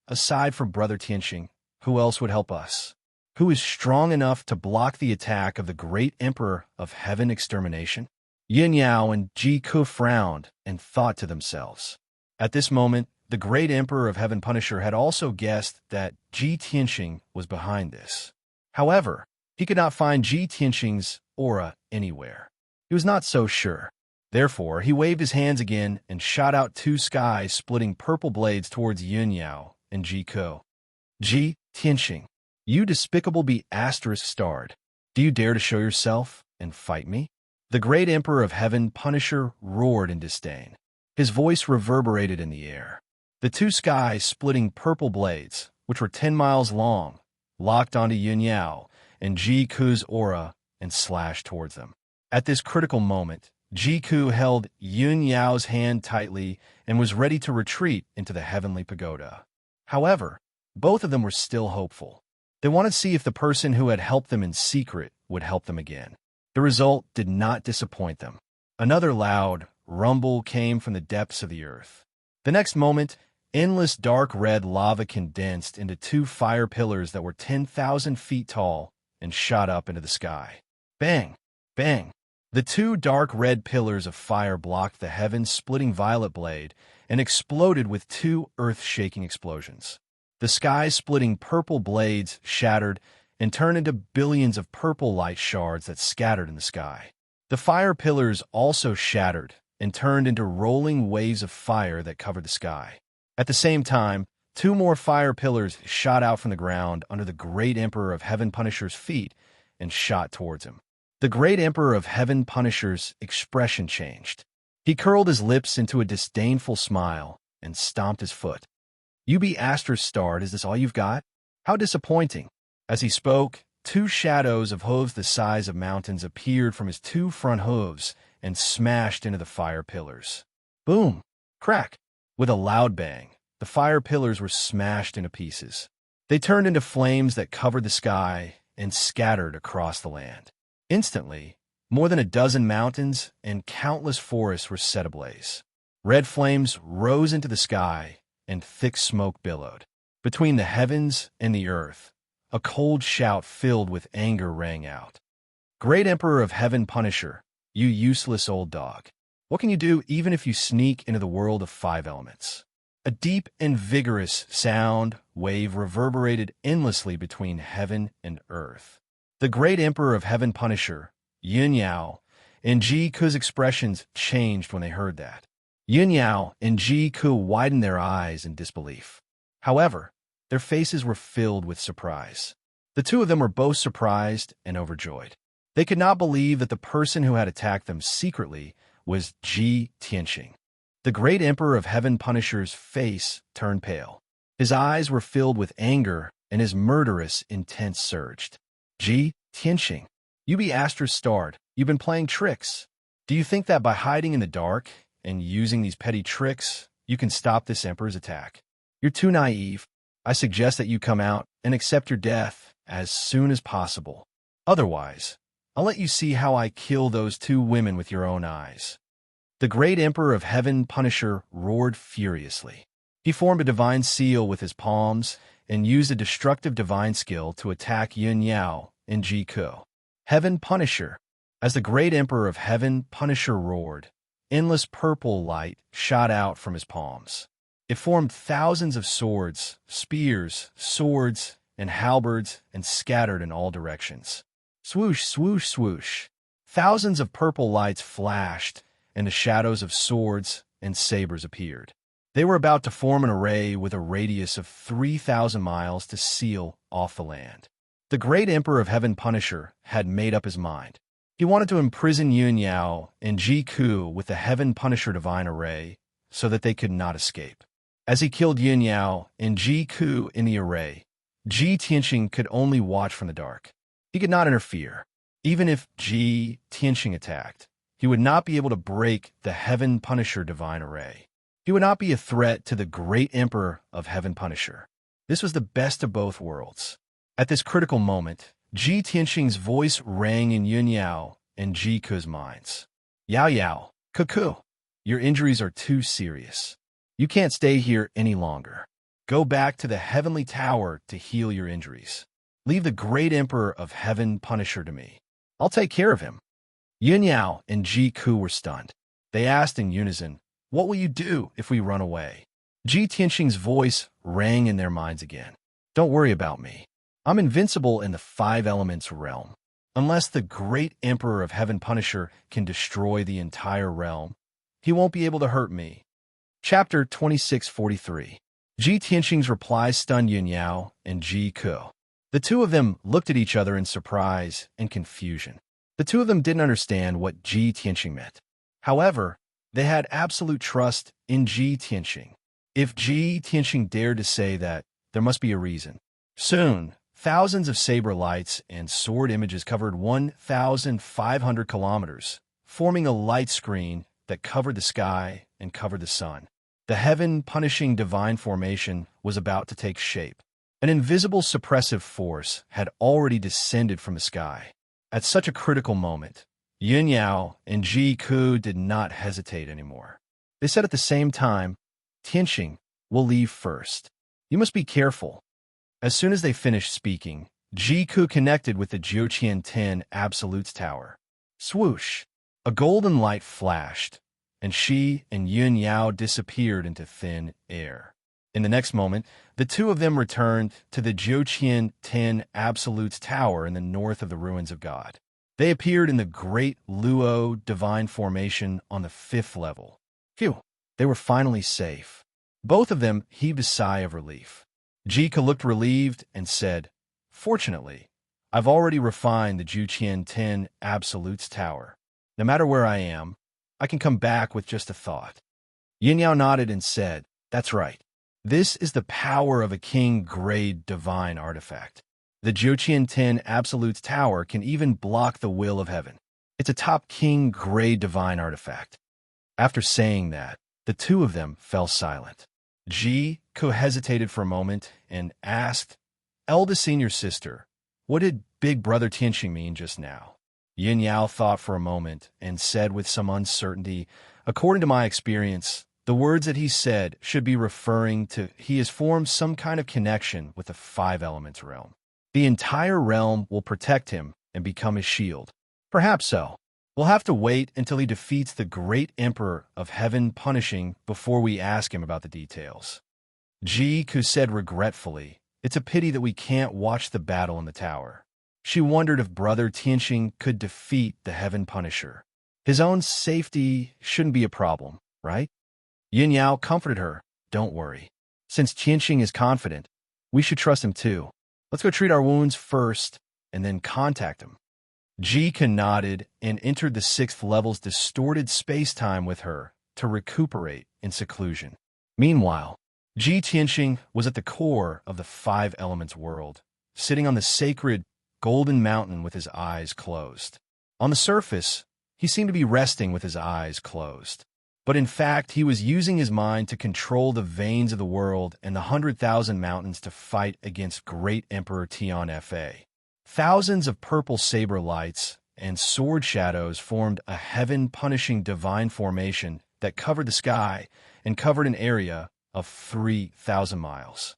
Aside from Brother Tianxing, who else would help us? Who is strong enough to block the attack of the great Emperor of Heaven extermination? Yin Yao and Ji Ke frowned and thought to themselves. At this moment, the great Emperor of Heaven Punisher had also guessed that Ji Tianxing was behind this. However, he could not find Ji Tianxing's aura anywhere. He was not so sure. Therefore, he waved his hands again and shot out two sky-splitting purple blades towards Yin Yao and Ji Ke. Ji Tianxing, you despicable be *starred. Do you dare to show yourself and fight me? The great Emperor of Heaven Punisher roared in disdain. His voice reverberated in the air. The two sky-splitting purple blades, which were 10 miles long, locked onto Yin Yao and Ji Ke's aura and slashed towards them. At this critical moment, Ji Ke held Yin Yao's hand tightly and was ready to retreat into the heavenly pagoda. However, both of them were still hopeful. They wanted to see if the person who had helped them in secret would help them again. The result did not disappoint them. Another loud rumble came from the depths of the earth. The next moment, endless dark red lava condensed into two fire pillars that were 10,000 feet tall and shot up into the sky. Bang! Bang! The two dark red pillars of fire blocked the heaven-splitting violet blade and exploded with two earth-shaking explosions. The sky-splitting purple blades shattered and turned into billions of purple light shards that scattered in the sky. The fire pillars also shattered and turned into rolling waves of fire that covered the sky. At the same time, two more fire pillars shot out from the ground under the great Emperor of Heaven Punisher's feet and shot towards him. The great Emperor of Heaven Punisher's expression changed. He curled his lips into a disdainful smile and stomped his foot. You be *starred, is this all you've got? How disappointing. As he spoke, two shadows of hooves the size of mountains appeared from his two front hooves and smashed into the fire pillars. Boom! Crack! With a loud bang, the fire pillars were smashed into pieces. They turned into flames that covered the sky and scattered across the land. Instantly, more than a dozen mountains and countless forests were set ablaze. Red flames rose into the sky, and thick smoke billowed. Between the heavens and the earth, a cold shout filled with anger rang out. Great Emperor of Heaven Punisher, you useless old dog. What can you do even if you sneak into the world of 5 elements? A deep and vigorous sound wave reverberated endlessly between heaven and earth. The great Emperor of Heaven Punisher, Yin Yao, and Ji Ke's expressions changed when they heard that. Yin Yao and Ji Ke widened their eyes in disbelief. However, their faces were filled with surprise. The two of them were both surprised and overjoyed. They could not believe that the person who had attacked them secretly was Ji Tianxing. The great Emperor of Heaven Punisher's face turned pale. His eyes were filled with anger, and his murderous intent surged. Ji Tianxing, you be *starred. You've been playing tricks. Do you think that by hiding in the dark and using these petty tricks, you can stop this emperor's attack? You're too naive. I suggest that you come out and accept your death as soon as possible. Otherwise, I'll let you see how I kill those 2 women with your own eyes. The great Emperor of Heaven Punisher roared furiously. He formed a divine seal with his palms and used a destructive divine skill to attack Yin Yao and Ji Ke. Heaven Punisher. As the great Emperor of Heaven Punisher roared, endless purple light shot out from his palms. It formed thousands of swords, spears, swords, and halberds and scattered in all directions. Swoosh, swoosh, swoosh. Thousands of purple lights flashed, and the shadows of swords and sabers appeared. They were about to form an array with a radius of 3,000 miles to seal off the land. The great Emperor of Heaven Punisher had made up his mind. He wanted to imprison Yin Yao and Ji Ke with the Heaven Punisher divine array so that they could not escape. As he killed Yin Yao and Ji Ke in the array, Ji Tianxing could only watch from the dark. He could not interfere. Even if Ji Tianxing attacked, he would not be able to break the Heaven Punisher divine array. He would not be a threat to the great Emperor of Heaven Punisher. This was the best of both worlds. At this critical moment, Ji Tianxing's voice rang in Yun Yao and Ji Ku's minds. Yao Yao, Kuku, your injuries are too serious. You can't stay here any longer. Go back to the Heavenly Tower to heal your injuries. Leave the great Emperor of Heaven Punisher to me. I'll take care of him. Yun Yao and Ji Ku were stunned. They asked in unison, what will you do if we run away? Ji Tianxing's voice rang in their minds again. Don't worry about me. I'm invincible in the five elements realm. Unless the great Emperor of Heaven Punisher can destroy the entire realm, he won't be able to hurt me. Chapter 2643. Ji Tianxing's reply stunned Yun Yao and Ji Ku. The two of them looked at each other in surprise and confusion. The two of them didn't understand what Ji Tianxing meant. However, they had absolute trust in Ji Tianxing. If Ji Tianxing dared to say that, there must be a reason. Soon, thousands of saber lights and sword images covered 1,500 kilometers, forming a light screen that covered the sky and covered the sun. The heaven-punishing divine formation was about to take shape. An invisible suppressive force had already descended from the sky. At such a critical moment, Yun Yao and Ji Ku did not hesitate anymore. They said at the same time, Tianxing, we'll leave first. You must be careful. As soon as they finished speaking, Ji Ku connected with the Jiuqian 10 Absolute's tower. Swoosh! A golden light flashed, and she and Yun Yao disappeared into thin air. In the next moment, the two of them returned to the Jiuqian 10 Absolute's tower in the north of the ruins of God. They appeared in the great Luo divine formation on the 5th level. Phew! They were finally safe. Both of them heaved a sigh of relief. Jika looked relieved and said, Fortunately, I've already refined the Jiuqian 10 Absolute's tower. No matter where I am, I can come back with just a thought. Yin Yao nodded and said, That's right. This is the power of a king-grade divine artifact. The Jiuqian 10 Absolute's tower can even block the will of heaven. It's a top king-grade divine artifact. After saying that, the two of them fell silent. Ji Ku hesitated for a moment and asked, Eldest senior sister, what did Big Brother Tianxing mean just now? Yin Yao thought for a moment and said with some uncertainty, According to my experience, the words that he said should be referring to he has formed some kind of connection with the 5 elements realm. The entire realm will protect him and become his shield. Perhaps so. We'll have to wait until he defeats the great Emperor of Heaven Punishing before we ask him about the details. Ji Ku said regretfully, It's a pity that we can't watch the battle in the tower. She wondered if Brother Tianxing could defeat the Heaven Punisher. His own safety shouldn't be a problem, right? Yin Yao comforted her. Don't worry. Since Tianxing is confident, we should trust him too. Let's go treat our wounds first and then contact him. Jika nodded and entered the 6th level's distorted space-time with her to recuperate in seclusion. Meanwhile, Ji Tianxing was at the core of the 5 elements world, sitting on the sacred golden mountain with his eyes closed. On the surface, he seemed to be resting with his eyes closed. But in fact, he was using his mind to control the veins of the world and the 100,000 mountains to fight against great Emperor Tian Fa. Thousands of purple saber lights and sword shadows formed a heaven-punishing divine formation that covered the sky and covered an area of 3,000 miles.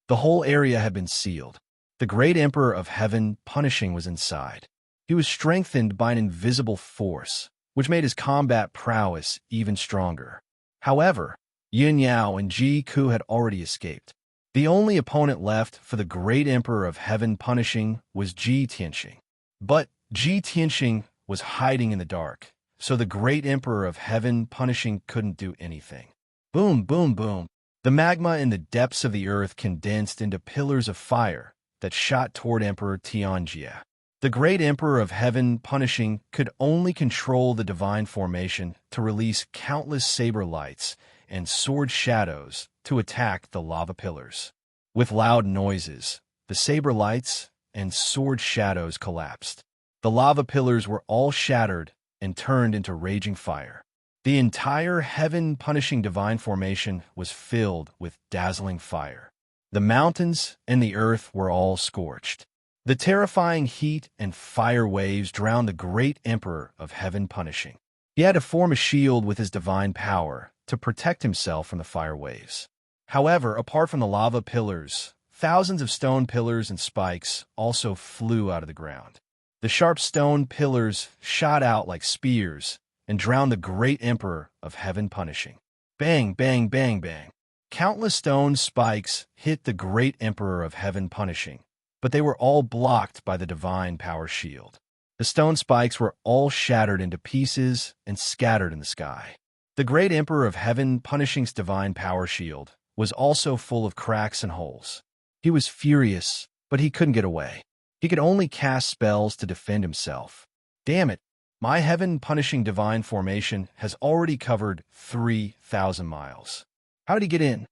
The whole area had been sealed. The great Emperor of Heaven Punishing was inside. He was strengthened by an invisible force, which made his combat prowess even stronger. However, Yin Yao and Ji Ku had already escaped. The only opponent left for the great Emperor of Heaven Punishing was Ji Tianxing. But Ji Tianxing was hiding in the dark, so the great Emperor of Heaven Punishing couldn't do anything. Boom, boom, boom. The magma in the depths of the earth condensed into pillars of fire that shot toward Emperor Tianjia. The great Emperor of Heaven Punishing could only control the divine formation to release countless saber lights and sword shadows to attack the lava pillars. With loud noises, the saber lights and sword shadows collapsed. The lava pillars were all shattered and turned into raging fire. The entire heaven-punishing divine formation was filled with dazzling fire. The mountains and the earth were all scorched. The terrifying heat and fire waves drowned the great Emperor of Heaven punishing. He had to form a shield with his divine power to protect himself from the fire waves. However, apart from the lava pillars, thousands of stone pillars and spikes also flew out of the ground. The sharp stone pillars shot out like spears and drowned the great Emperor of Heaven punishing. Bang, bang, bang, bang. Countless stone spikes hit the great Emperor of Heaven punishing, but they were all blocked by the divine power shield. The stone spikes were all shattered into pieces and scattered in the sky. The great Emperor of Heaven punishing's divine power shield was also full of cracks and holes. He was furious, but he couldn't get away. He could only cast spells to defend himself. Damn it, my heaven-punishing divine formation has already covered 3,000 miles. How did he get in?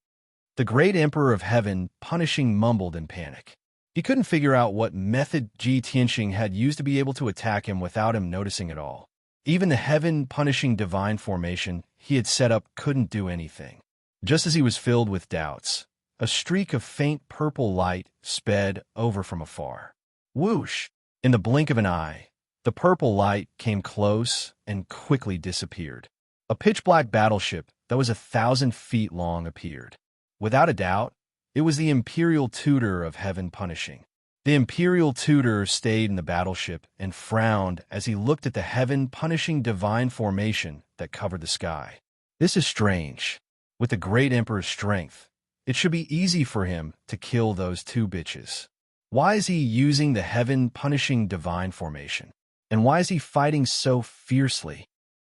The great Emperor of Heaven punishing mumbled in panic. He couldn't figure out what method Ji Tianxing had used to be able to attack him without him noticing at all. Even the heaven-punishing divine formation he had set up couldn't do anything. Just as he was filled with doubts, a streak of faint purple light sped over from afar. Whoosh! In the blink of an eye, the purple light came close and quickly disappeared. A pitch-black battleship that was 1,000 feet long appeared. Without a doubt, it was the Imperial Tutor of Heaven punishing. The Imperial Tutor stayed in the battleship and frowned as he looked at the heaven-punishing divine formation that covered the sky. This is strange. With the great Emperor's strength, it should be easy for him to kill those two bitches. Why is he using the heaven-punishing divine formation? And why is he fighting so fiercely?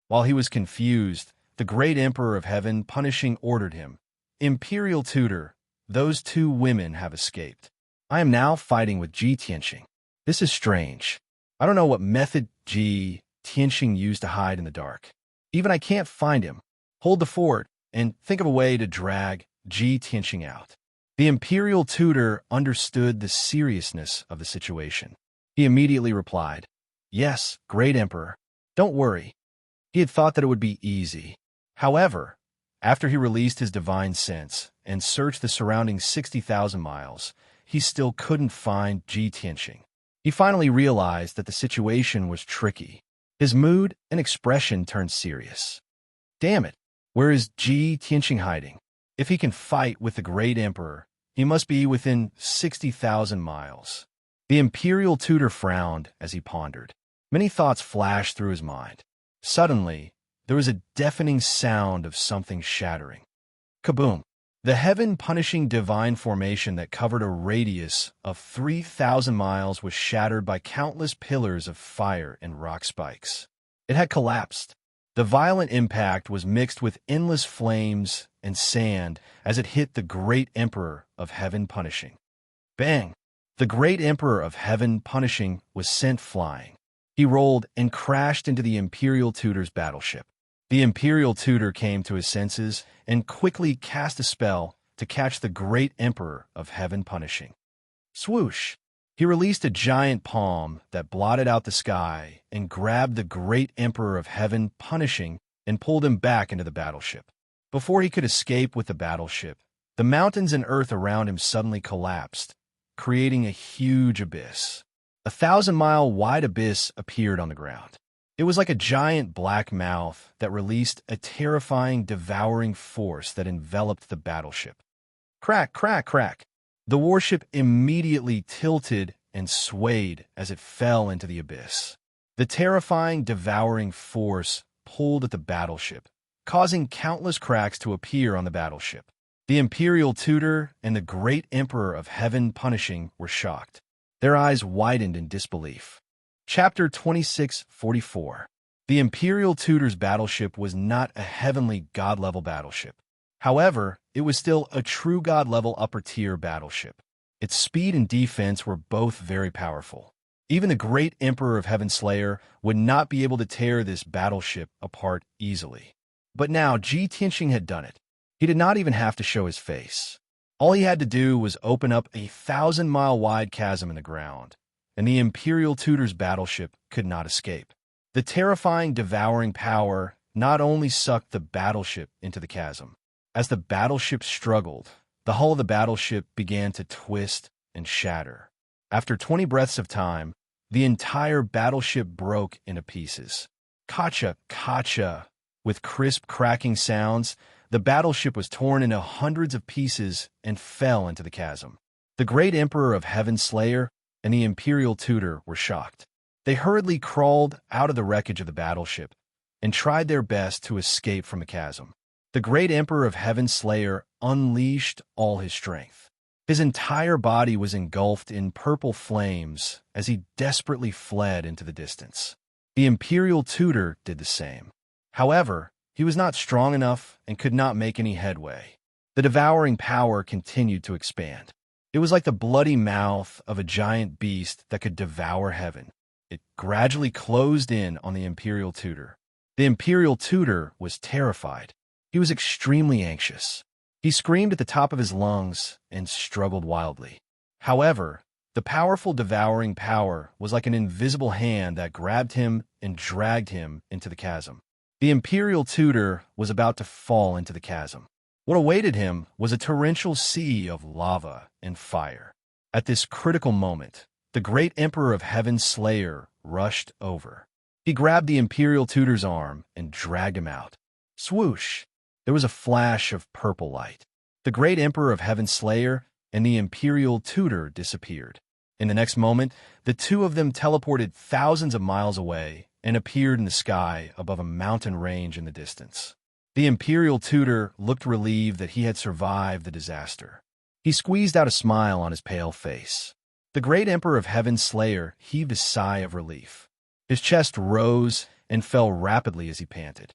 While he was confused, the great Emperor of Heaven punishing ordered him, Imperial Tutor, those two women have escaped. I am now fighting with Ji Tianxing. This is strange. I don't know what method Ji Tianxing used to hide in the dark. Even I can't find him. Hold the fort and think of a way to drag Ji Tianxing out. The Imperial Tutor understood the seriousness of the situation. He immediately replied, "Yes, great Emperor. Don't worry." He had thought that it would be easy. However, after he released his divine sense and searched the surrounding 60,000 miles, he still couldn't find Ji Tianxing. He finally realized that the situation was tricky. His mood and expression turned serious. Damn it, where is Ji Tianxing hiding? If he can fight with the great Emperor, he must be within 60,000 miles. The Imperial Tutor frowned as he pondered. Many thoughts flashed through his mind. Suddenly, there was a deafening sound of something shattering. Kaboom! The heaven-punishing divine formation that covered a radius of 3,000 miles was shattered by countless pillars of fire and rock spikes. It had collapsed. The violent impact was mixed with endless flames and sand as it hit the great Emperor of Heaven punishing. Bang! The great Emperor of Heaven punishing was sent flying. He rolled and crashed into the Imperial Tutor's battleship. The Imperial Tutor came to his senses and quickly cast a spell to catch the great Emperor of Heaven punishing. Swoosh! He released a giant palm that blotted out the sky and grabbed the great Emperor of Heaven punishing and pulled him back into the battleship. Before he could escape with the battleship, the mountains and earth around him suddenly collapsed, creating a huge abyss. 1,000-mile wide abyss appeared on the ground. It was like a giant black mouth that released a terrifying, devouring force that enveloped the battleship. Crack, crack, crack. The warship immediately tilted and swayed as it fell into the abyss. The terrifying, devouring force pulled at the battleship, causing countless cracks to appear on the battleship. The Imperial Tutor and the great Emperor of Heaven punishing were shocked. Their eyes widened in disbelief. Chapter 2644. The Imperial Tutor's battleship was not a heavenly god-level battleship. However, it was still a true god-level upper-tier battleship. Its speed and defense were both very powerful. Even the great Emperor of Heaven Slayer would not be able to tear this battleship apart easily. But now Ji Tianxing had done it. He did not even have to show his face. All he had to do was open up a 1,000-mile wide chasm in the ground, and the Imperial Tutor's battleship could not escape. The terrifying, devouring power not only sucked the battleship into the chasm. As the battleship struggled, the hull of the battleship began to twist and shatter. After 20 breaths of time, the entire battleship broke into pieces. Kacha, kacha! With crisp, cracking sounds, the battleship was torn into hundreds of pieces and fell into the chasm. The great Emperor of Heaven Slayer and the Imperial Tutor were shocked. They hurriedly crawled out of the wreckage of the battleship and tried their best to escape from the chasm. The great Emperor of Heaven Slayer unleashed all his strength. His entire body was engulfed in purple flames as he desperately fled into the distance. The Imperial Tutor did the same. However, he was not strong enough and could not make any headway. The devouring power continued to expand. It was like the bloody mouth of a giant beast that could devour heaven. It gradually closed in on the Imperial Tutor. The Imperial Tutor was terrified. He was extremely anxious. He screamed at the top of his lungs and struggled wildly. However, the powerful devouring power was like an invisible hand that grabbed him and dragged him into the chasm. The Imperial Tutor was about to fall into the chasm. What awaited him was a torrential sea of lava and fire. At this critical moment, the great Emperor of Heaven Slayer rushed over. He grabbed the Imperial Tutor's arm and dragged him out. Swoosh! There was a flash of purple light. The great Emperor of Heaven Slayer and the Imperial Tutor disappeared. In the next moment, the two of them teleported thousands of miles away and appeared in the sky above a mountain range in the distance. The Imperial Tutor looked relieved that he had survived the disaster. He squeezed out a smile on his pale face. The great Emperor of Heaven Slayer heaved a sigh of relief. His chest rose and fell rapidly as he panted.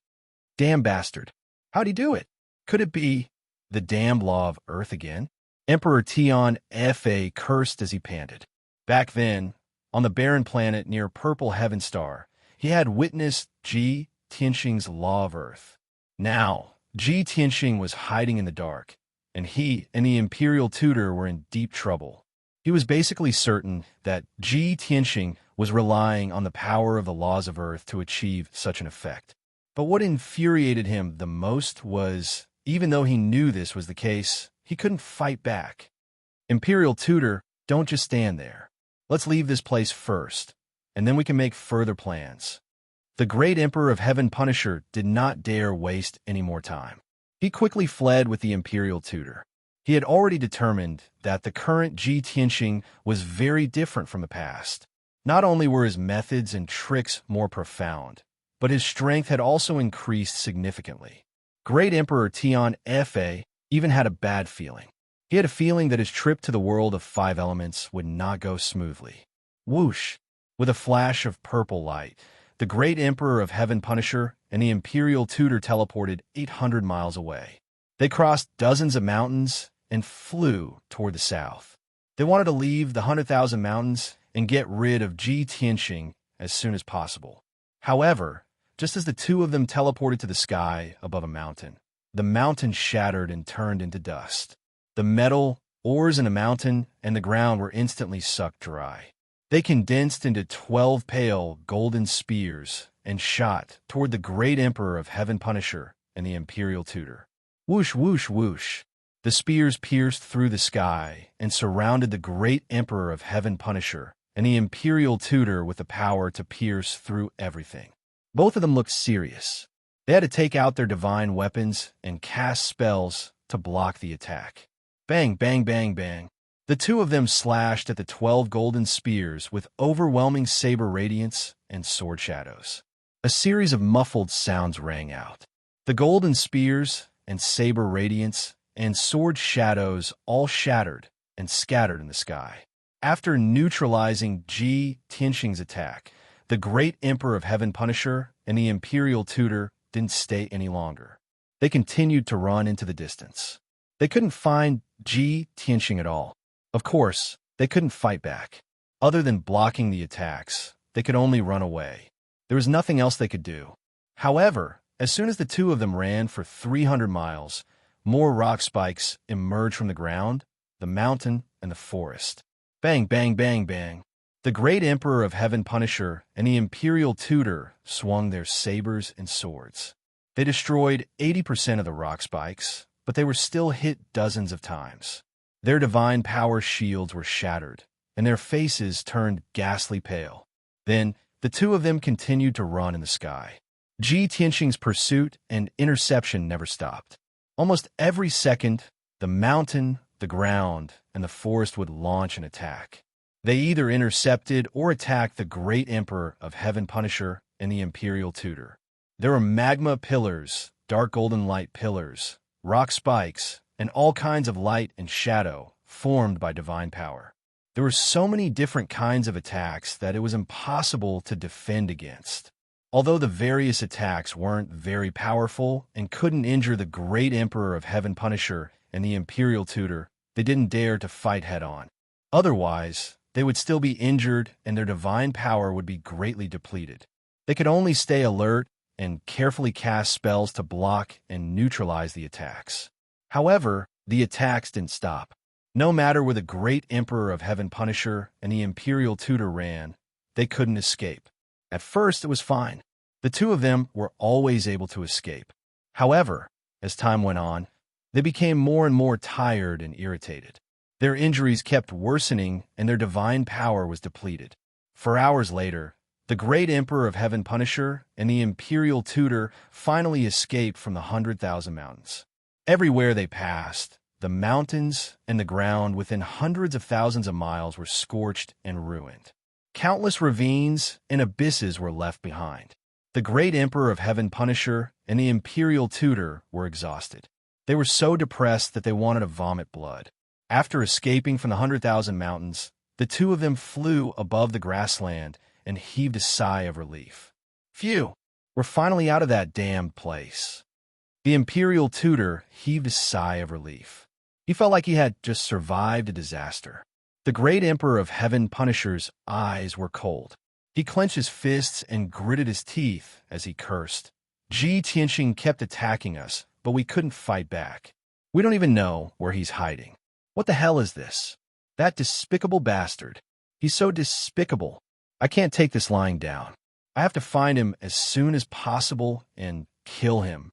Damn bastard! How'd he do it? Could it be the damned law of Earth again? Emperor Tion Fa cursed as he panted. Back then, on the barren planet near Purple Heaven Star, he had witnessed Ji Tianxing's law of Earth. Now, Ji Tianxing was hiding in the dark, and he and the Imperial Tutor were in deep trouble. He was basically certain that Ji Tianxing was relying on the power of the laws of Earth to achieve such an effect. But what infuriated him the most was, even though he knew this was the case, he couldn't fight back. Imperial Tutor, don't just stand there. Let's leave this place first, and then we can make further plans. The great Emperor of Heaven Punisher did not dare waste any more time. He quickly fled with the Imperial Tutor. He had already determined that the current Ji Tianxing was very different from the past. Not only were his methods and tricks more profound, but his strength had also increased significantly. Great Emperor Tion Fa even had a bad feeling. He had a feeling that his trip to the world of 5 elements would not go smoothly. Whoosh! With a flash of purple light, the great Emperor of Heaven Punisher and the Imperial Tutor teleported 800 miles away. They crossed dozens of mountains and flew toward the south. They wanted to leave the 100,000 mountains and get rid of Ji Tianxing as soon as possible. However, just as the two of them teleported to the sky above a mountain, the mountain shattered and turned into dust. The metal, ores in the mountain, and the ground were instantly sucked dry. They condensed into 12 pale golden spears and shot toward the great Emperor of Heaven Punisher and the Imperial Tutor. Whoosh, whoosh, whoosh. The spears pierced through the sky and surrounded the great Emperor of Heaven Punisher and the Imperial Tutor with the power to pierce through everything. Both of them looked serious. They had to take out their divine weapons and cast spells to block the attack. Bang, bang, bang, bang. The two of them slashed at the 12 golden spears with overwhelming saber radiance and sword shadows. A series of muffled sounds rang out. The golden spears and saber radiance and sword shadows all shattered and scattered in the sky. After neutralizing Ji Tianxing's attack, the great Emperor of Heaven Punisher and the Imperial Tutor didn't stay any longer. They continued to run into the distance. They couldn't find Ji Tianxing at all. Of course, they couldn't fight back. Other than blocking the attacks, they could only run away. There was nothing else they could do. However, as soon as the two of them ran for 300 miles, more rock spikes emerged from the ground, the mountain, and the forest. Bang, bang, bang, bang. The great Emperor of Heaven Punisher and the Imperial Tutor swung their sabers and swords. They destroyed 80% of the rock spikes, but they were still hit dozens of times. Their divine power shields were shattered, and their faces turned ghastly pale. Then, the two of them continued to run in the sky. Tianxing's pursuit and interception never stopped. Almost every second, the mountain, the ground, and the forest would launch an attack. They either intercepted or attacked the great Emperor of Heaven Punisher and the Imperial Tutor. There were magma pillars, dark golden light pillars, rock spikes, and all kinds of light and shadow formed by divine power. There were so many different kinds of attacks that it was impossible to defend against. Although the various attacks weren't very powerful and couldn't injure the great Emperor of Heaven Punisher and the Imperial Tutor, they didn't dare to fight head-on. Otherwise, they would still be injured and their divine power would be greatly depleted. They could only stay alert and carefully cast spells to block and neutralize the attacks. However, the attacks didn't stop. No matter where the great Emperor of Heaven Punisher and the Imperial Tutor ran, they couldn't escape. At first, it was fine. The two of them were always able to escape. However, as time went on, they became more and more tired and irritated. Their injuries kept worsening and their divine power was depleted. For hours later, the great Emperor of Heaven Punisher and the Imperial Tutor finally escaped from the 100,000 mountains. Everywhere they passed, the mountains and the ground within hundreds of thousands of miles were scorched and ruined. Countless ravines and abysses were left behind. The great Emperor of Heaven Punisher and the Imperial Tutor were exhausted. They were so depressed that they wanted to vomit blood. After escaping from the 100,000 mountains, the two of them flew above the grassland and heaved a sigh of relief. Phew, we're finally out of that damned place. The Imperial Tutor heaved a sigh of relief. He felt like he had just survived a disaster. The great Emperor of Heaven Punisher's eyes were cold. He clenched his fists and gritted his teeth as he cursed. Tianxing kept attacking us, but we couldn't fight back. We don't even know where he's hiding. What the hell is this? That despicable bastard. He's so despicable. I can't take this lying down. I have to find him as soon as possible and kill him.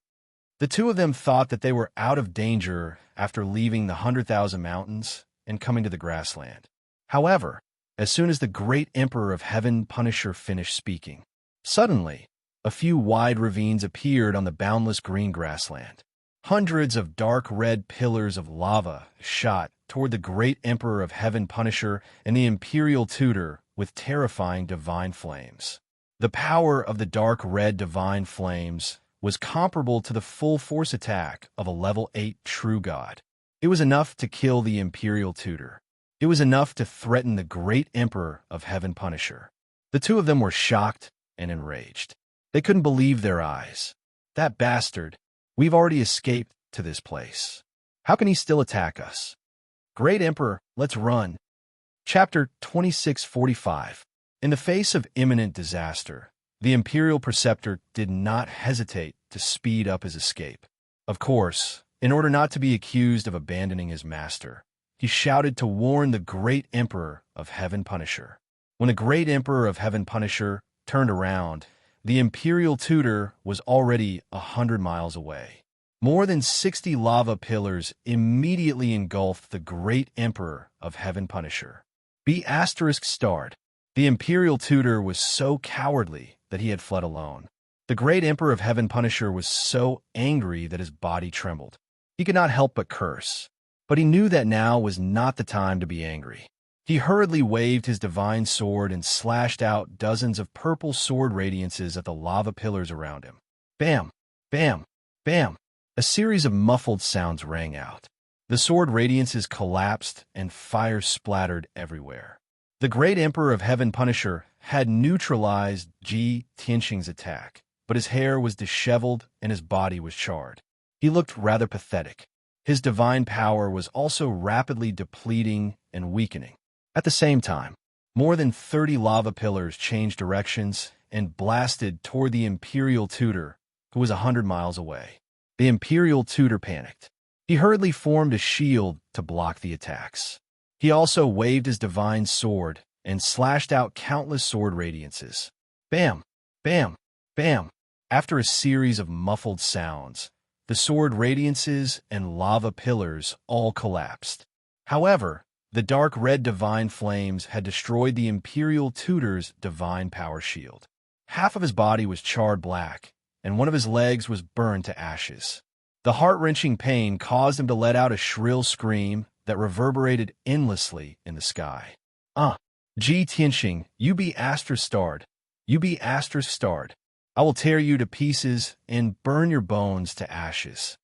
The two of them thought that they were out of danger after leaving the 100,000 mountains and coming to the grassland. However, as soon as the great Emperor of Heaven Punisher finished speaking, suddenly, a few wide ravines appeared on the boundless green grassland. Hundreds of dark red pillars of lava shot toward the great Emperor of Heaven Punisher and the Imperial Tutor with terrifying divine flames. The power of the dark red divine flames was comparable to the full force attack of a level 8 true god. It was enough to kill the Imperial Tutor. It was enough to threaten the great Emperor of Heaven Punisher. The two of them were shocked and enraged. They couldn't believe their eyes. That bastard. We've already escaped to this place. How can he still attack us? Great Emperor, let's run. Chapter 2645. In the face of imminent disaster, the Imperial Preceptor did not hesitate to speed up his escape. Of course, in order not to be accused of abandoning his master, he shouted to warn the great Emperor of Heaven Punisher. When the great Emperor of Heaven Punisher turned around, the Imperial Tutor was already 100 miles away. More than 60 lava pillars immediately engulfed the great Emperor of Heaven Punisher. ****. The Imperial Tutor was so cowardly that he had fled alone. The great Emperor of Heaven Punisher was so angry that his body trembled. He could not help but curse, but he knew that now was not the time to be angry. He hurriedly waved his divine sword and slashed out dozens of purple sword radiances at the lava pillars around him. Bam! Bam! Bam! A series of muffled sounds rang out. The sword radiances collapsed and fire splattered everywhere. The great Emperor of Heaven Punisher had neutralized Tianxing's attack, but his hair was disheveled and his body was charred. He looked rather pathetic. His divine power was also rapidly depleting and weakening. At the same time, more than 30 lava pillars changed directions and blasted toward the Imperial Tutor, who was 100 miles away. The Imperial Tutor panicked. He hurriedly formed a shield to block the attacks. He also waved his divine sword and slashed out countless sword radiances. Bam! Bam! Bam! After a series of muffled sounds, the sword radiances and lava pillars all collapsed. However, the dark red divine flames had destroyed the Imperial Tutor's divine power shield. Half of his body was charred black, and one of his legs was burned to ashes. The heart-wrenching pain caused him to let out a shrill scream that reverberated endlessly in the sky. Ji Tianxing, you be astra-starred. You be astra-starred. I will tear you to pieces and burn your bones to ashes.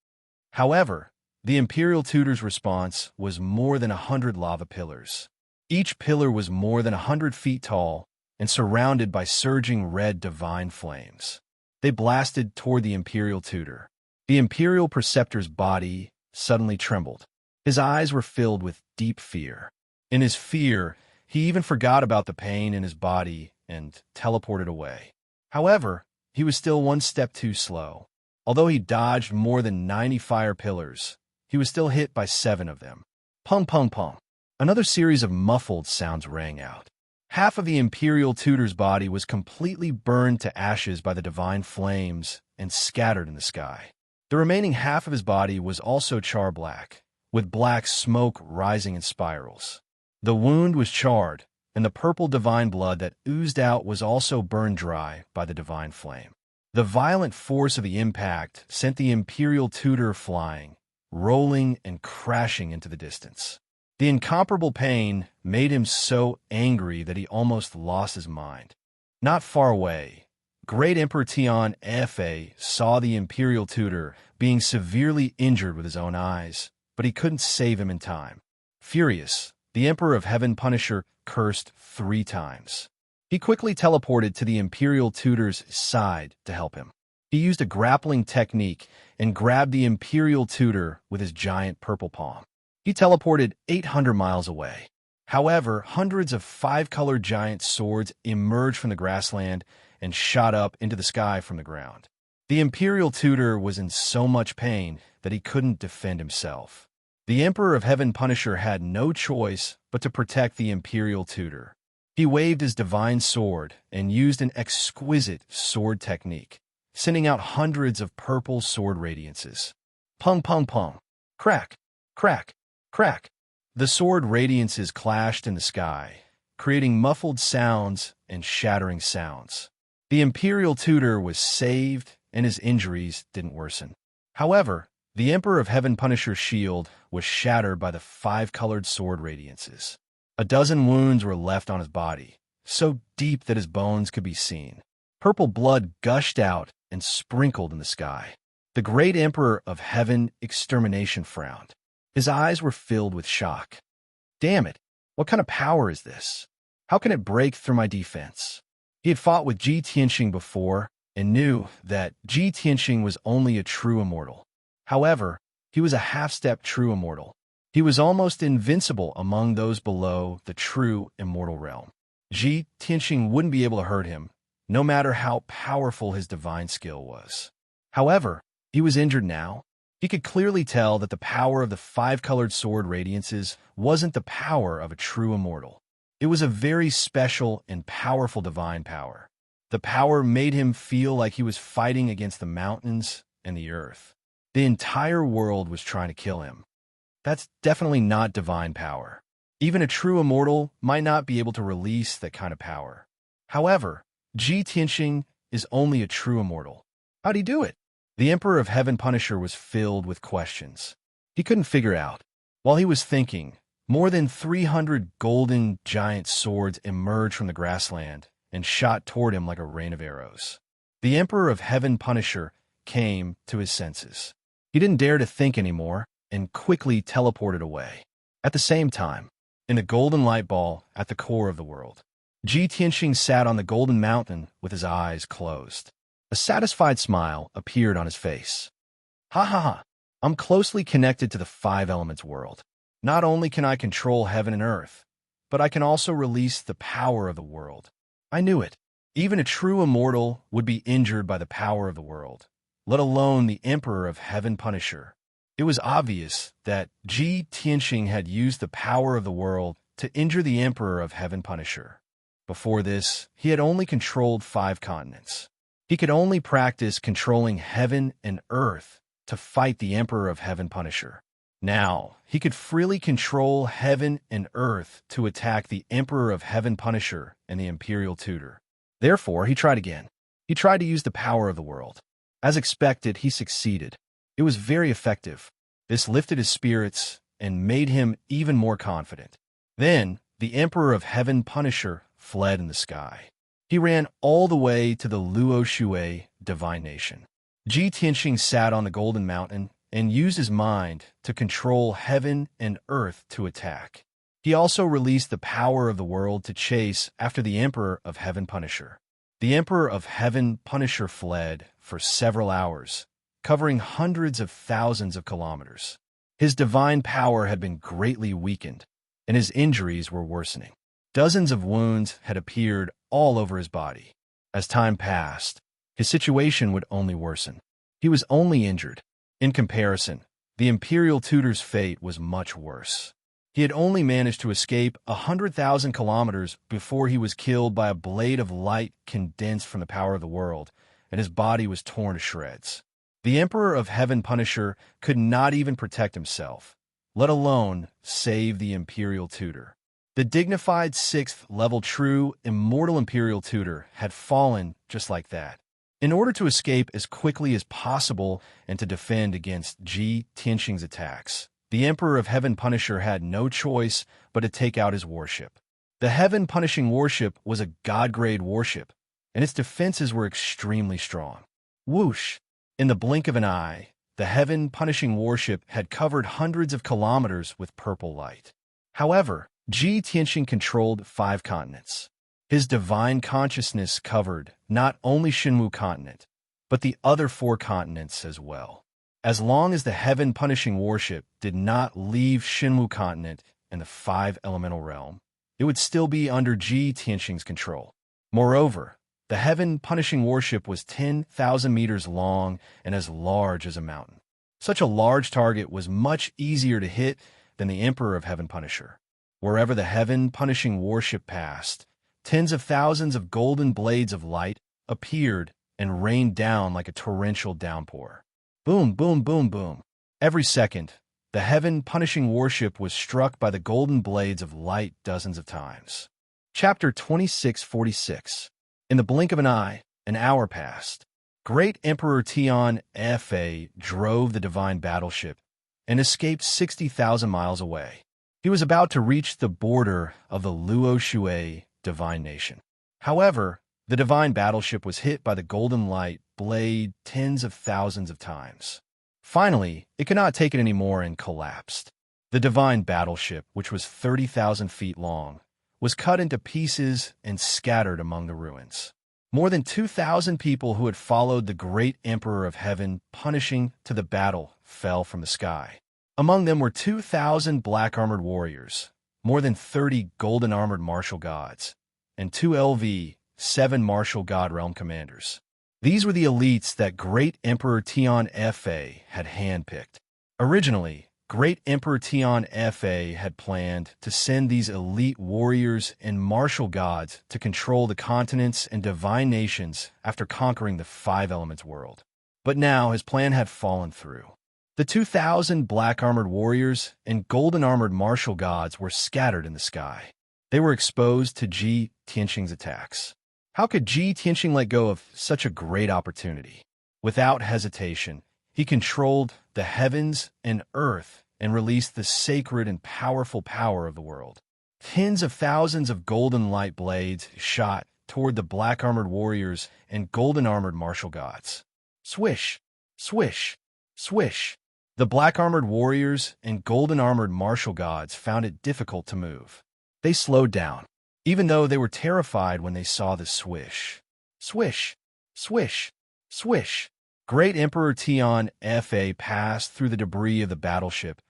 However, the Imperial Tutor's response was more than 100 lava pillars. Each pillar was more than 100 feet tall and surrounded by surging red divine flames. They blasted toward the Imperial Tutor. The Imperial Preceptor's body suddenly trembled. His eyes were filled with deep fear. In his fear, he even forgot about the pain in his body and teleported away. However, he was still one step too slow. Although he dodged more than 90 fire pillars, he was still hit by 7 of them. Pung pung pung. Another series of muffled sounds rang out. Half of the Imperial Tutor's body was completely burned to ashes by the divine flames and scattered in the sky. The remaining half of his body was also char black, with black smoke rising in spirals. The wound was charred, and the purple divine blood that oozed out was also burned dry by the divine flame. The violent force of the impact sent the Imperial Tutor flying, rolling and crashing into the distance. The incomparable pain made him so angry that he almost lost his mind. Not far away, Great Emperor Tian Fa saw the Imperial Tutor being severely injured with his own eyes, but he couldn't save him in time. Furious, the Emperor of Heaven Punisher cursed 3 times. He quickly teleported to the Imperial Tutor's side to help him. He used a grappling technique and grabbed the Imperial Tutor with his giant purple palm. He teleported 800 miles away. However, hundreds of 5-colored giant swords emerged from the grassland and shot up into the sky from the ground. The Imperial Tutor was in so much pain that he couldn't defend himself. The Emperor of Heaven Punisher had no choice but to protect the Imperial Tutor. He waved his divine sword and used an exquisite sword technique, sending out hundreds of purple sword radiances. Pung pung pung. Crack, crack, crack. The sword radiances clashed in the sky, creating muffled sounds and shattering sounds. The Imperial Tutor was saved, and his injuries didn't worsen. However, the Emperor of Heaven Punisher's shield was shattered by the 5-colored sword radiances. A dozen wounds were left on his body, so deep that his bones could be seen. Purple blood gushed out and sprinkled in the sky. The great Emperor of Heaven Extermination frowned. His eyes were filled with shock. Damn it, what kind of power is this? How can it break through my defense? He had fought with Ji Tianxing before and knew that Ji Tianxing was only a true immortal. However, he was a half-step true immortal. He was almost invincible among those below the true immortal realm. Ji Tianxing wouldn't be able to hurt him, no matter how powerful his divine skill was. However, he was injured now. He could clearly tell that the power of the 5-colored sword radiances wasn't the power of a true immortal. It was a very special and powerful divine power. The power made him feel like he was fighting against the mountains and the earth. The entire world was trying to kill him. That's definitely not divine power. Even a true immortal might not be able to release that kind of power. However, Ji Tianxing is only a true immortal. How'd he do it? The Emperor of Heaven Punisher was filled with questions. He couldn't figure out. While he was thinking, more than 300 golden giant swords emerged from the grassland and shot toward him like a rain of arrows. The Emperor of Heaven Punisher came to his senses. He didn't dare to think anymore and quickly teleported away. At the same time, in the golden light ball at the core of the world, Ji Tianxing sat on the golden mountain with his eyes closed. A satisfied smile appeared on his face. Ha ha ha! I'm closely connected to the 5 elements world. Not only can I control heaven and earth, but I can also release the power of the world. I knew it. Even a true immortal would be injured by the power of the world, let alone the Emperor of Heaven Punisher. It was obvious that Ji Tianxing had used the power of the world to injure the Emperor of Heaven Punisher. Before this, he had only controlled 5 continents. He could only practice controlling heaven and earth to fight the Emperor of Heaven Punisher. Now, he could freely control heaven and earth to attack the Emperor of Heaven Punisher and the Imperial Tutor. Therefore, he tried again. He tried to use the power of the world. As expected, he succeeded. It was very effective. This lifted his spirits and made him even more confident. Then, the Emperor of Heaven Punisher fled in the sky. He ran all the way to the Luo Shui divine nation. Ji Tianxing sat on the Golden Mountain and used his mind to control heaven and earth to attack. He also released the power of the world to chase after the Emperor of Heaven Punisher. The Emperor of Heaven Punisher fled for several hours, covering hundreds of thousands of kilometers. His divine power had been greatly weakened, and his injuries were worsening. Dozens of wounds had appeared all over his body. As time passed, his situation would only worsen. He was only injured. In comparison, the Imperial Tutor's fate was much worse. He had only managed to escape 100,000 kilometers before he was killed by a blade of light condensed from the power of the world, and his body was torn to shreds. The Emperor of Heaven Punisher could not even protect himself, let alone save the Imperial Tutor. The dignified 6th-level true immortal Imperial Tutor had fallen just like that. In order to escape as quickly as possible and to defend against Ji Tianxing's attacks, the Emperor of Heaven Punisher had no choice but to take out his warship. The Heaven Punishing warship was a god-grade warship, and its defenses were extremely strong. Whoosh! In the blink of an eye, the Heaven Punishing warship had covered hundreds of kilometers with purple light. However, Ji Tianxing controlled 5 continents. His divine consciousness covered not only Shenwu continent, but the other 4 continents as well. As long as the Heaven Punishing warship did not leave Shenwu continent and the 5 elemental realm, it would still be under Ji Tianxing's control. Moreover, the Heaven Punishing warship was 10,000 meters long and as large as a mountain. Such a large target was much easier to hit than the Emperor of Heaven Punisher. Wherever the Heaven Punishing warship passed, tens of thousands of golden blades of light appeared and rained down like a torrential downpour. Boom, boom, boom, boom. Every second, the Heaven Punishing warship was struck by the golden blades of light dozens of times. Chapter 2646. In the blink of an eye, an hour passed. Great Emperor Tian Fa drove the divine battleship and escaped 60,000 miles away. He was about to reach the border of the Luo Shui divine nation. However, the divine battleship was hit by the golden light blade tens of thousands of times. Finally, it could not take it anymore and collapsed. The divine battleship, which was 30,000 feet long, was cut into pieces and scattered among the ruins. More than 2,000 people who had followed the great Emperor of Heaven Punishing to the battle fell from the sky. Among them were 2,000 black-armored warriors, more than 30 golden-armored martial gods, and 2 LV-7 martial god realm commanders. These were the elites that great Emperor Tian Fa had handpicked. Originally, great Emperor Tian Fa had planned to send these elite warriors and martial gods to control the continents and divine nations after conquering the 5 elements world. But now his plan had fallen through. The 2,000 black-armored warriors and golden-armored martial gods were scattered in the sky. They were exposed to Ji Tianxing's attacks. How could Ji Tianxing let go of such a great opportunity? Without hesitation, he controlled the heavens and earth and released the sacred and powerful power of the world. Tens of thousands of golden light blades shot toward the black-armored warriors and golden-armored martial gods. Swish, swish, swish. The black-armored warriors and golden-armored martial gods found it difficult to move. They slowed down, even though they were terrified when they saw the swish. Swish, swish, swish. Great Emperor Tian Fa passed through the debris of the battleship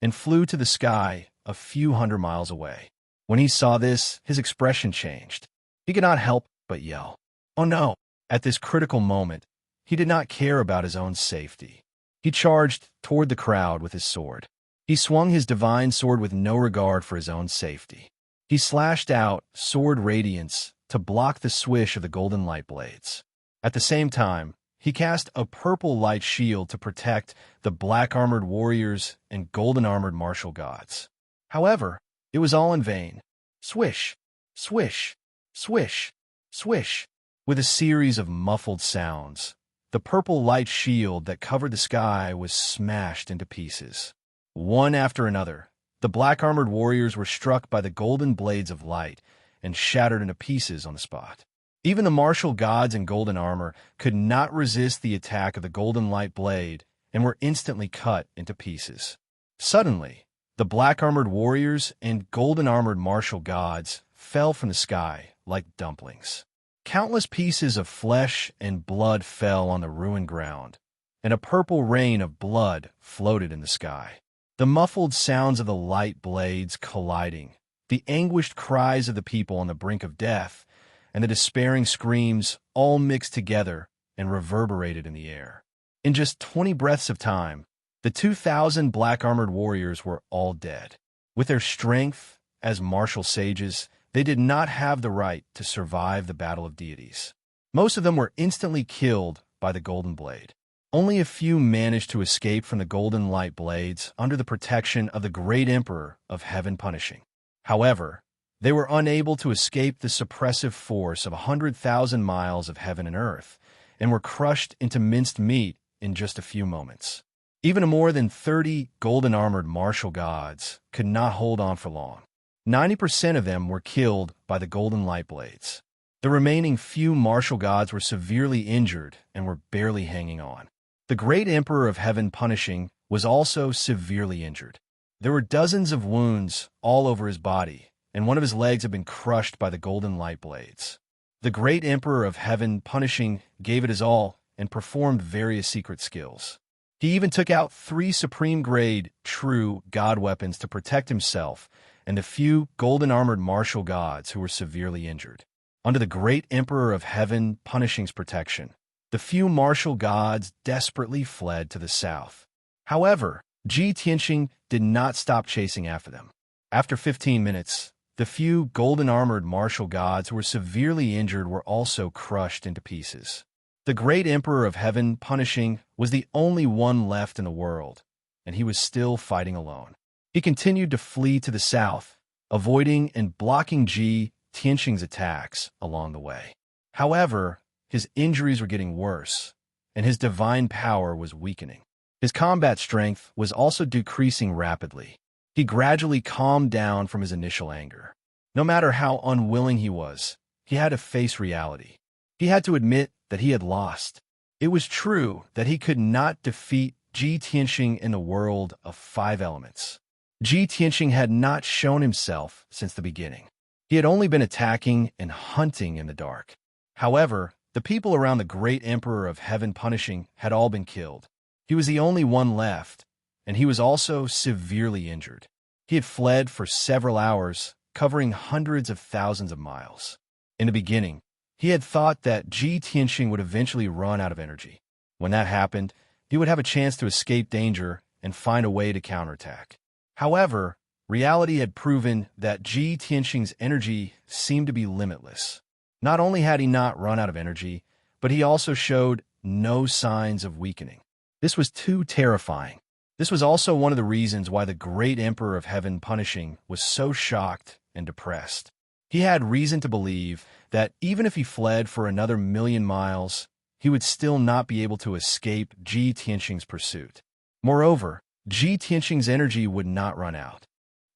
and flew to the sky a few hundred miles away. When he saw this, his expression changed. He could not help but yell. Oh no! At this critical moment, he did not care about his own safety. He charged toward the crowd with his sword. He swung his divine sword with no regard for his own safety. He slashed out sword radiance to block the swish of the golden light blades. At the same time, he cast a purple light shield to protect the black-armored warriors and golden-armored martial gods. However, it was all in vain. Swish, swish, swish, swish. With a series of muffled sounds, the purple light shield that covered the sky was smashed into pieces. One after another, the black-armored warriors were struck by the golden blades of light and shattered into pieces on the spot. Even the martial gods in golden armor could not resist the attack of the golden light blade and were instantly cut into pieces. Suddenly, the black-armored warriors and golden-armored martial gods fell from the sky like dumplings. Countless pieces of flesh and blood fell on the ruined ground, and a purple rain of blood floated in the sky. The muffled sounds of the light blades colliding, the anguished cries of the people on the brink of death, and the despairing screams all mixed together and reverberated in the air. In just 20 breaths of time, the 2,000 black-armored warriors were all dead. With their strength as martial sages, they did not have the right to survive the battle of deities. Most of them were instantly killed by the golden blade. Only a few managed to escape from the golden light blades under the protection of the great Emperor of Heaven punishing. However, they were unable to escape the suppressive force of 100,000 miles of heaven and earth, and were crushed into minced meat in just a few moments. Even more than 30 golden-armored martial gods could not hold on for long. 90% of them were killed by the golden light blades. The remaining few martial gods were severely injured and were barely hanging on. The great Emperor of Heaven punishing was also severely injured. There were dozens of wounds all over his body, and one of his legs had been crushed by the golden light blades. The great Emperor of Heaven punishing gave it his all and performed various secret skills. He even took out 3 supreme-grade true god weapons to protect himself and the few golden-armored martial gods who were severely injured. Under the great Emperor of Heaven punishing's protection, the few martial gods desperately fled to the south. However, Ji Tianqing did not stop chasing after them. After 15 minutes, the few golden-armored martial gods who were severely injured were also crushed into pieces. The great Emperor of Heaven punishing was the only one left in the world, and he was still fighting alone. He continued to flee to the south, avoiding and blocking Ji Tianqing's attacks along the way. However, his injuries were getting worse, and his divine power was weakening. His combat strength was also decreasing rapidly. He gradually calmed down from his initial anger. No matter how unwilling he was, he had to face reality. He had to admit that he had lost. It was true that he could not defeat Ji Tianqing in the world of 5 elements. Ji Tianqing had not shown himself since the beginning. He had only been attacking and hunting in the dark. However, the people around the great Emperor of Heaven punishing had all been killed. He was the only one left, and he was also severely injured. He had fled for several hours, covering hundreds of thousands of miles. In the beginning, he had thought that Ji Tianqing would eventually run out of energy. When that happened, he would have a chance to escape danger and find a way to counterattack. However, reality had proven that Ji Tianqing's energy seemed to be limitless. Not only had he not run out of energy, but he also showed no signs of weakening. This was too terrifying. This was also one of the reasons why the great Emperor of Heaven punishing was so shocked and depressed. He had reason to believe that even if he fled for another 1,000,000 miles, he would still not be able to escape Ji Tianqing's pursuit. Moreover, Ji Tianqing's energy would not run out.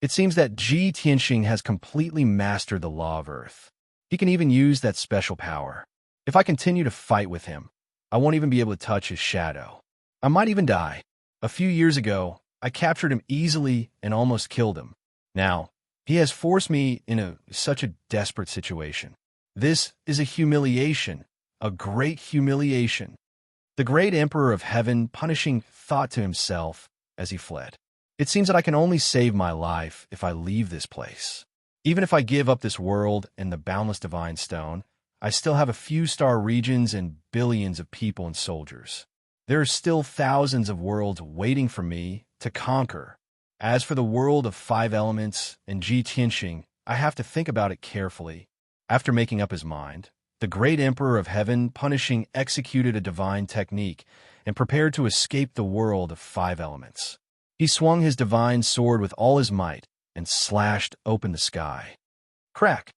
It seems that Ji Tianqing has completely mastered the law of Earth. He can even use that special power. If I continue to fight with him, I won't even be able to touch his shadow. I might even die. A few years ago, I captured him easily and almost killed him. Now, he has forced me in such a desperate situation. This is a humiliation, a great humiliation. The great Emperor of Heaven punishing thought to himself as he fled. It seems that I can only save my life if I leave this place. Even if I give up this world and the boundless divine stone, I still have a few star regions and billions of people and soldiers. There are still thousands of worlds waiting for me to conquer. As for the world of 5 elements and Ji Tianqing, I have to think about it carefully. After making up his mind, the great Emperor of Heaven punishing executed a divine technique and prepared to escape the world of 5 elements. He swung his divine sword with all his might and slashed open the sky. Crack!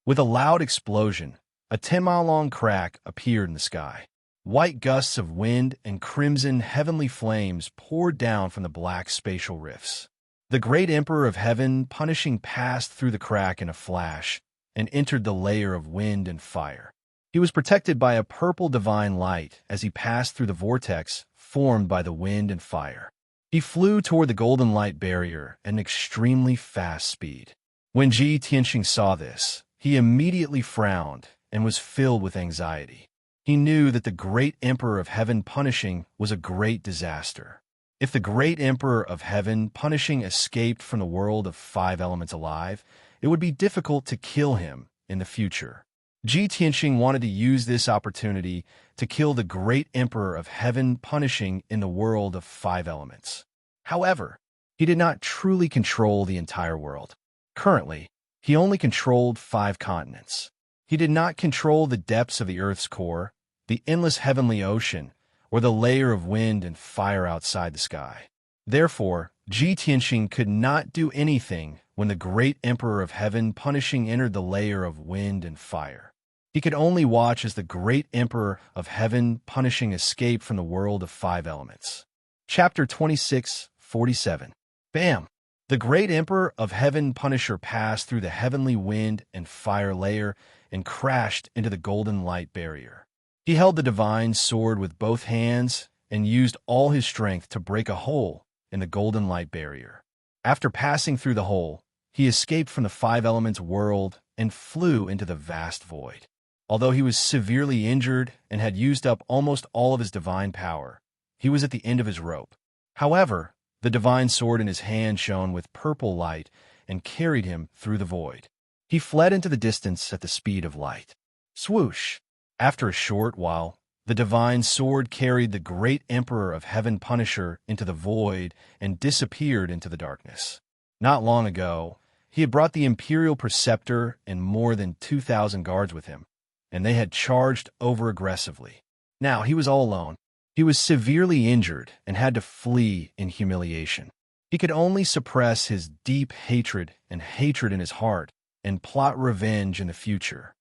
With a loud explosion, a 10-mile-long crack appeared in the sky. White gusts of wind and crimson heavenly flames poured down from the black spatial rifts. The great Emperor of Heaven punishing passed through the crack in a flash and entered the layer of wind and fire. He was protected by a purple divine light as he passed through the vortex formed by the wind and fire. He flew toward the golden light barrier at an extremely fast speed. When Ji Tianxing saw this, he immediately frowned and was filled with anxiety. He knew that the great Emperor of Heaven punishing was a great disaster. If the great Emperor of Heaven punishing escaped from the world of 5 elements alive, it would be difficult to kill him in the future. Ji Tianxing wanted to use this opportunity to kill the great Emperor of Heaven punishing in the world of 5 elements. However, he did not truly control the entire world. Currently, he only controlled 5 continents. He did not control the depths of the Earth's core, the endless heavenly ocean, or the layer of wind and fire outside the sky. Therefore, Ji Tianxing could not do anything when the great Emperor of Heaven punishing entered the layer of wind and fire. He could only watch as the great Emperor of Heaven punishing escaped from the world of 5 elements. Chapter 26:47. Bam! The great Emperor of Heaven Punisher passed through the heavenly wind and fire layer and crashed into the golden light barrier. He held the divine sword with both hands and used all his strength to break a hole in the golden light barrier. After passing through the hole, he escaped from the 5 elements world and flew into the vast void. Although he was severely injured and had used up almost all of his divine power, he was at the end of his rope. However, the divine sword in his hand shone with purple light and carried him through the void. He fled into the distance at the speed of light. Swoosh! After a short while, the divine sword carried the great Emperor of Heaven Punisher into the void and disappeared into the darkness. Not long ago, he had brought the Imperial Preceptor and more than 2,000 guards with him, and they had charged over aggressively. Now he was all alone. He was severely injured and had to flee in humiliation. He could only suppress his deep hatred and hatred in his heart and plot revenge in the future.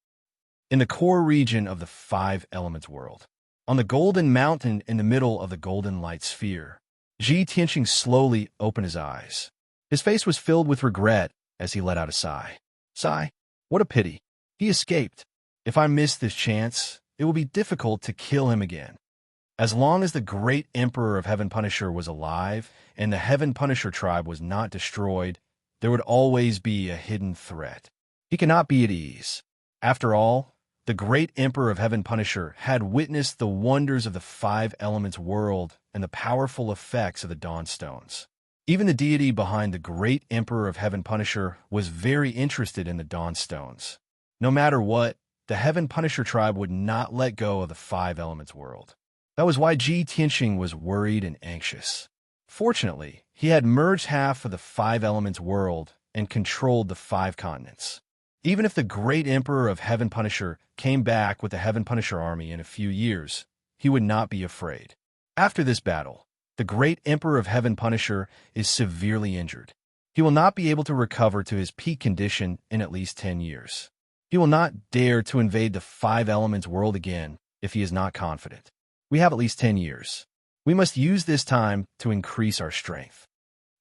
In the core region of the 5 elements world, on the golden mountain in the middle of the golden light sphere, Ji Tianxing slowly opened his eyes. His face was filled with regret as he let out a sigh. Sigh? What a pity. He escaped. If I miss this chance, it will be difficult to kill him again. As long as the great Emperor of Heaven Punisher was alive and the Heaven Punisher tribe was not destroyed, there would always be a hidden threat. He cannot be at ease. After all, the great Emperor of Heaven Punisher had witnessed the wonders of the 5 elements world and the powerful effects of the Dawnstones. Even the deity behind the great Emperor of Heaven Punisher was very interested in the Dawnstones. No matter what, the Heaven Punisher tribe would not let go of the 5 elements world. That was why Ji Tianxing was worried and anxious. Fortunately, he had merged half of the 5 elements world and controlled the 5 continents. Even if the great Emperor of Heaven Punisher came back with the Heaven Punisher army in a few years, he would not be afraid. After this battle, the great Emperor of Heaven Punisher is severely injured. He will not be able to recover to his peak condition in at least 10 years. He will not dare to invade the 5 elements world again if he is not confident. We have at least 10 years. We must use this time to increase our strength.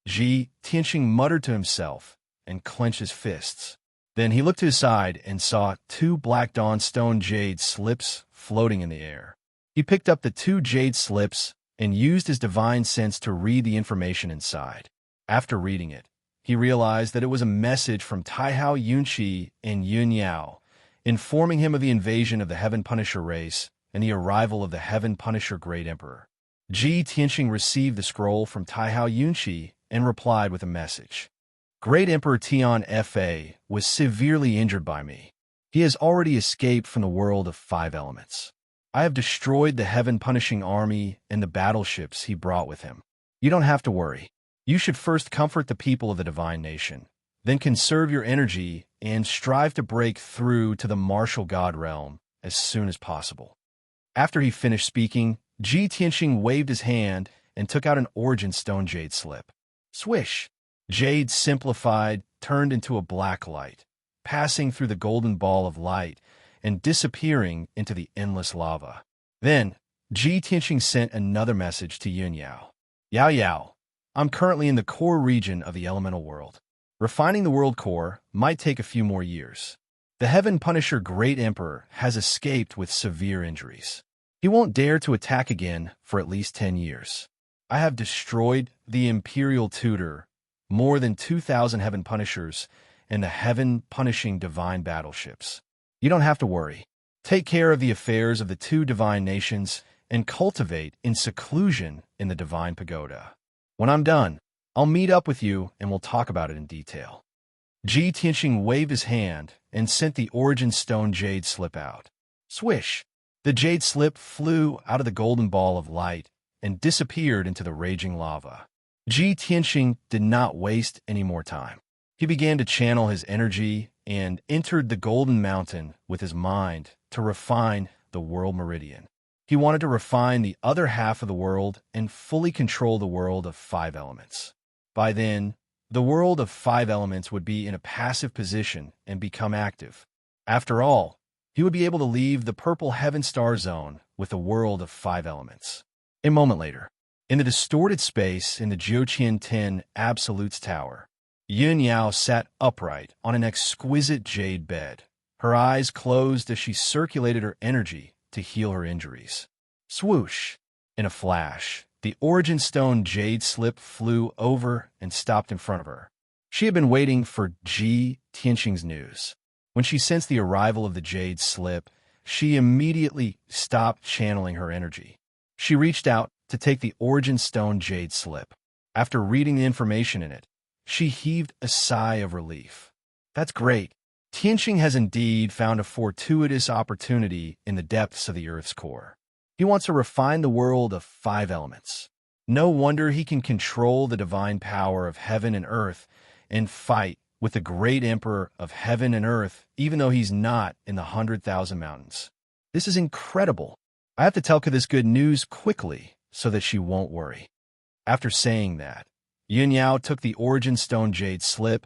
Ji Tianxing muttered to himself and clenched his fists. Then he looked to his side and saw 2 black dawnstone jade slips floating in the air. He picked up the 2 jade slips and used his divine sense to read the information inside. After reading it, he realized that it was a message from Taihao Yunqi and Yun Yao, informing him of the invasion of the Heaven Punisher race and the arrival of the Heaven Punisher Great Emperor. Ji Tianxing received the scroll from Taihao Yunqi and replied with a message. Great Emperor Tian Fa was severely injured by me. He has already escaped from the world of 5 elements. I have destroyed the Heaven Punishing army and the battleships he brought with him. You don't have to worry. You should first comfort the people of the divine nation. Then conserve your energy and strive to break through to the martial god realm as soon as possible." After he finished speaking, Ji Tianxing waved his hand and took out an origin stone jade slip. Swish! Jade simplified, turned into a black light, passing through the golden ball of light and disappearing into the endless lava. Then, Ji Tianxing sent another message to Yun Yao. "Yao Yao, I'm currently in the core region of the elemental world. Refining the world core might take a few more years. The Heaven Punisher Great Emperor has escaped with severe injuries. He won't dare to attack again for at least 10 years. I have destroyed the Imperial Tutor, more than 2,000 Heaven Punishers, and the Heaven-punishing divine battleships. You don't have to worry. Take care of the affairs of the two divine nations and cultivate in seclusion in the divine pagoda. When I'm done, I'll meet up with you and we'll talk about it in detail." Ji Tianxing waved his hand and sent the origin stone jade slip out. Swish! The jade slip flew out of the golden ball of light and disappeared into the raging lava. Ji Tianxing did not waste any more time. He began to channel his energy and entered the Golden Mountain with his mind to refine the world meridian. He wanted to refine the other half of the world and fully control the world of 5 elements. By then, the world of 5 elements would be in a passive position and become active. After all, he would be able to leave the purple heaven star zone with the world of 5 elements. A moment later, in the distorted space in the Jiuqian 10 Absolutes Tower, Yun Yao sat upright on an exquisite jade bed, her eyes closed as she circulated her energy to heal her injuries. Swoosh! In a flash, the origin stone jade slip flew over and stopped in front of her. She had been waiting for Ji Tianxing's news. When she sensed the arrival of the jade slip, she immediately stopped channeling her energy. She reached out to take the origin stone jade slip. After reading the information in it, she heaved a sigh of relief. That's great. Tianxing has indeed found a fortuitous opportunity in the depths of the Earth's core. He wants to refine the world of 5 elements. No wonder he can control the divine power of heaven and earth and fight with the great emperor of heaven and earth, even though he's not in the 100,000 mountains. This is incredible. I have to tell her this good news quickly so that she won't worry. After saying that, Yun Yao took the origin stone jade slip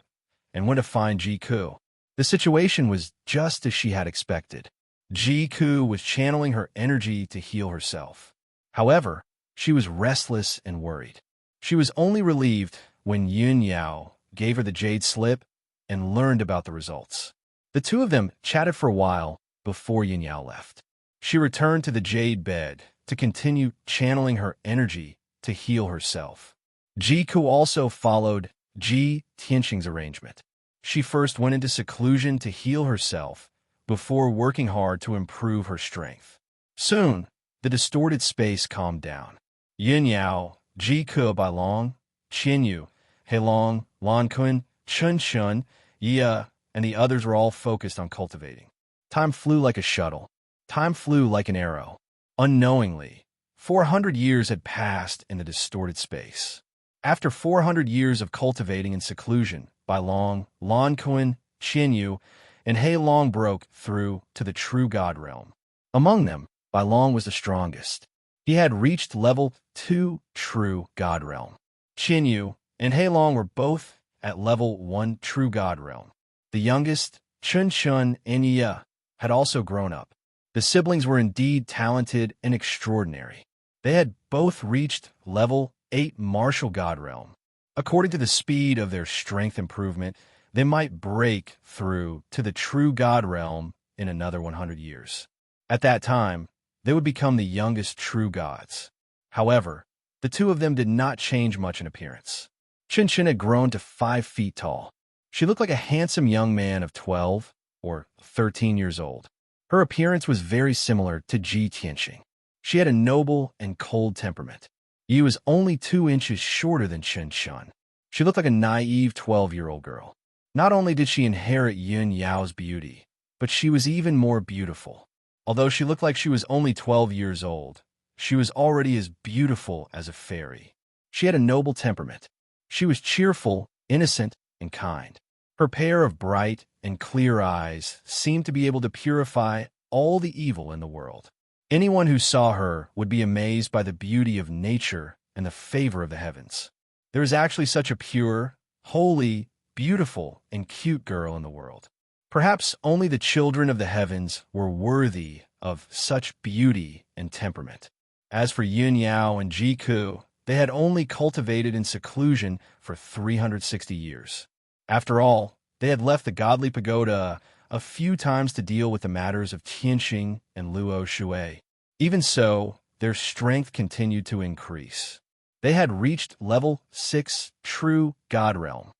and went to find Ji Ku. The situation was just as she had expected. Ji Ku was channeling her energy to heal herself. However, she was restless and worried. She was only relieved when Yun Yao gave her the jade slip and learned about the results. The two of them chatted for a while before Yun Yao left. She returned to the jade bed to continue channeling her energy to heal herself. Ji Ku also followed Ji Tianxing's arrangement. She first went into seclusion to heal herself before working hard to improve her strength. Soon, the distorted space calmed down. Yun Yao, Ji Ku Bailong, Qian Yu, Heilong, Lan Kun, Chun Shun, Yi, and the others were all focused on cultivating. Time flew like a shuttle. Time flew like an arrow. Unknowingly, 400 years had passed in the distorted space. After 400 years of cultivating in seclusion, Bailong, Lan Kun, Qian Yu, and Heilong broke through to the true God realm. Among them, Bailong was the strongest. He had reached level 2 true God realm. Qian Yu and Heilong were both at level 1 true God realm. The youngest, Chun Shun and Yi, had also grown up. The siblings were indeed talented and extraordinary. They had both reached level 8 martial God realm. According to the speed of their strength improvement, they might break through to the true God realm in another 100 years. At that time, they would become the youngest true gods. However, the two of them did not change much in appearance. Chen Chen had grown to 5 feet tall. She looked like a handsome young man of 12 or 13 years old. Her appearance was very similar to Ji Tianxing. She had a noble and cold temperament. Yi was only 2 inches shorter than Chen Shun. She looked like a naive 12-year-old girl. Not only did she inherit Yun Yao's beauty, but she was even more beautiful. Although she looked like she was only 12 years old, she was already as beautiful as a fairy. She had a noble temperament. She was cheerful, innocent, and kind. Her pair of bright and clear eyes seemed to be able to purify all the evil in the world. Anyone who saw her would be amazed by the beauty of nature and the favor of the heavens. There is actually such a pure, holy, beautiful, and cute girl in the world. Perhaps only the children of the heavens were worthy of such beauty and temperament. As for Yin Yao and Ji Ku, they had only cultivated in seclusion for 360 years. After all, they had left the godly pagoda a few times to deal with the matters of Tianxing and Luo Shui. Even so, their strength continued to increase. They had reached level 6 true God realm.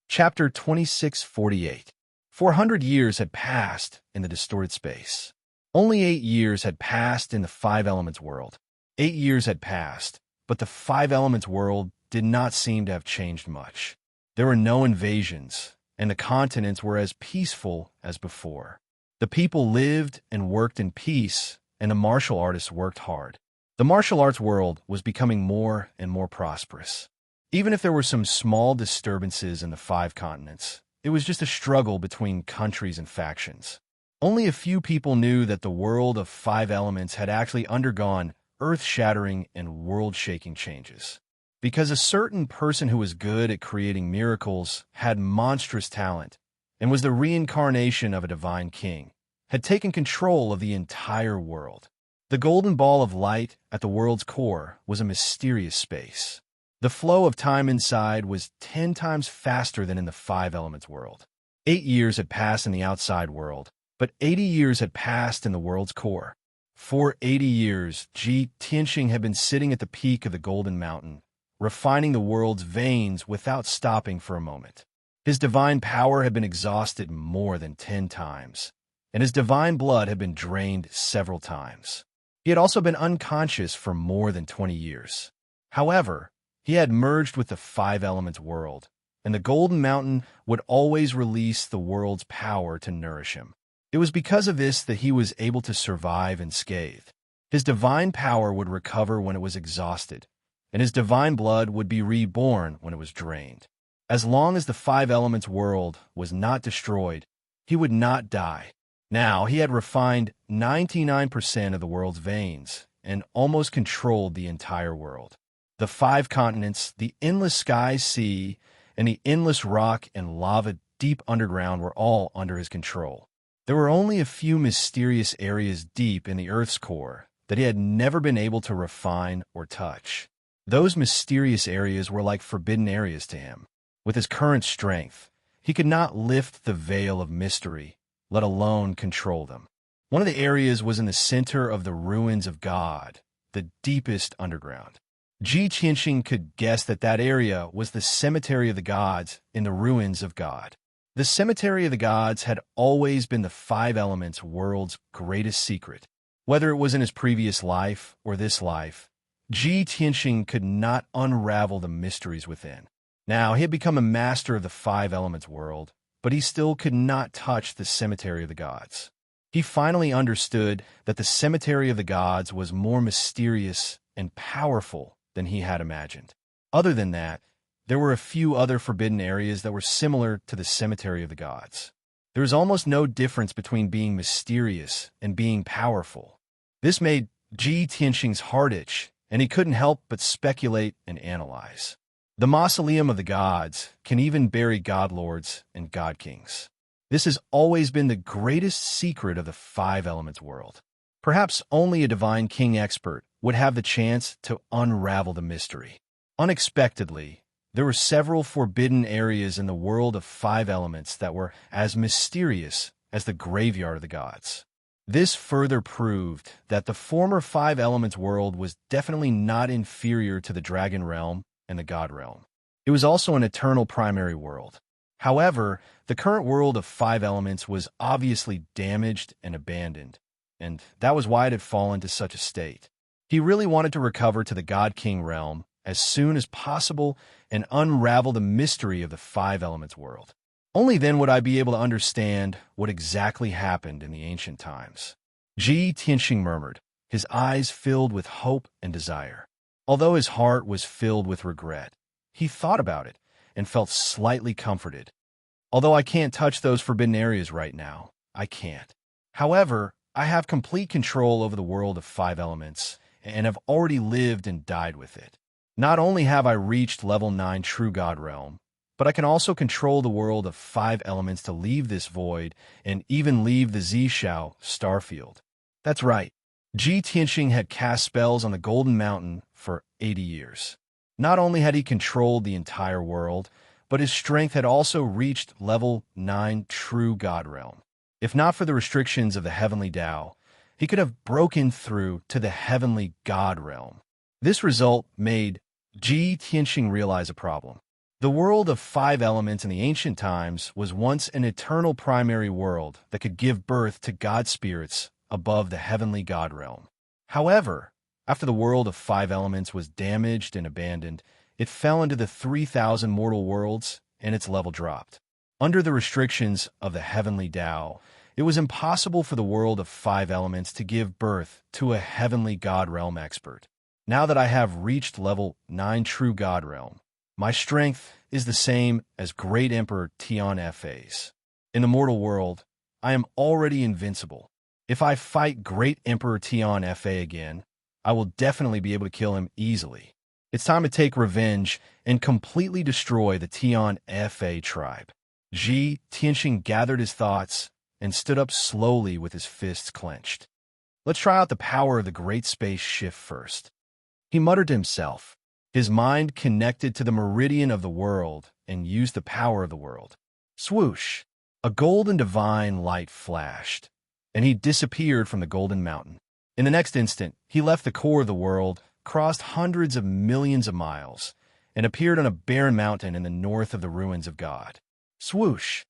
Chapter 2648. 400 years had passed in the distorted space. Only 8 years had passed in the Five Elements world. 8 years had passed, but the Five Elements world did not seem to have changed much. There were no invasions, and the continents were as peaceful as before. The people lived and worked in peace, and the martial artists worked hard. The martial arts world was becoming more and more prosperous. Even if there were some small disturbances in the 5 continents, it was just a struggle between countries and factions. Only a few people knew that the world of 5 elements had actually undergone earth-shattering and world-shaking changes. Because a certain person who was good at creating miracles, had monstrous talent, and was the reincarnation of a divine king, had taken control of the entire world. The golden ball of light at the world's core was a mysterious space. The flow of time inside was 10 times faster than in the 5 elements world. 8 years had passed in the outside world, but 80 years had passed in the world's core. For 80 years, Ji Tianxing had been sitting at the peak of the Golden Mountain, refining the world's veins without stopping for a moment. His divine power had been exhausted more than 10 times, and his divine blood had been drained several times. He had also been unconscious for more than 20 years. However, he had merged with the 5 elements world, and the Golden Mountain would always release the world's power to nourish him. It was because of this that he was able to survive unscathed. His divine power would recover when it was exhausted, and his divine blood would be reborn when it was drained. As long as the 5 elements world was not destroyed, he would not die. Now he had refined 99% of the world's veins and almost controlled the entire world. The 5 continents, the endless sky, sea, and the endless rock and lava deep underground were all under his control. There were only a few mysterious areas deep in the Earth's core that he had never been able to refine or touch. Those mysterious areas were like forbidden areas to him. With his current strength, he could not lift the veil of mystery, let alone control them. One of the areas was in the center of the ruins of God, the deepest underground. Ji Tianxing could guess that that area was the cemetery of the gods in the ruins of God. The cemetery of the gods had always been the 5 elements world's greatest secret. Whether it was in his previous life or this life, Ji Tianxing could not unravel the mysteries within. Now, he had become a master of the 5 elements world, but he still could not touch the cemetery of the gods. He finally understood that the cemetery of the gods was more mysterious and powerful than he had imagined. Other than that, there were a few other forbidden areas that were similar to the cemetery of the gods. There is almost no difference between being mysterious and being powerful. This made Ji Tianxing's heart itch, and he couldn't help but speculate and analyze. The mausoleum of the gods can even bury god lords and god kings. This has always been the greatest secret of the 5 elements world. Perhaps only a divine king expert would have the chance to unravel the mystery. Unexpectedly, there were several forbidden areas in the world of 5 elements that were as mysterious as the graveyard of the gods. This further proved that the former 5 elements world was definitely not inferior to the dragon realm and the god realm. It was also an eternal primary world. However, the current world of 5 elements was obviously damaged and abandoned, and that was why it had fallen to such a state. He really wanted to recover to the God King realm as soon as possible and unravel the mystery of the 5 elements world. Only then would I be able to understand what exactly happened in the ancient times. Ji Tianxing murmured, his eyes filled with hope and desire. Although his heart was filled with regret, he thought about it and felt slightly comforted. Although I can't touch those forbidden areas right now, I can't. However, I have complete control over the world of 5 elements, and have already lived and died with it. Not only have I reached level 9 True God Realm, but I can also control the world of 5 elements to leave this void and even leave the Zishao starfield. That's right. Ji Tianxing had cast spells on the Golden Mountain for 80 years. Not only had he controlled the entire world, but his strength had also reached level 9 True God Realm. If not for the restrictions of the Heavenly Tao, he could have broken through to the Heavenly God Realm. This result made Ji Tianxing realize a problem. The world of 5 elements in the ancient times was once an eternal primary world that could give birth to god spirits above the Heavenly God Realm. However, after the world of 5 elements was damaged and abandoned, it fell into the 3,000 mortal worlds and its level dropped. Under the restrictions of the Heavenly Tao, it was impossible for the world of 5 elements to give birth to a Heavenly God Realm expert. Now that I have reached level 9 True God Realm, my strength is the same as Great Emperor Tian Fa's. In the mortal world, I am already invincible. If I fight Great Emperor Tian Fa again, I will definitely be able to kill him easily. It's time to take revenge and completely destroy the Tian Fa tribe. Ji Tianxing gathered his thoughts and stood up slowly with his fists clenched. Let's try out the power of the Great Space Shift first. He muttered to himself. His mind connected to the meridian of the world and used the power of the world. Swoosh! A golden divine light flashed, and he disappeared from the Golden Mountain. In the next instant, he left the core of the world, crossed hundreds of millions of miles, and appeared on a barren mountain in the north of the ruins of God. Swoosh!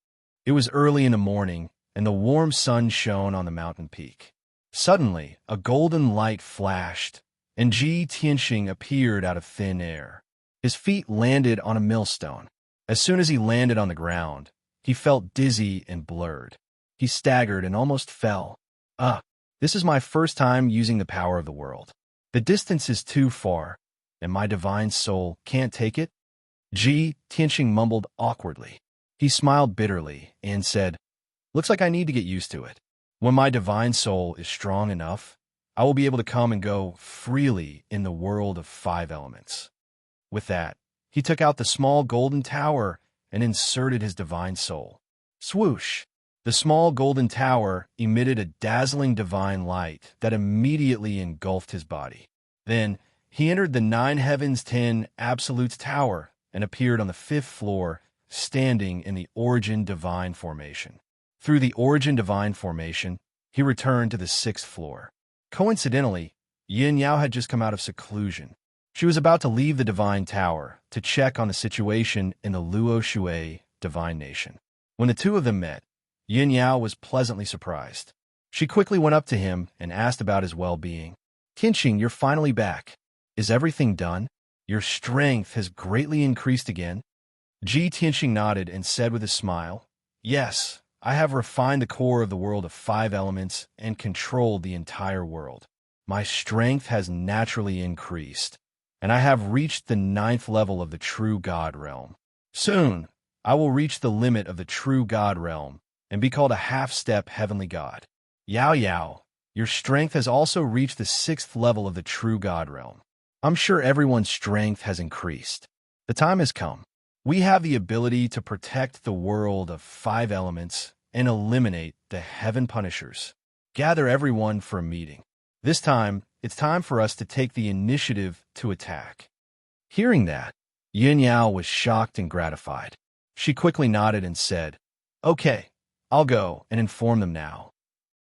It was early in the morning, and the warm sun shone on the mountain peak. Suddenly, a golden light flashed, and Ji Tianxing appeared out of thin air. His feet landed on a millstone. As soon as he landed on the ground, he felt dizzy and blurred. He staggered and almost fell. This is my first time using the power of the world. The distance is too far, and my divine soul can't take it. Ji Tianxing mumbled awkwardly. He smiled bitterly and said, "Looks like I need to get used to it. When my divine soul is strong enough, I will be able to come and go freely in the world of 5 elements." With that, he took out the small golden tower and inserted his divine soul. Swoosh! The small golden tower emitted a dazzling divine light that immediately engulfed his body. Then, he entered the 9 Heavens 10 Absolutes Tower and appeared on the 5th floor, standing in the Origin Divine Formation. Through the Origin Divine Formation, he returned to the 6th floor. Coincidentally, Yin Yao had just come out of seclusion. She was about to leave the Divine Tower to check on the situation in the Luo Shui Divine Nation. When the two of them met, Yin Yao was pleasantly surprised. She quickly went up to him and asked about his well-being. "Tianxing, you're finally back. Is everything done? Your strength has greatly increased again." Ji Tianxing nodded and said with a smile, "Yes, I have refined the core of the world of 5 elements and controlled the entire world. My strength has naturally increased, and I have reached the 9th level of the True God Realm. Soon, I will reach the limit of the True God Realm and be called a half-step Heavenly God. Yao Yao, your strength has also reached the 6th level of the True God Realm. I'm sure everyone's strength has increased. The time has come. We have the ability to protect the world of 5 elements and eliminate the Heaven Punishers. Gather everyone for a meeting. This time, it's time for us to take the initiative to attack." Hearing that, Yin Yao was shocked and gratified. She quickly nodded and said, "Okay, I'll go and inform them now."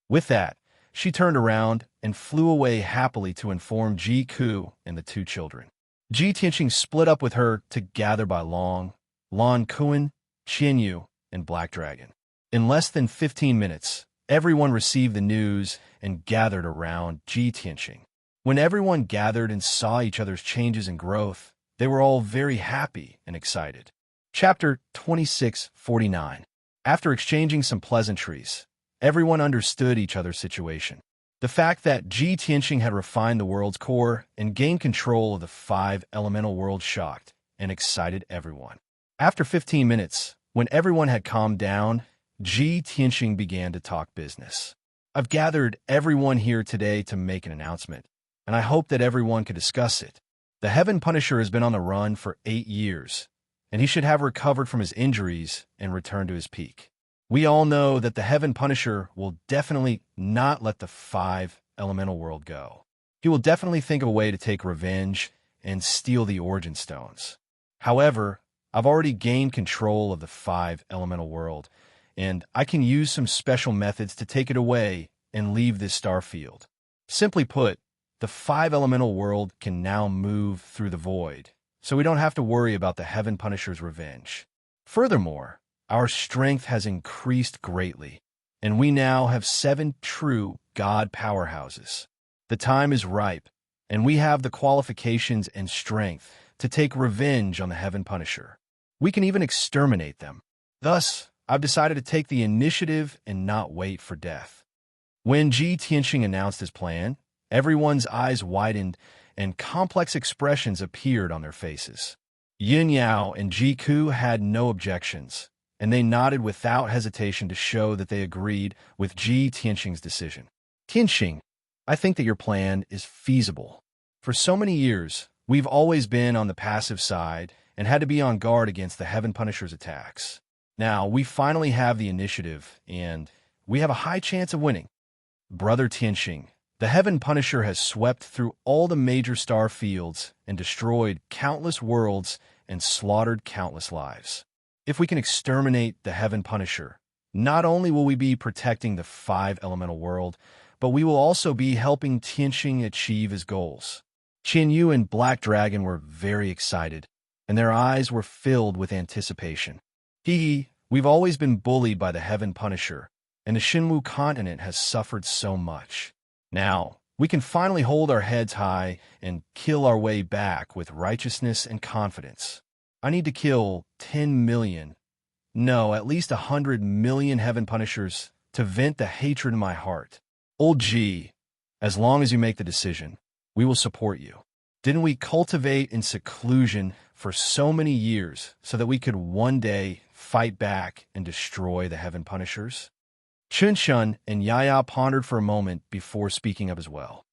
With that, she turned around and flew away happily to inform Ji Ku and the 2 children. Ji Tianxing split up with her to gather by Long, Lan Kuan, Qian Yu, and Black Dragon. In less than 15 minutes, everyone received the news and gathered around Ji Tianxing. When everyone gathered and saw each other's changes and growth, they were all very happy and excited. Chapter 2649. After exchanging some pleasantries, everyone understood each other's situation. The fact that Ji Tianxing had refined the world's core and gained control of the 5 elemental world shocked and excited everyone. After 15 minutes, When everyone had calmed down, Ji Tianxing began to talk business. I've gathered everyone here today to make an announcement, and I hope that everyone can discuss it. The Heaven Punisher has been on the run for 8 years, and he should have recovered from his injuries and returned to his peak. We all know that the Heaven Punisher will definitely not let the 5 elemental world go. He will definitely think of a way to take revenge and steal the Origin Stones. However, I've already gained control of the 5 elemental world, and I can use some special methods to take it away and leave this star field. Simply put, the 5 elemental world can now move through the void, so we don't have to worry about the Heaven Punisher's revenge. Furthermore, our strength has increased greatly, and we now have 7 true God powerhouses. The time is ripe, and we have the qualifications and strength to take revenge on the Heaven Punisher. We can even exterminate them. Thus, I've decided to take the initiative and not wait for death. When Ji Tianxing announced his plan, everyone's eyes widened and complex expressions appeared on their faces. Yin Yao and Ji Ku had no objections, and they nodded without hesitation to show that they agreed with Ji Tianxing's decision. Tianxing, I think that your plan is feasible. For so many years, we've always been on the passive side and had to be on guard against the Heaven Punisher's attacks. Now, we finally have the initiative, and we have a high chance of winning. Brother Tianxing, the Heaven Punisher has swept through all the major star fields and destroyed countless worlds and slaughtered countless lives. If we can exterminate the Heaven Punisher, not only will we be protecting the 5 elemental world, but we will also be helping Tianxing achieve his goals. Qin Yu and Black Dragon were very excited, and their eyes were filled with anticipation. We've always been bullied by the Heaven Punisher, and the Shinwu continent has suffered so much. Now, we can finally hold our heads high and kill our way back with righteousness and confidence. I need to kill 10 million, no, at least 100 million Heaven Punishers to vent the hatred in my heart. Old G, as long as you make the decision, we will support you. Didn't we cultivate in seclusion for so many years so that we could one day fight back and destroy the Heaven Punishers? Chun Shun and Yaya pondered for a moment before speaking up as well.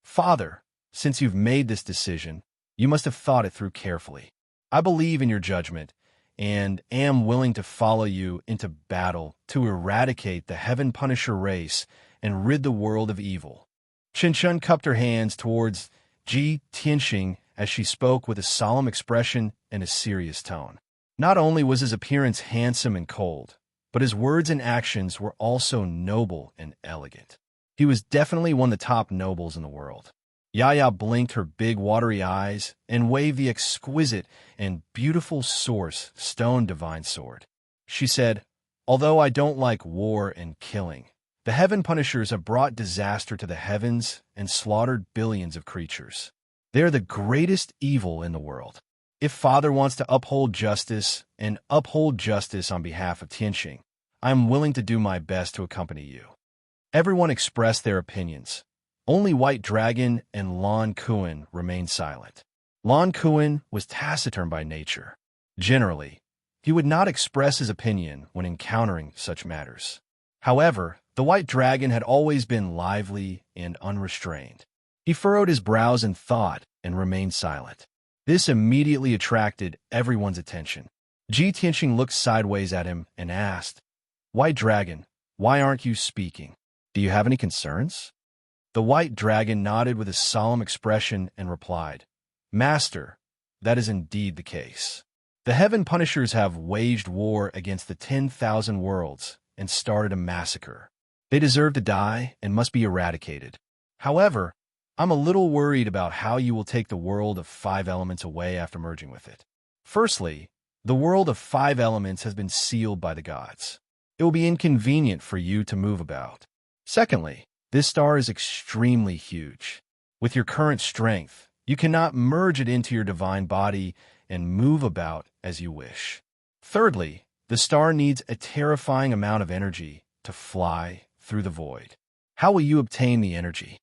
Father, since you've made this decision, you must have thought it through carefully. I believe in your judgment and am willing to follow you into battle to eradicate the Heaven Punisher race and rid the world of evil. Chun Shun cupped her hands towards Ji Tianxing as she spoke with a solemn expression and a serious tone. Not only was his appearance handsome and cold, but his words and actions were also noble and elegant. He was definitely one of the top nobles in the world. Yaya blinked her big watery eyes and waved the exquisite and beautiful source stone divine sword. She said, although I don't like war and killing, the Heaven Punishers have brought disaster to the heavens and slaughtered billions of creatures. They are the greatest evil in the world. If Father wants to uphold justice on behalf of Tianxing, I am willing to do my best to accompany you. Everyone expressed their opinions. Only White Dragon and Lan Kuan remained silent. Lan Kuan was taciturn by nature. Generally, he would not express his opinion when encountering such matters. However, the White Dragon had always been lively and unrestrained. He furrowed his brows in thought and remained silent. This immediately attracted everyone's attention. Ji Tianxing looked sideways at him and asked, White Dragon, why aren't you speaking? Do you have any concerns? The White Dragon nodded with a solemn expression and replied, Master, that is indeed the case. The Heaven Punishers have waged war against the 10,000 worlds and started a massacre. They deserve to die and must be eradicated. However, I'm a little worried about how you will take the world of 5 elements away after merging with it. Firstly, the world of 5 elements has been sealed by the gods. It will be inconvenient for you to move about. Secondly, this star is extremely huge. With your current strength, you cannot merge it into your divine body and move about as you wish. Thirdly, the star needs a terrifying amount of energy to fly through the void. How will you obtain the energy?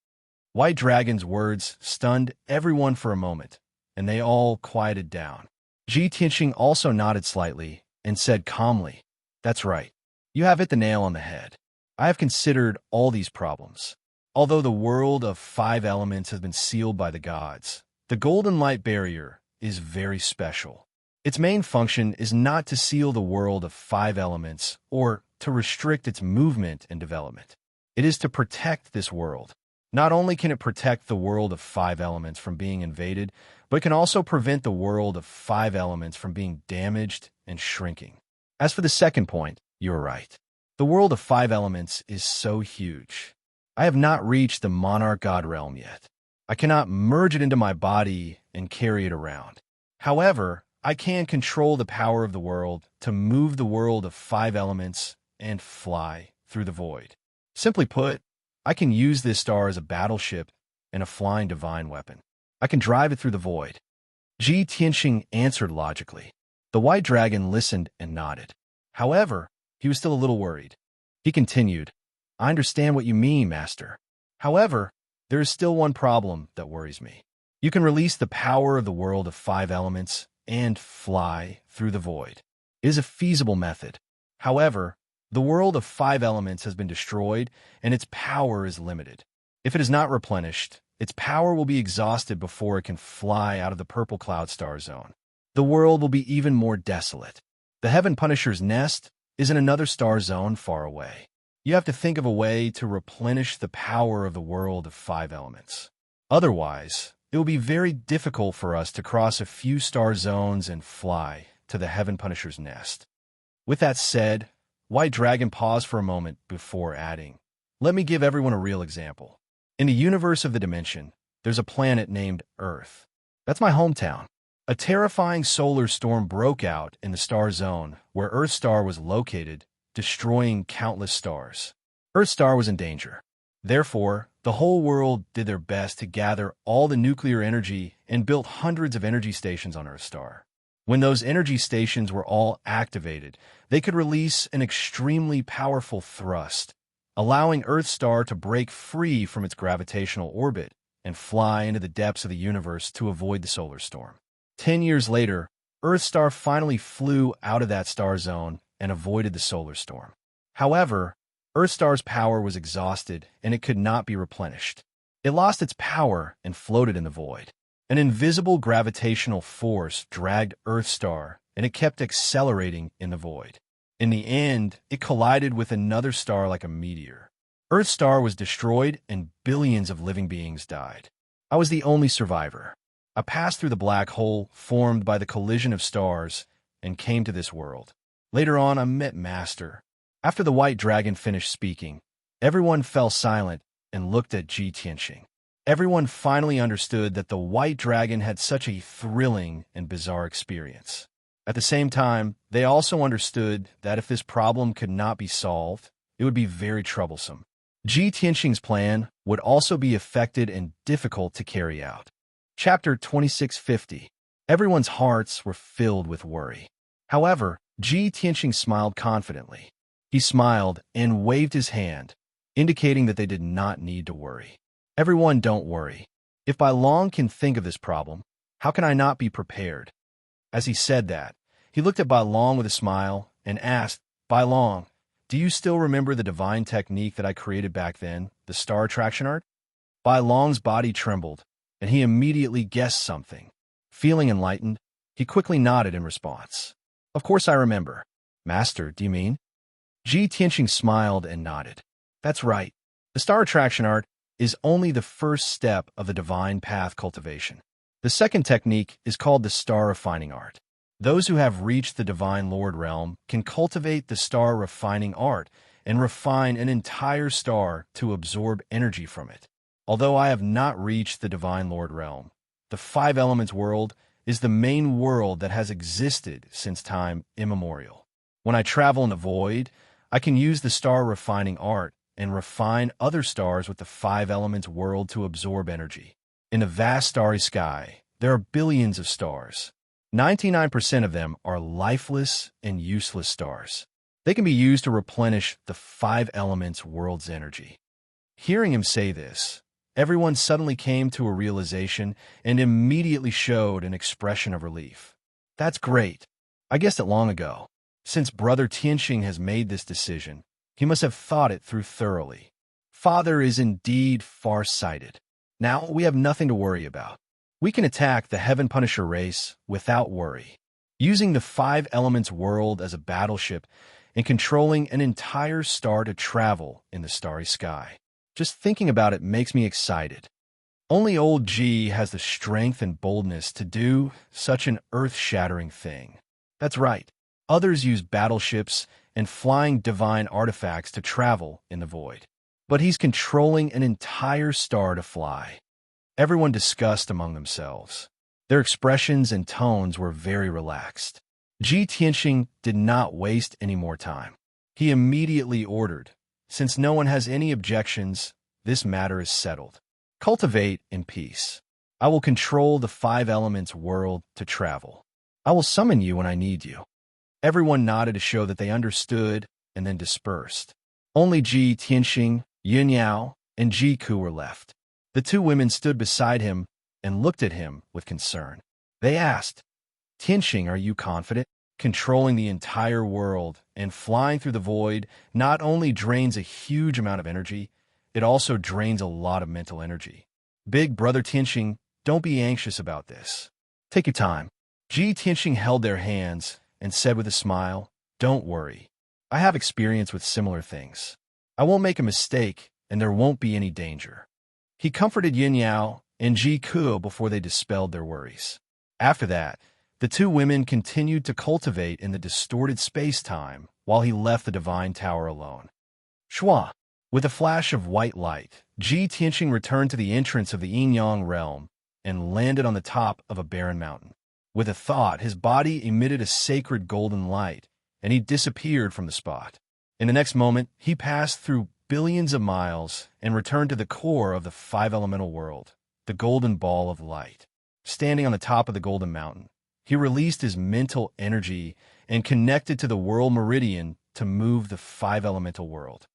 White Dragon's words stunned everyone for a moment, and they all quieted down. Ji Tianxing also nodded slightly and said calmly, "That's right. You have hit the nail on the head. I have considered all these problems. Although the world of 5 elements has been sealed by the gods, the golden light barrier is very special. Its main function is not to seal the world of 5 elements or to restrict its movement and development. It is to protect this world. Not only can it protect the world of 5 elements from being invaded, but it can also prevent the world of 5 elements from being damaged and shrinking." As for the second point, you are right. The world of 5 elements is so huge. I have not reached the monarch god realm yet. I cannot merge it into my body and carry it around. However, I can control the power of the world to move the world of 5 elements and fly through the void. Simply put, I can use this star as a battleship and a flying divine weapon. I can drive it through the void. Ji Tianxing answered logically. The white dragon listened and nodded. However, he was still a little worried. He continued, "I understand what you mean, Master. However, there is still one problem that worries me. You can release the power of the world of 5 elements and fly through the void. It is a feasible method. However, the world of 5 elements has been destroyed and its power is limited. If it is not replenished, its power will be exhausted before it can fly out of the purple cloud star zone. The world will be even more desolate. The Heaven Punisher's nest is in another star zone far away. You have to think of a way to replenish the power of the world of 5 elements. Otherwise, it will be very difficult for us to cross a few star zones and fly to the Heaven Punisher's nest." With that said, White Dragon paused for a moment before adding, "Let me give everyone a real example. In the universe of the dimension, there's a planet named Earth. That's my hometown. A terrifying solar storm broke out in the star zone where Earth Star was located, destroying countless stars. Earth Star was in danger. Therefore, the whole world did their best to gather all the nuclear energy and built hundreds of energy stations on Earth Star. When those energy stations were all activated, they could release an extremely powerful thrust, allowing Earth Star to break free from its gravitational orbit and fly into the depths of the universe to avoid the solar storm. 10 years later, Earth Star finally flew out of that star zone and avoided the solar storm. However, Earth Star's power was exhausted and it could not be replenished. It lost its power and floated in the void. An invisible gravitational force dragged Earth Star and it kept accelerating in the void. In the end, it collided with another star like a meteor. Earth Star was destroyed and billions of living beings died. I was the only survivor. I passed through the black hole formed by the collision of stars and came to this world. Later on, I met Master. After the white dragon finished speaking, everyone fell silent and looked at Ji Tianxing. Everyone finally understood that the white dragon had such a thrilling and bizarre experience. At the same time, they also understood that if this problem could not be solved, it would be very troublesome. Ji Tianxing's plan would also be affected and difficult to carry out. Chapter 2650. Everyone's hearts were filled with worry. However, Ji Tianxing smiled confidently. He smiled and waved his hand, indicating that they did not need to worry. Everyone, don't worry. If Bai Long can think of this problem, how can I not be prepared? As he said that, he looked at Bai Long with a smile and asked, "Bai Long, do you still remember the divine technique that I created back then, the star attraction art?" Bai Long's body trembled, and he immediately guessed something. Feeling enlightened, he quickly nodded in response. "Of course I remember." "Master, do you mean?" Ji Tianxing smiled and nodded. "That's right. The star attraction art is only the first step of the divine path cultivation. The second technique is called the star refining art. Those who have reached the divine Lord realm can cultivate the star refining art and refine an entire star to absorb energy from it. Although I have not reached the divine Lord realm, the 5 elements world is the main world that has existed since time immemorial. When I travel in the void, I can use the star refining art and refine other stars with the 5 elements world to absorb energy. In the vast starry sky, there are billions of stars. 99% of them are lifeless and useless stars. They can be used to replenish the 5 elements world's energy." Hearing him say this, everyone suddenly came to a realization and immediately showed an expression of relief. "That's great. I guessed it long ago. Since Brother Tianxing has made this decision, he must have thought it through thoroughly. Father is indeed far-sighted. Now we have nothing to worry about. We can attack the Heaven Punisher race without worry, using the Five Elements world as a battleship and controlling an entire star to travel in the starry sky. Just thinking about it makes me excited. Only old G has the strength and boldness to do such an earth-shattering thing. That's right. Others use battleships and flying divine artifacts to travel in the void. But he's controlling an entire star to fly. Everyone discussed among themselves. Their expressions and tones were very relaxed. Ji Tianxing did not waste any more time. He immediately ordered, "Since no one has any objections, this matter is settled. Cultivate in peace. I will control the Five Elements world to travel. I will summon you when I need you." Everyone nodded to show that they understood and then dispersed. Only Ji Tianxing, Yun Yao, and Ji Ku were left. The two women stood beside him and looked at him with concern. They asked, "Tianxing, are you confident? Controlling the entire world and flying through the void not only drains a huge amount of energy, it also drains a lot of mental energy. Big Brother Tianxing, don't be anxious about this. Take your time." Ji Tianxing held their hands and said with a smile, "Don't worry. I have experience with similar things. I won't make a mistake, and there won't be any danger." He comforted Yin Yao and Ji Ku before they dispelled their worries. After that, the two women continued to cultivate in the distorted space-time while he left the Divine Tower alone. Shua! With a flash of white light, Ji Tianxing returned to the entrance of the Yin-Yang realm and landed on the top of a barren mountain. With a thought, his body emitted a sacred golden light, and he disappeared from the spot. In the next moment, he passed through billions of miles and returned to the core of the five-elemental world, the golden ball of light. Standing on the top of the golden mountain, he released his mental energy and connected to the world meridian to move the five-elemental world.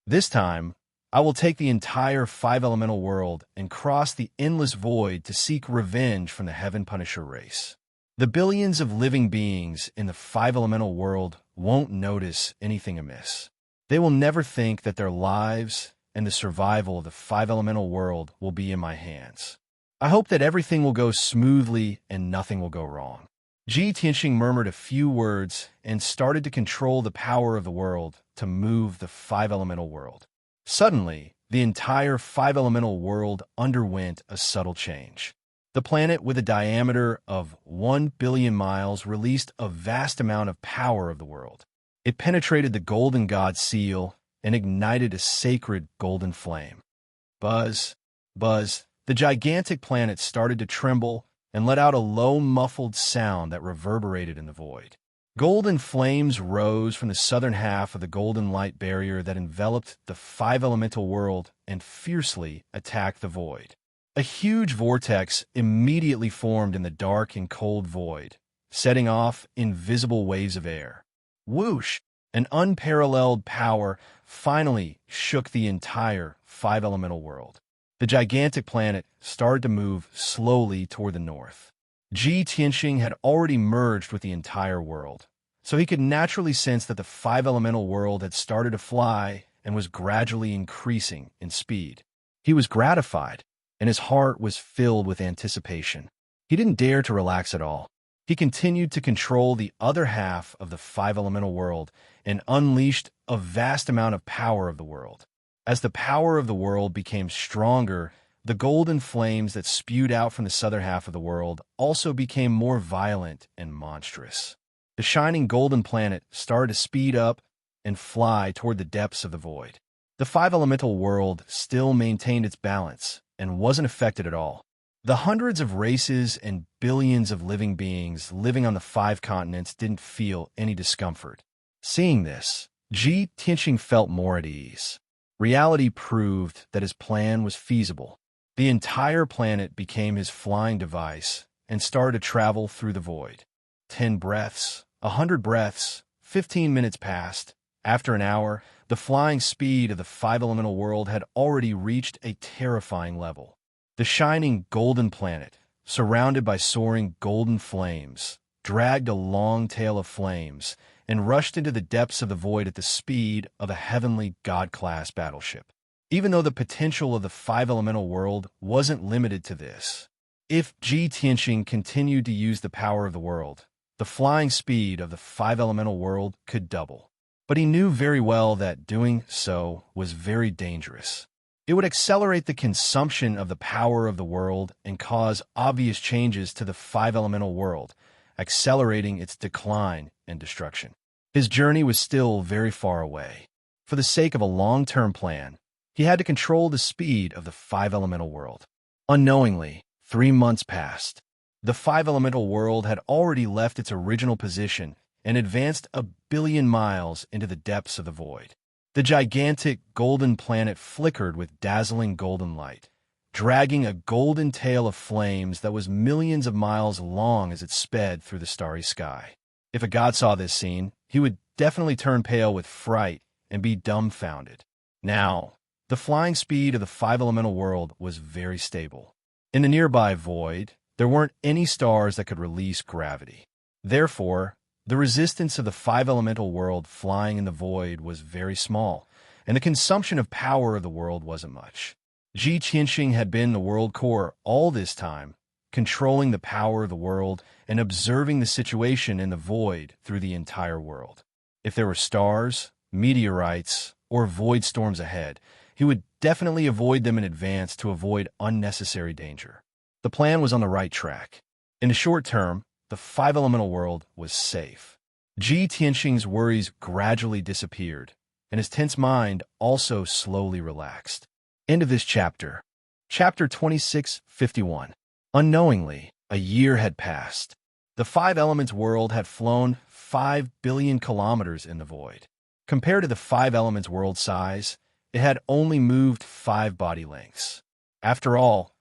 This time, I will take the entire five-elemental world and cross the endless void to seek revenge from the Heaven Punisher race. The billions of living beings in the five-elemental world won't notice anything amiss. They will never think that their lives and the survival of the five-elemental world will be in my hands. I hope that everything will go smoothly and nothing will go wrong. Ji Tianxing murmured a few words and started to control the power of the world to move the five-elemental world. Suddenly, the entire five-elemental world underwent a subtle change. The planet with a diameter of 1 billion miles released a vast amount of power of the world. It penetrated the golden god seal and ignited a sacred golden flame. Buzz, buzz, the gigantic planet started to tremble and let out a low muffled sound that reverberated in the void. Golden flames rose from the southern half of the golden light barrier that enveloped the five-elemental world and fiercely attacked the void. A huge vortex immediately formed in the dark and cold void, setting off invisible waves of air. Whoosh! An unparalleled power finally shook the entire five-elemental world. The gigantic planet started to move slowly toward the north. Ji Tianxing had already merged with the entire world, so he could naturally sense that the five-elemental world had started to fly and was gradually increasing in speed. He was gratified, and his heart was filled with anticipation. He didn't dare to relax at all. He continued to control the other half of the five-elemental world and unleashed a vast amount of power of the world. As the power of the world became stronger, the golden flames that spewed out from the southern half of the world also became more violent and monstrous. The shining golden planet started to speed up and fly toward the depths of the void. The five-elemental world still maintained its balance and wasn't affected at all. The hundreds of races and billions of living beings living on the five continents didn't feel any discomfort. Seeing this, Ji Tianxing felt more at ease. Reality proved that his plan was feasible. The entire planet became his flying device and started to travel through the void. 10 breaths, 100 breaths, 15 minutes passed. After an hour, the flying speed of the five-elemental world had already reached a terrifying level. The shining golden planet, surrounded by soaring golden flames, dragged a long tail of flames and rushed into the depths of the void at the speed of a heavenly God-class battleship. Even though the potential of the five-elemental world wasn't limited to this, if Ji Tianxing continued to use the power of the world, the flying speed of the five-elemental world could double. But he knew very well that doing so was very dangerous. It would accelerate the consumption of the power of the world and cause obvious changes to the five-elemental world, accelerating its decline and destruction. His journey was still very far away. For the sake of a long-term plan, he had to control the speed of the five-elemental world. Unknowingly, 3 months passed. The five-elemental world had already left its original position and advanced 1 billion miles into the depths of the void. The gigantic golden planet flickered with dazzling golden light, dragging a golden tail of flames that was millions of miles long as it sped through the starry sky. If a god saw this scene, he would definitely turn pale with fright and be dumbfounded. Now, the flying speed of the five-elemental world was very stable. In the nearby void, there weren't any stars that could release gravity. Therefore, the resistance of the five-elemental world flying in the void was very small, and the consumption of power of the world wasn't much. Ji Tianxing had been the world core all this time, controlling the power of the world and observing the situation in the void through the entire world. If there were stars, meteorites, or void storms ahead, he would definitely avoid them in advance to avoid unnecessary danger. The plan was on the right track. In the short term, the five-elemental world was safe. Ji Tianxing's worries gradually disappeared, and his tense mind also slowly relaxed. End of this chapter. Chapter 2651. Unknowingly, a year had passed. The five elements world had flown 5 billion kilometers in the void. Compared to the five elements world size, it had only moved 5 body lengths. After all,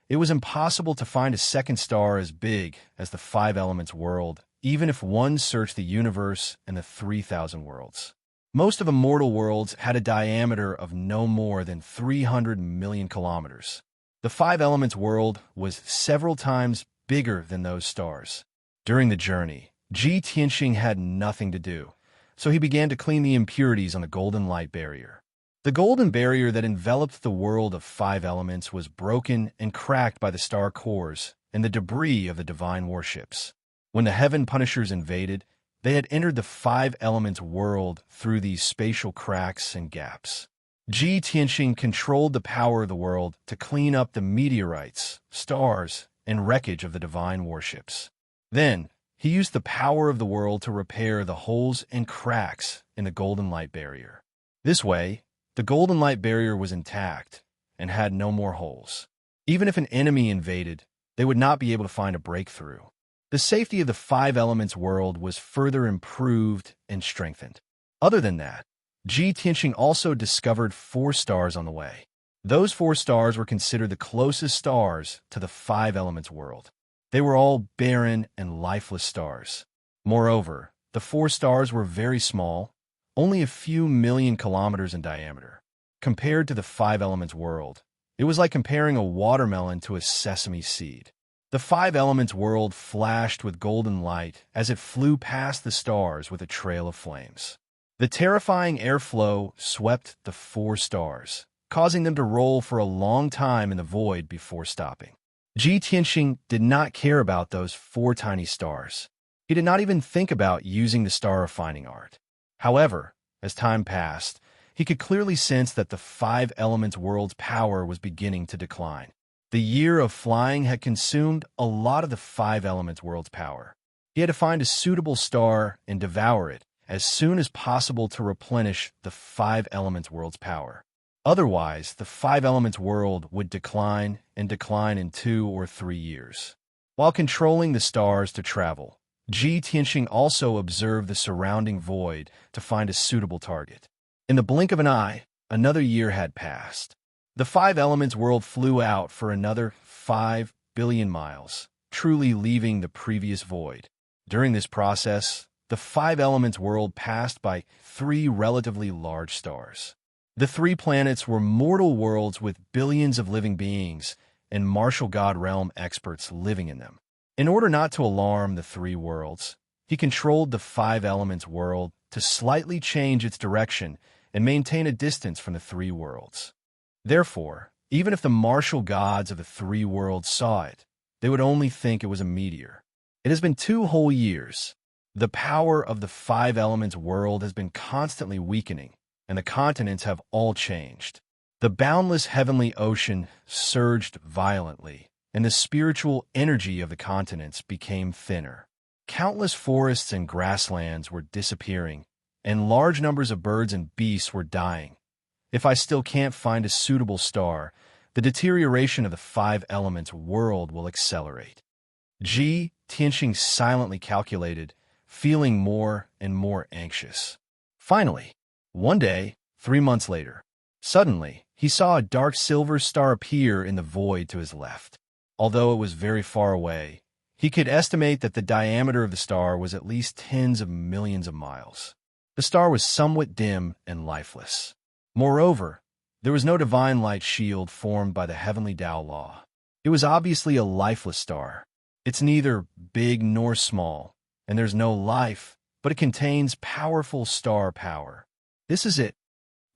it was impossible to find a second star as big as the five elements world, even if one searched the universe and the 3,000 worlds. Most of immortal worlds had a diameter of no more than 300 million kilometers. The five elements world was several times bigger than those stars. During the journey, Ji Tianxing had nothing to do, so he began to clean the impurities on the golden light barrier. The golden barrier that enveloped the world of five elements was broken and cracked by the star cores and the debris of the divine warships. When the Heaven Punishers invaded, they had entered the five elements world through these spatial cracks and gaps. Ji Tianxing controlled the power of the world to clean up the meteorites, stars, and wreckage of the divine warships. Then, he used the power of the world to repair the holes and cracks in the golden light barrier. This way, the golden light barrier was intact and had no more holes. Even if an enemy invaded, they would not be able to find a breakthrough. The safety of the five elements world was further improved and strengthened. Other than that, Ji Tianxing also discovered 4 stars on the way. Those 4 stars were considered the closest stars to the five elements world. They were all barren and lifeless stars. Moreover, the 4 stars were very small, only a few million kilometers in diameter. Compared to the five elements world, it was like comparing a watermelon to a sesame seed. The five elements world flashed with golden light as it flew past the stars with a trail of flames. The terrifying airflow swept the 4 stars, causing them to roll for a long time in the void before stopping. Ji Tianxing did not care about those 4 tiny stars. He did not even think about using the star refining art. However, as time passed, he could clearly sense that the five elements world's power was beginning to decline. The year of flying had consumed a lot of the five elements world's power. He had to find a suitable star and devour it as soon as possible to replenish the five elements world's power. Otherwise, the five elements world would decline and decline in 2 or 3 years. While controlling the stars to travel, Ji Tianxing also observed the surrounding void to find a suitable target. In the blink of an eye, another year had passed. The five elements world flew out for another 5 billion miles, truly leaving the previous void. During this process, the five elements world passed by 3 relatively large stars. The 3 planets were mortal worlds with billions of living beings and martial god realm experts living in them. In order not to alarm the 3 worlds, He controlled the five elements world to slightly change its direction and maintain a distance from the three worlds. Therefore, even if the martial gods of the three worlds saw it, they would only think it was a meteor. It has been 2 whole years. The power of the five elements world has been constantly weakening, and the continents have all changed. The boundless heavenly ocean surged violently, and the spiritual energy of the continents became thinner. Countless forests and grasslands were disappearing, and large numbers of birds and beasts were dying. If I still can't find a suitable star, the deterioration of the five elements world will accelerate. Tianxing silently calculated, feeling more and more anxious. Finally, one day, 3 months later, suddenly, he saw a dark silver star appear in the void to his left. Although it was very far away, he could estimate that the diameter of the star was at least tens of millions of miles. The star was somewhat dim and lifeless. Moreover, there was no divine light shield formed by the heavenly Tao law. It was obviously a lifeless star. It's neither big nor small, and there's no life, but it contains powerful star power. This is it.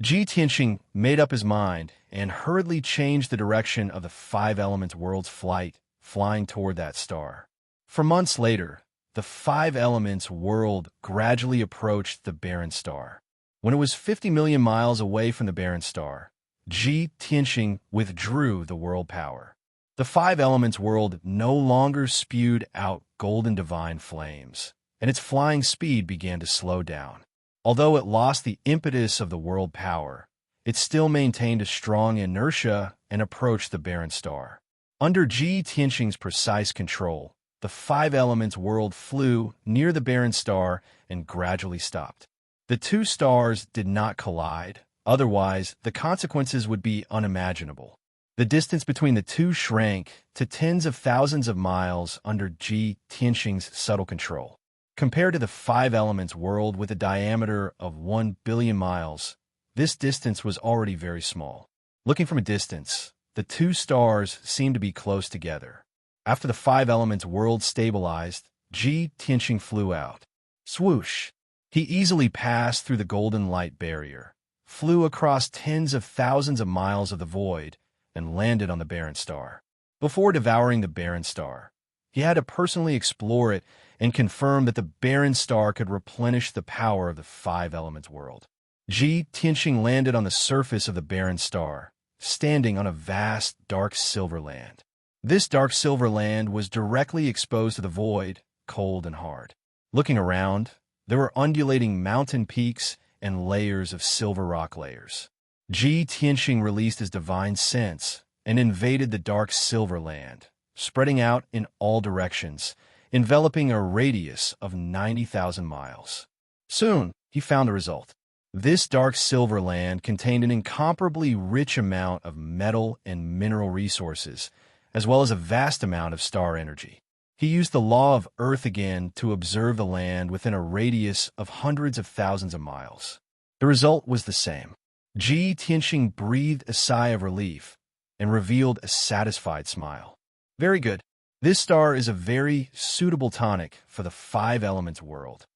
Tianxing made up his mind and hurriedly changed the direction of the five elements world's flight, flying toward that star. For months later, the five elements world gradually approached the barren star. When it was 50 million miles away from the barren star, Tianxing withdrew the world power. The five elements world no longer spewed out golden divine flames, and its flying speed began to slow down. Although it lost the impetus of the world power, it still maintained a strong inertia and approached the barren star. Under Tianxing's precise control, the five elements world flew near the barren star and gradually stopped. The two stars did not collide, otherwise the consequences would be unimaginable. The distance between the two shrank to tens of thousands of miles under Tianxing's subtle control. Compared to the five elements world with a diameter of 1 billion miles, this distance was already very small. Looking from a distance, the two stars seemed to be close together. After the five elements world stabilized, Tianxing flew out. Swoosh! He easily passed through the golden light barrier, flew across tens of thousands of miles of the void, and landed on the barren star. Before devouring the barren star, he had to personally explore it and confirm that the barren star could replenish the power of the five elements world. Tianxing landed on the surface of the barren star, standing on a vast dark silver land. This dark silver land was directly exposed to the void, cold and hard. Looking around, there were undulating mountain peaks and layers of silver rock layers. Tianxing released his divine sense and invaded the dark silver land, spreading out in all directions, enveloping a radius of 90,000 miles. Soon, he found the result. This dark silver land contained an incomparably rich amount of metal and mineral resources, as well as a vast amount of star energy. He used the law of Earth again to observe the land within a radius of hundreds of thousands of miles. The result was the same. Tianxing breathed a sigh of relief and revealed a satisfied smile. Very good. This star is a very suitable tonic for the five elements world.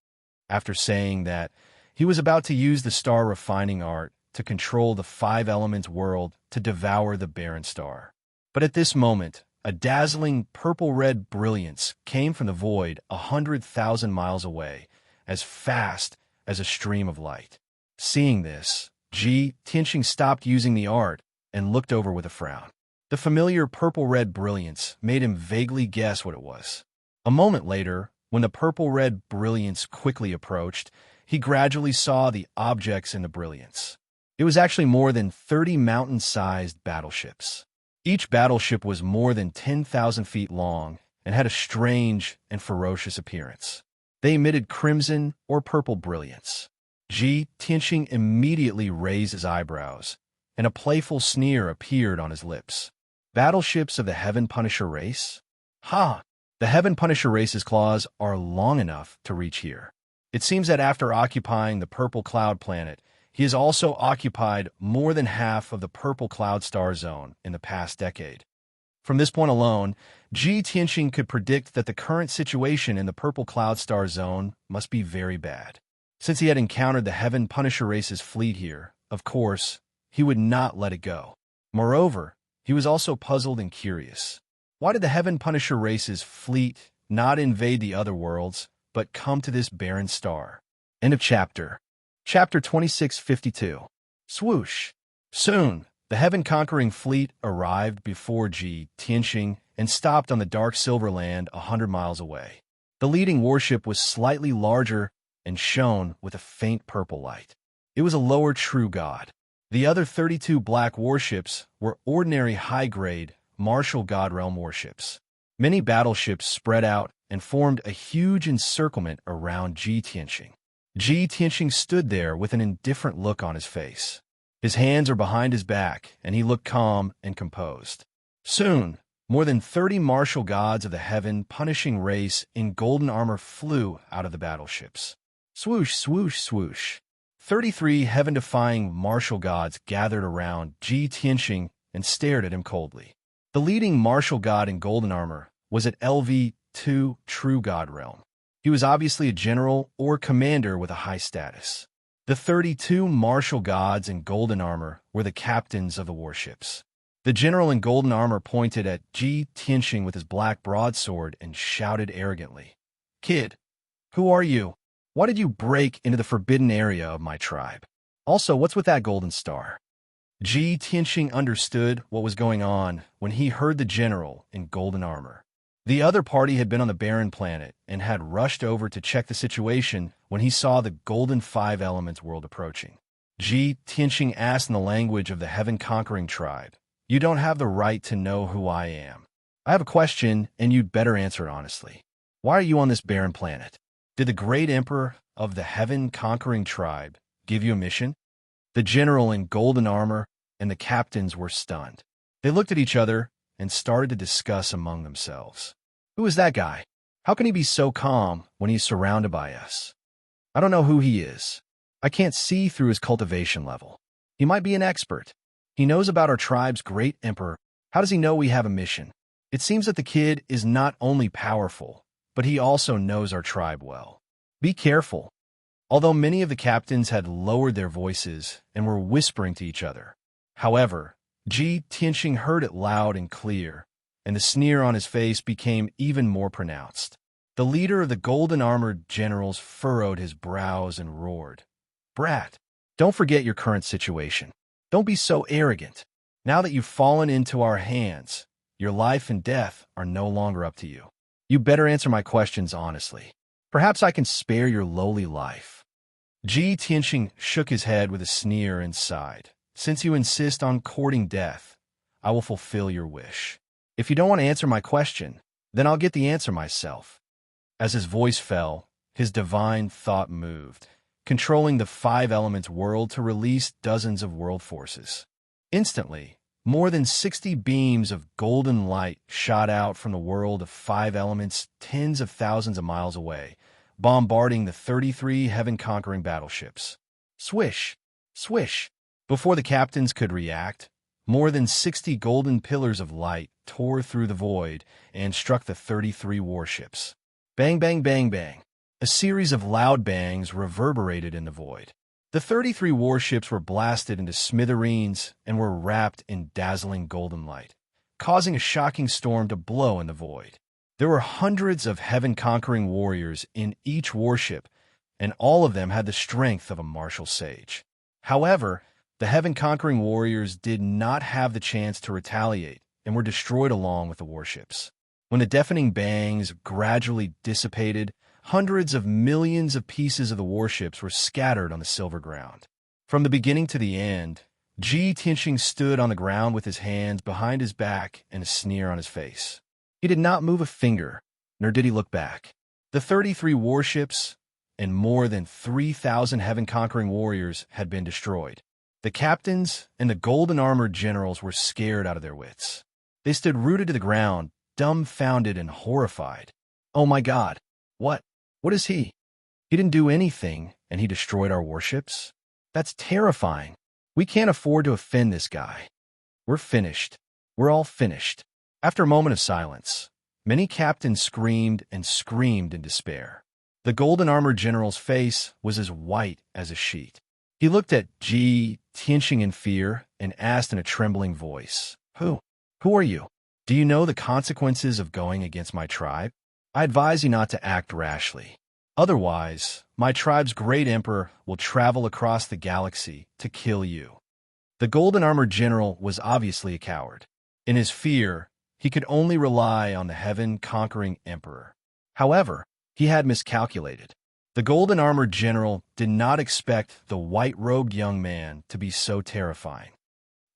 After saying that, he was about to use the star refining art to control the five elements world to devour the barren star. But at this moment, a dazzling purple-red brilliance came from the void 100,000 miles away, as fast as a stream of light. Seeing this, Tianxing stopped using the art and looked over with a frown. The familiar purple-red brilliance made him vaguely guess what it was. A moment later, when the purple-red brilliance quickly approached, he gradually saw the objects in the brilliance. It was actually more than 30 mountain-sized battleships. Each battleship was more than 10,000 feet long and had a strange and ferocious appearance. They emitted crimson or purple brilliance. Tianxing immediately raised his eyebrows, and a playful sneer appeared on his lips. Battleships of the Heaven Punisher race? Ha! The Heaven Punisher race's claws are long enough to reach here. It seems that after occupying the Purple Cloud planet, he has also occupied more than half of the Purple Cloud star zone in the past decade. From this point alone, Ji Tianxing could predict that the current situation in the Purple Cloud Star Zone must be very bad. Since he had encountered the Heaven Punisher race's fleet here, of course, he would not let it go. Moreover, he was also puzzled and curious. Why did the Heaven Punisher race's fleet not invade the other worlds, but come to this barren star? End of chapter. Chapter 2652. Swoosh. Soon, the heaven-conquering fleet arrived before Ji Tianxing and stopped on the dark silver land 100 miles away. The leading warship was slightly larger and shone with a faint purple light. It was a lower true god. The other 32 black warships were ordinary high-grade martial god realm warships. Many battleships spread out and formed a huge encirclement around Ji Tianxing. Ji Tianxing stood there with an indifferent look on his face. His hands are behind his back, and he looked calm and composed. Soon, more than 30 martial gods of the heaven-punishing race in golden armor flew out of the battleships. Swoosh, swoosh, swoosh. 33 heaven-defying martial gods gathered around Ji Tianxing and stared at him coldly. The leading martial god in golden armor was at LV2 True God Realm. He was obviously a general or commander with a high status. The 32 martial gods in golden armor were the captains of the warships. The general in golden armor pointed at Ji Tianxing with his black broadsword and shouted arrogantly, "Kid, who are you? Why did you break into the forbidden area of my tribe? Also, what's with that golden star?" Ji Tianxing understood what was going on when he heard the general in golden armor. The other party had been on the barren planet and had rushed over to check the situation when he saw the golden five elements world approaching. Ji Tianxing asked in the language of the heaven-conquering tribe, "You don't have the right to know who I am. I have a question, and you'd better answer it honestly. Why are you on this barren planet? Did the great emperor of the heaven-conquering tribe give you a mission?" The general in golden armor and the captains were stunned. They looked at each other and started to discuss among themselves. "Who is that guy? How can he be so calm when he's surrounded by us? I don't know who he is. I can't see through his cultivation level. He might be an expert. He knows about our tribe's great emperor. How does he know we have a mission? It seems that the kid is not only powerful, but he also knows our tribe well. Be careful." Although many of the captains had lowered their voices and were whispering to each other. However, Ji Tianxing heard it loud and clear, and the sneer on his face became even more pronounced. The leader of the golden-armored generals furrowed his brows and roared, "Brat, don't forget your current situation. Don't be so arrogant. Now that you've fallen into our hands, your life and death are no longer up to you. You better answer my questions honestly. Perhaps I can spare your lowly life." Ji Tianxing shook his head with a sneer and sighed. "Since you insist on courting death, I will fulfill your wish. If you don't want to answer my question, then I'll get the answer myself." As his voice fell, his divine thought moved, controlling the five elements world to release dozens of world forces. Instantly, more than 60 beams of golden light shot out from the world of five elements tens of thousands of miles away, bombarding the 33 heaven-conquering battleships. Swish! Swish! Before the captains could react, more than 60 golden pillars of light tore through the void and struck the 33 warships. Bang, bang, bang, bang. A series of loud bangs reverberated in the void. The 33 warships were blasted into smithereens and were wrapped in dazzling golden light, causing a shocking storm to blow in the void. There were hundreds of heaven-conquering warriors in each warship, and all of them had the strength of a martial sage. However, the heaven-conquering warriors did not have the chance to retaliate and were destroyed along with the warships. When the deafening bangs gradually dissipated, hundreds of millions of pieces of the warships were scattered on the silver ground. From the beginning to the end, Ji Tianxing stood on the ground with his hands behind his back and a sneer on his face. He did not move a finger, nor did he look back. The 33 warships and more than 3,000 heaven-conquering warriors had been destroyed. The captains and the golden-armored generals were scared out of their wits. They stood rooted to the ground, dumbfounded and horrified. "Oh my God! What is he? He didn't do anything, and he destroyed our warships? That's terrifying. We can't afford to offend this guy. We're finished. We're all finished. After a moment of silence, many captains screamed and screamed in despair. The golden-armored general's face was as white as a sheet. He looked at Ji Tianxing in fear and asked in a trembling voice, Who are you? Do you know the consequences of going against my tribe? I advise you not to act rashly. Otherwise, my tribe's great emperor will travel across the galaxy to kill you. The golden-armored general was obviously a coward. In his fear, he could only rely on the heaven-conquering emperor. However, he had miscalculated. The golden-armored general did not expect the white-robed young man to be so terrifying.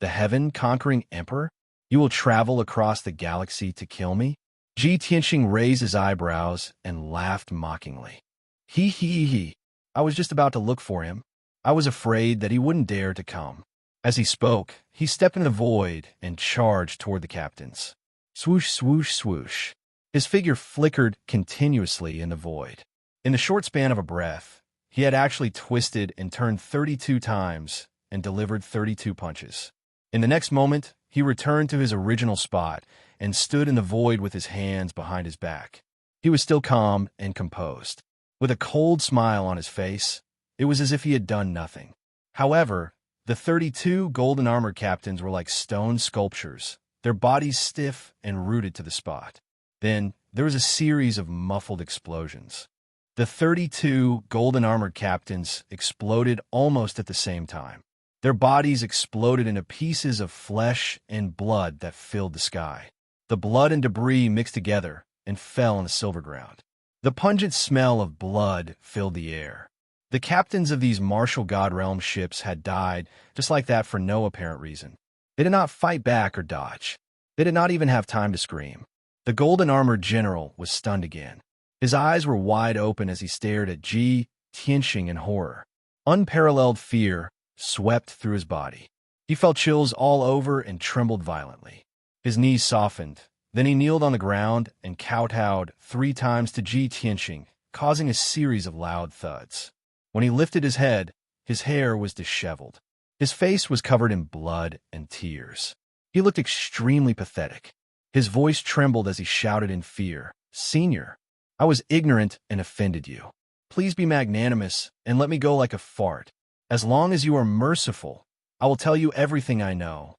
The heaven-conquering emperor? You will travel across the galaxy to kill me? Ji Tianxing raised his eyebrows and laughed mockingly. He. I was just about to look for him. I was afraid that he wouldn't dare to come. As he spoke, he stepped into the void and charged toward the captains. Swoosh, swoosh, swoosh. His figure flickered continuously in the void. In the short span of a breath, he had actually twisted and turned 32 times and delivered 32 punches. In the next moment, he returned to his original spot and stood in the void with his hands behind his back. He was still calm and composed. With a cold smile on his face, it was as if he had done nothing. However, the 32 golden-armored captains were like stone sculptures, their bodies stiff and rooted to the spot. Then, there was a series of muffled explosions. The 32 golden-armored captains exploded almost at the same time. Their bodies exploded into pieces of flesh and blood that filled the sky. The blood and debris mixed together and fell on the silver ground. The pungent smell of blood filled the air. The captains of these martial god realm ships had died just like that for no apparent reason. They did not fight back or dodge. They did not even have time to scream. The golden-armored general was stunned again. His eyes were wide open as he stared at Ji Tianxing in horror. Unparalleled fear swept through his body. He felt chills all over and trembled violently. His knees softened. Then he kneeled on the ground and kowtowed 3 times to Ji Tianxing, causing a series of loud thuds. When he lifted his head, his hair was disheveled. His face was covered in blood and tears. He looked extremely pathetic. His voice trembled as he shouted in fear, "Senior, I was ignorant and offended you. Please be magnanimous and let me go like a fart. As long as you are merciful, I will tell you everything I know."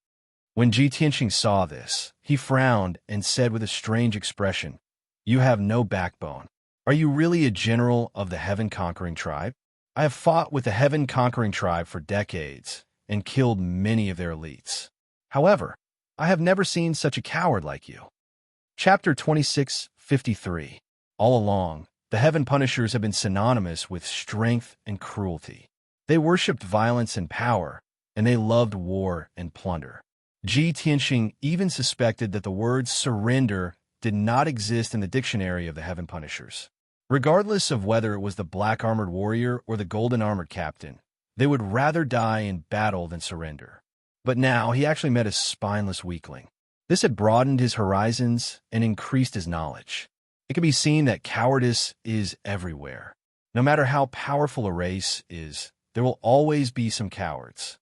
When Ji Tianxing saw this, he frowned and said with a strange expression, "You have no backbone. Are you really a general of the heaven-conquering tribe? I have fought with the heaven-conquering tribe for decades and killed many of their elites. However, I have never seen such a coward like you." Chapter 26:53. All along, the Heaven Punishers have been synonymous with strength and cruelty. They worshipped violence and power, and they loved war and plunder. Ji Tianxing even suspected that the word surrender did not exist in the dictionary of the Heaven Punishers. Regardless of whether it was the black-armored warrior or the golden-armored captain, they would rather die in battle than surrender. But now he actually met a spineless weakling. This had broadened his horizons and increased his knowledge. It can be seen that cowardice is everywhere. No matter how powerful a race is, there will always be some cowards.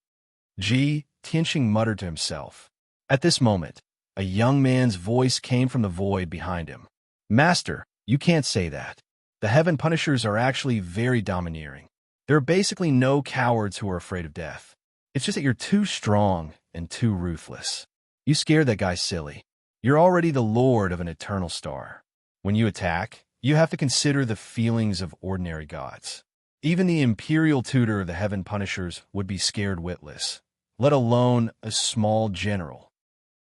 Ji Tianxing muttered to himself. At this moment, a young man's voice came from the void behind him. "Master, you can't say that. The Heaven Punishers are actually very domineering. There are basically no cowards who are afraid of death. It's just that you're too strong and too ruthless. You scared that guy silly. You're already the lord of an eternal star. When you attack, you have to consider the feelings of ordinary gods. Even the imperial tutor of the Heaven Punishers would be scared witless, let alone a small general."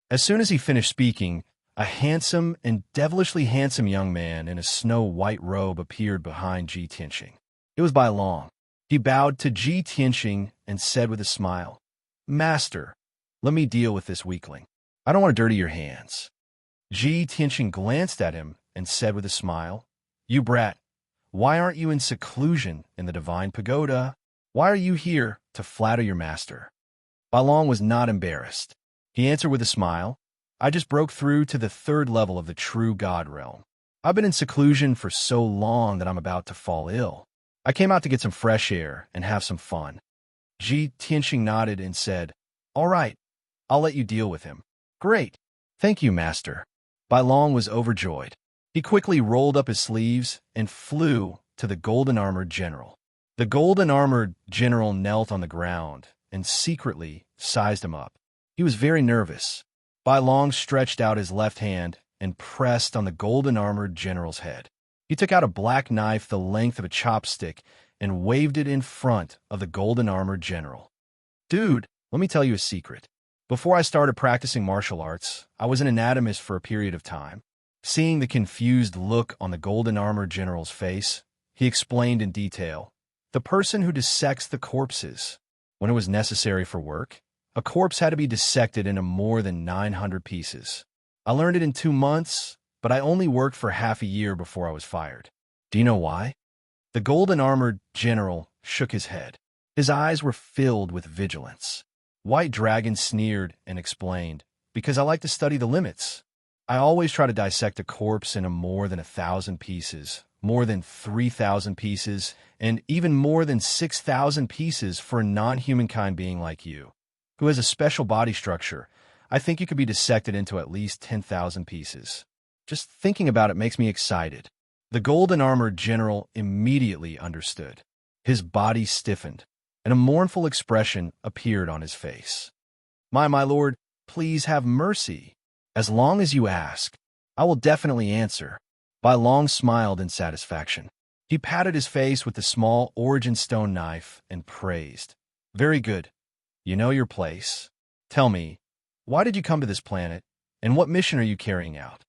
As soon as he finished speaking, a handsome and devilishly handsome young man in a snow-white robe appeared behind Ji Tianxing. It was Bai Long. He bowed to Ji Tianxing and said with a smile, "Master, let me deal with this weakling. I don't want to dirty your hands." Ji Tianxing glanced at him and said with a smile, "You brat, why aren't you in seclusion in the divine pagoda? Why are you here to flatter your master?" Bai Long was not embarrassed. He answered with a smile, "I just broke through to the 3rd level of the true God realm. I've been in seclusion for so long that I'm about to fall ill. I came out to get some fresh air and have some fun." Ji Tianxing nodded and said, "All right, I'll let you deal with him." "Great. Thank you, master." Bai Long was overjoyed. He quickly rolled up his sleeves and flew to the golden-armored general. The golden-armored general knelt on the ground and secretly sized him up. He was very nervous. Bai Long stretched out his left hand and pressed on the golden-armored general's head. He took out a black knife the length of a chopstick and waved it in front of the golden-armored general. "Dude, let me tell you a secret. Before I started practicing martial arts, I was an anatomist for a period of time." Seeing the confused look on the golden-armored general's face, he explained in detail, "The person who dissects the corpses. When it was necessary for work, a corpse had to be dissected into more than 900 pieces. I learned it in 2 months, but I only worked for half a year before I was fired. Do you know why?" The golden-armored general shook his head. His eyes were filled with vigilance. White Dragon sneered and explained, "Because I like to study the limits. I always try to dissect a corpse into more than 1,000 pieces, more than 3,000 pieces, and even more than 6,000 pieces for a non-humankind being like you, who has a special body structure. I think you could be dissected into at least 10,000 pieces. Just thinking about it makes me excited." The golden-armored general immediately understood. His body stiffened, and a mournful expression appeared on his face. My lord, please have mercy. As long as you ask, I will definitely answer." Bai Long smiled in satisfaction. He patted his face with the small origin stone knife and praised, "Very good. You know your place. Tell me, why did you come to this planet, and what mission are you carrying out?"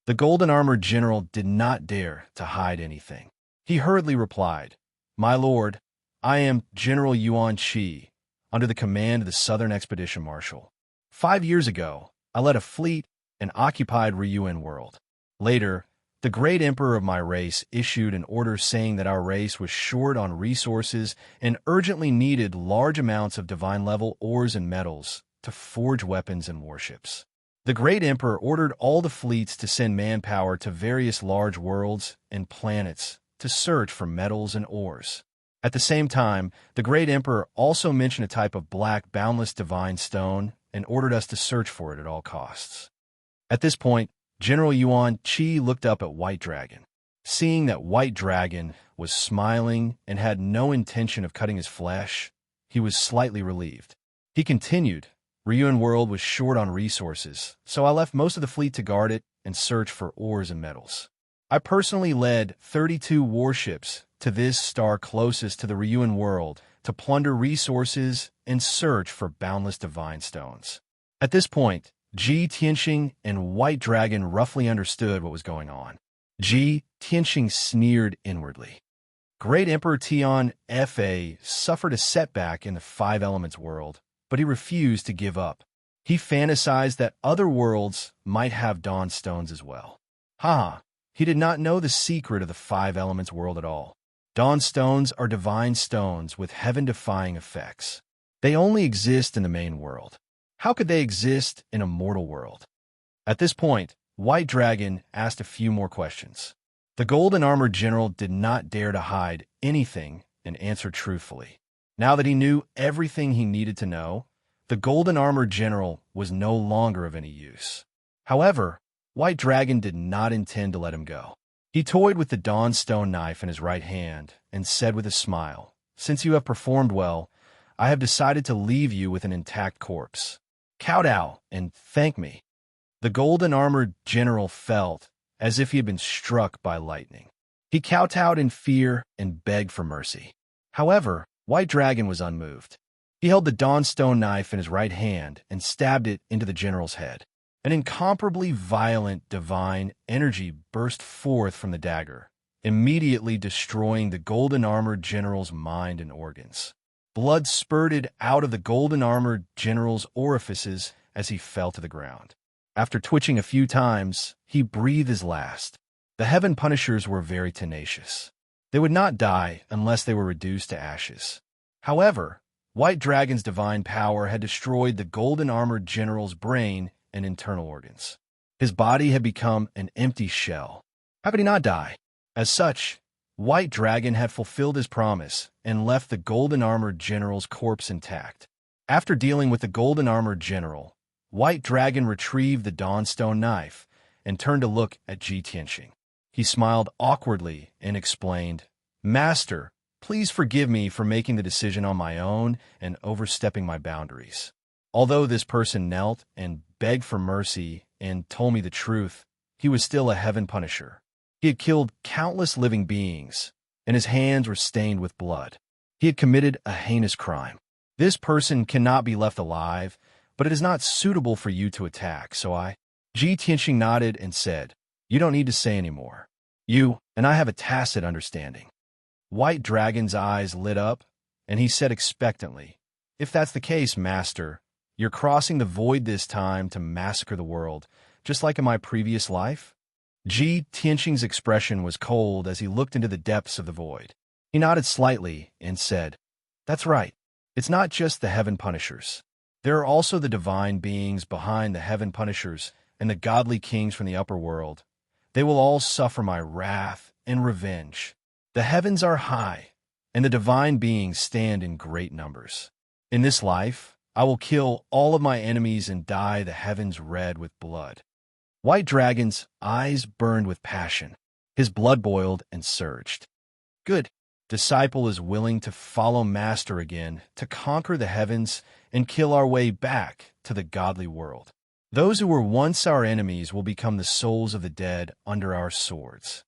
The golden-armored general did not dare to hide anything. He hurriedly replied, "My lord, I am General Yuan Qi, under the command of the Southern Expedition Marshal. 5 years ago, I led a fleet and occupied Ryuan world. Later, the great emperor of my race issued an order saying that our race was short on resources and urgently needed large amounts of divine-level ores and metals to forge weapons and warships. The great emperor ordered all the fleets to send manpower to various large worlds and planets to search for metals and ores. At the same time, the great emperor also mentioned a type of black, boundless divine stone and ordered us to search for it at all costs." At this point, General Yuan Qi looked up at White Dragon. Seeing that White Dragon was smiling and had no intention of cutting his flesh, he was slightly relieved. He continued, "Ryuan world was short on resources, so I left most of the fleet to guard it and search for ores and metals. I personally led 32 warships to this star closest to the Ryuan world to plunder resources and search for boundless divine stones." At this point, Ji Tianxing and White Dragon roughly understood what was going on. Ji Tianxing sneered inwardly. Great Emperor Tian Fa suffered a setback in the Five Elements world, but he refused to give up. He fantasized that other worlds might have dawn stones as well. He did not know the secret of the Five Elements world at all. Dawn stones are divine stones with heaven-defying effects. They only exist in the main world. How could they exist in a mortal world? At this point, White Dragon asked a few more questions. The golden-armored general did not dare to hide anything and answered truthfully. Now that he knew everything he needed to know, the golden-armored general was no longer of any use. However, White Dragon did not intend to let him go. He toyed with the dawn stone knife in his right hand and said with a smile, "Since you have performed well, I have decided to leave you with an intact corpse. Kowtow and thank me." The golden-armored general felt as if he had been struck by lightning. He kowtowed in fear and begged for mercy. However, White Dragon was unmoved. He held the dawnstone knife in his right hand and stabbed it into the general's head. An incomparably violent divine energy burst forth from the dagger, immediately destroying the golden-armored general's mind and organs. Blood spurted out of the golden-armored general's orifices as he fell to the ground. After twitching a few times, he breathed his last. The Heaven Punishers were very tenacious. They would not die unless they were reduced to ashes. However, White Dragon's divine power had destroyed the golden-armored general's brain and internal organs. His body had become an empty shell. How could he not die? As such, White Dragon had fulfilled his promise and left the golden-armored general's corpse intact. After dealing with the golden-armored general, White Dragon retrieved the Dawnstone knife and turned to look at Ji Tianxing. He smiled awkwardly and explained, "Master, please forgive me for making the decision on my own and overstepping my boundaries." Although this person knelt and begged for mercy and told me the truth, he was still a heaven punisher. He had killed countless living beings, and his hands were stained with blood. He had committed a heinous crime. This person cannot be left alive, but it is not suitable for you to attack, so Ji Tianxing nodded and said, "You don't need to say any more. You and I have a tacit understanding." White Dragon's eyes lit up, and he said expectantly, "If that's the case, Master, you're crossing the void this time to massacre the world, just like in my previous life?" Ji Tianxing's expression was cold as he looked into the depths of the void. He nodded slightly and said, "That's right. It's not just the heaven punishers. There are also the divine beings behind the heaven punishers and the godly kings from the upper world. They will all suffer my wrath and revenge. The heavens are high, and the divine beings stand in great numbers. In this life, I will kill all of my enemies and dye the heavens red with blood." White Dragon's eyes burned with passion. His blood boiled and surged. "Good. Disciple is willing to follow Master again, to conquer the heavens and kill our way back to the godly world. Those who were once our enemies will become the souls of the dead under our swords."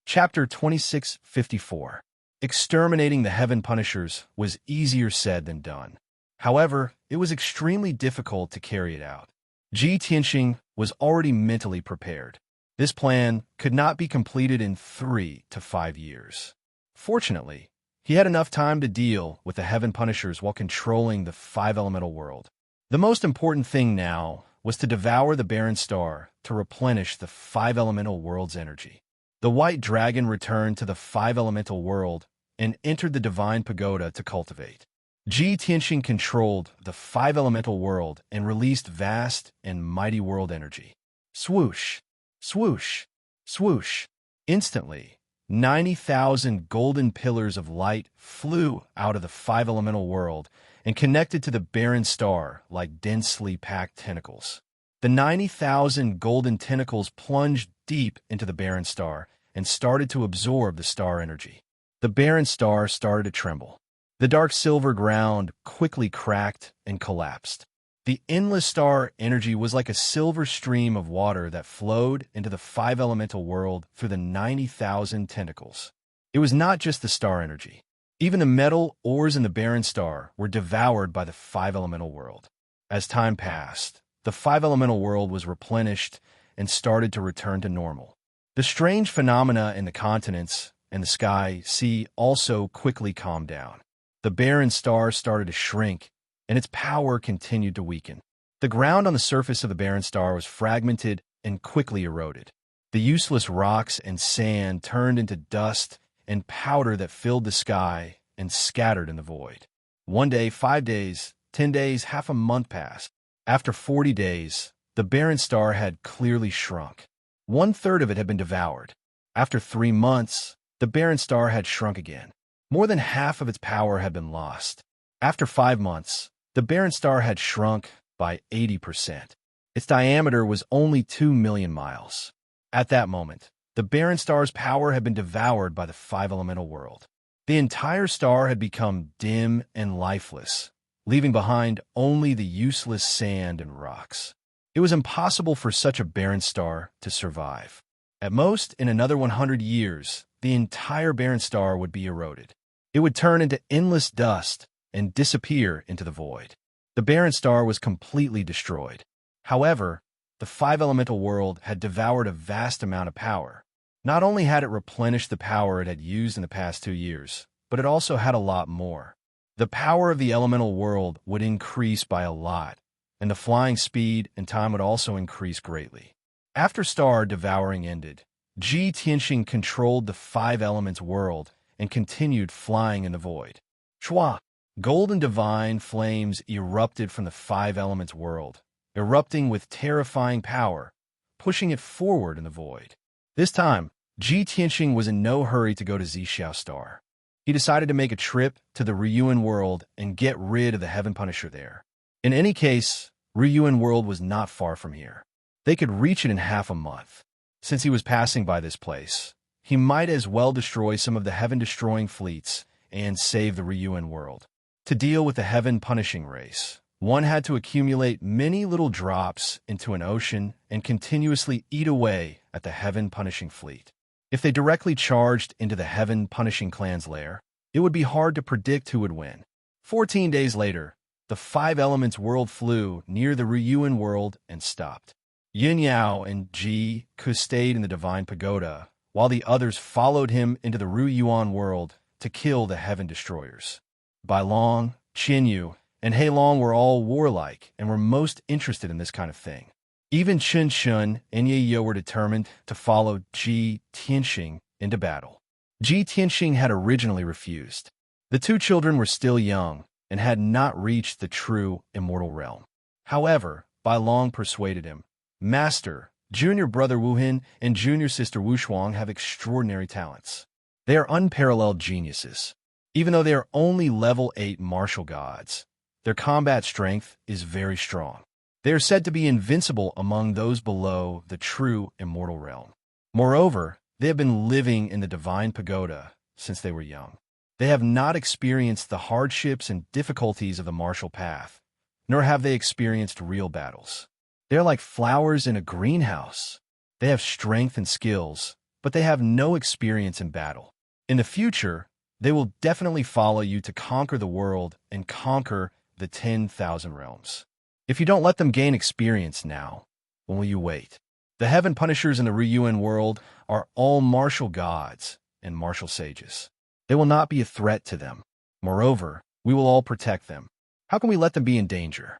Chapter 2654. Exterminating the heaven punishers was easier said than done. However, it was extremely difficult to carry it out. Ji Tianxing was already mentally prepared. This plan could not be completed in 3 to 5 years. Fortunately, he had enough time to deal with the heaven punishers while controlling the 5-elemental world. The most important thing now was to devour the barren star to replenish the 5-elemental world's energy. The White Dragon returned to the 5-elemental world and entered the divine pagoda to cultivate. Ji Tianxing controlled the 5-elemental world and released vast and mighty world energy. Swoosh, swoosh, swoosh. Instantly, 90,000 golden pillars of light flew out of the 5-elemental world and connected to the barren star like densely packed tentacles. The 90,000 golden tentacles plunged deep into the barren star and started to absorb the star energy. The barren star started to tremble. The dark silver ground quickly cracked and collapsed. The endless star energy was like a silver stream of water that flowed into the 5-elemental world through the 90,000 tentacles. It was not just the star energy. Even the metal ores in the barren star were devoured by the 5-elemental world. As time passed, the 5-elemental world was replenished and started to return to normal. The strange phenomena in the continents and the sky, sea also quickly calmed down. The barren star started to shrink, and its power continued to weaken. The ground on the surface of the barren star was fragmented and quickly eroded. The useless rocks and sand turned into dust and powder that filled the sky and scattered in the void. 1 day, 5 days, 10 days, half a month passed. After 40 days, the barren star had clearly shrunk. 1/3 of it had been devoured. After 3 months, the barren star had shrunk again. More than half of its power had been lost. After 5 months, the barren star had shrunk by 80%. Its diameter was only 2 million miles. At that moment, the barren star's power had been devoured by the 5-elemental world. The entire star had become dim and lifeless, leaving behind only the useless sand and rocks. It was impossible for such a barren star to survive. At most, in another 100 years, the entire barren star would be eroded. It would turn into endless dust and disappear into the void. The barren star was completely destroyed. However, the 5-elemental world had devoured a vast amount of power. Not only had it replenished the power it had used in the past 2 years, but it also had a lot more. The power of the elemental world would increase by a lot, and the flying speed and time would also increase greatly. After star devouring ended, Ji Tianxing controlled the 5 elements world and continued flying in the void. Chua! Golden divine flames erupted from the 5 elements world, erupting with terrifying power, pushing it forward in the void. This time, Ji Tianxing was in no hurry to go to Zhixiao Star. He decided to make a trip to the Ryuan world and get rid of the Heaven Punisher there. In any case, Ryuan world was not far from here. They could reach it in half a month. Since he was passing by this place, he might as well destroy some of the heaven-destroying fleets and save the Ryuan world. To deal with the heaven-punishing race, one had to accumulate many little drops into an ocean and continuously eat away at the heaven-punishing fleet. If they directly charged into the heaven-punishing clan's lair, it would be hard to predict who would win. 14 days later, the Five Elements world flew near the Ryuan world and stopped. Yin Yao and Ji Ku stayed in the Divine Pagoda, while the others followed him into the Ryuan world to kill the heaven destroyers. Bai Long, Qin Yu, and Hei Long were all warlike and were most interested in this kind of thing. Even Chen Shun and Ye Yo were determined to follow Ji Tianxing into battle. Ji Tianxing had originally refused. The two children were still young and had not reached the true immortal realm. However, Bai Long persuaded him. Master, junior brother Wu Hin and junior sister Wu Shuang have extraordinary talents. They are unparalleled geniuses. Even though they are only level 8 martial gods, their combat strength is very strong. They are said to be invincible among those below the true immortal realm. Moreover, they have been living in the Divine Pagoda since they were young. They have not experienced the hardships and difficulties of the martial path, nor have they experienced real battles. They are like flowers in a greenhouse. They have strength and skills, but they have no experience in battle. In the future, they will definitely follow you to conquer the world and conquer the 10,000 realms. If you don't let them gain experience now, when will you wait? The heaven punishers in the Ryuan world are all martial gods and martial sages. They will not be a threat to them. Moreover, we will all protect them. How can we let them be in danger?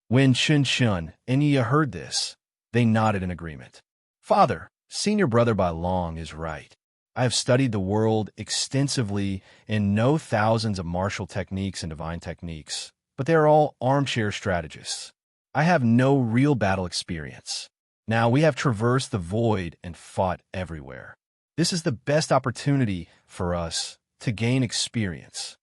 When Chen Shun and Yi heard this, they nodded in agreement. Father, senior brother Bai Long is right. I have studied the world extensively and know thousands of martial techniques and divine techniques, but they are all armchair strategists. I have no real battle experience. Now we have traversed the void and fought everywhere. This is the best opportunity for us to gain experience.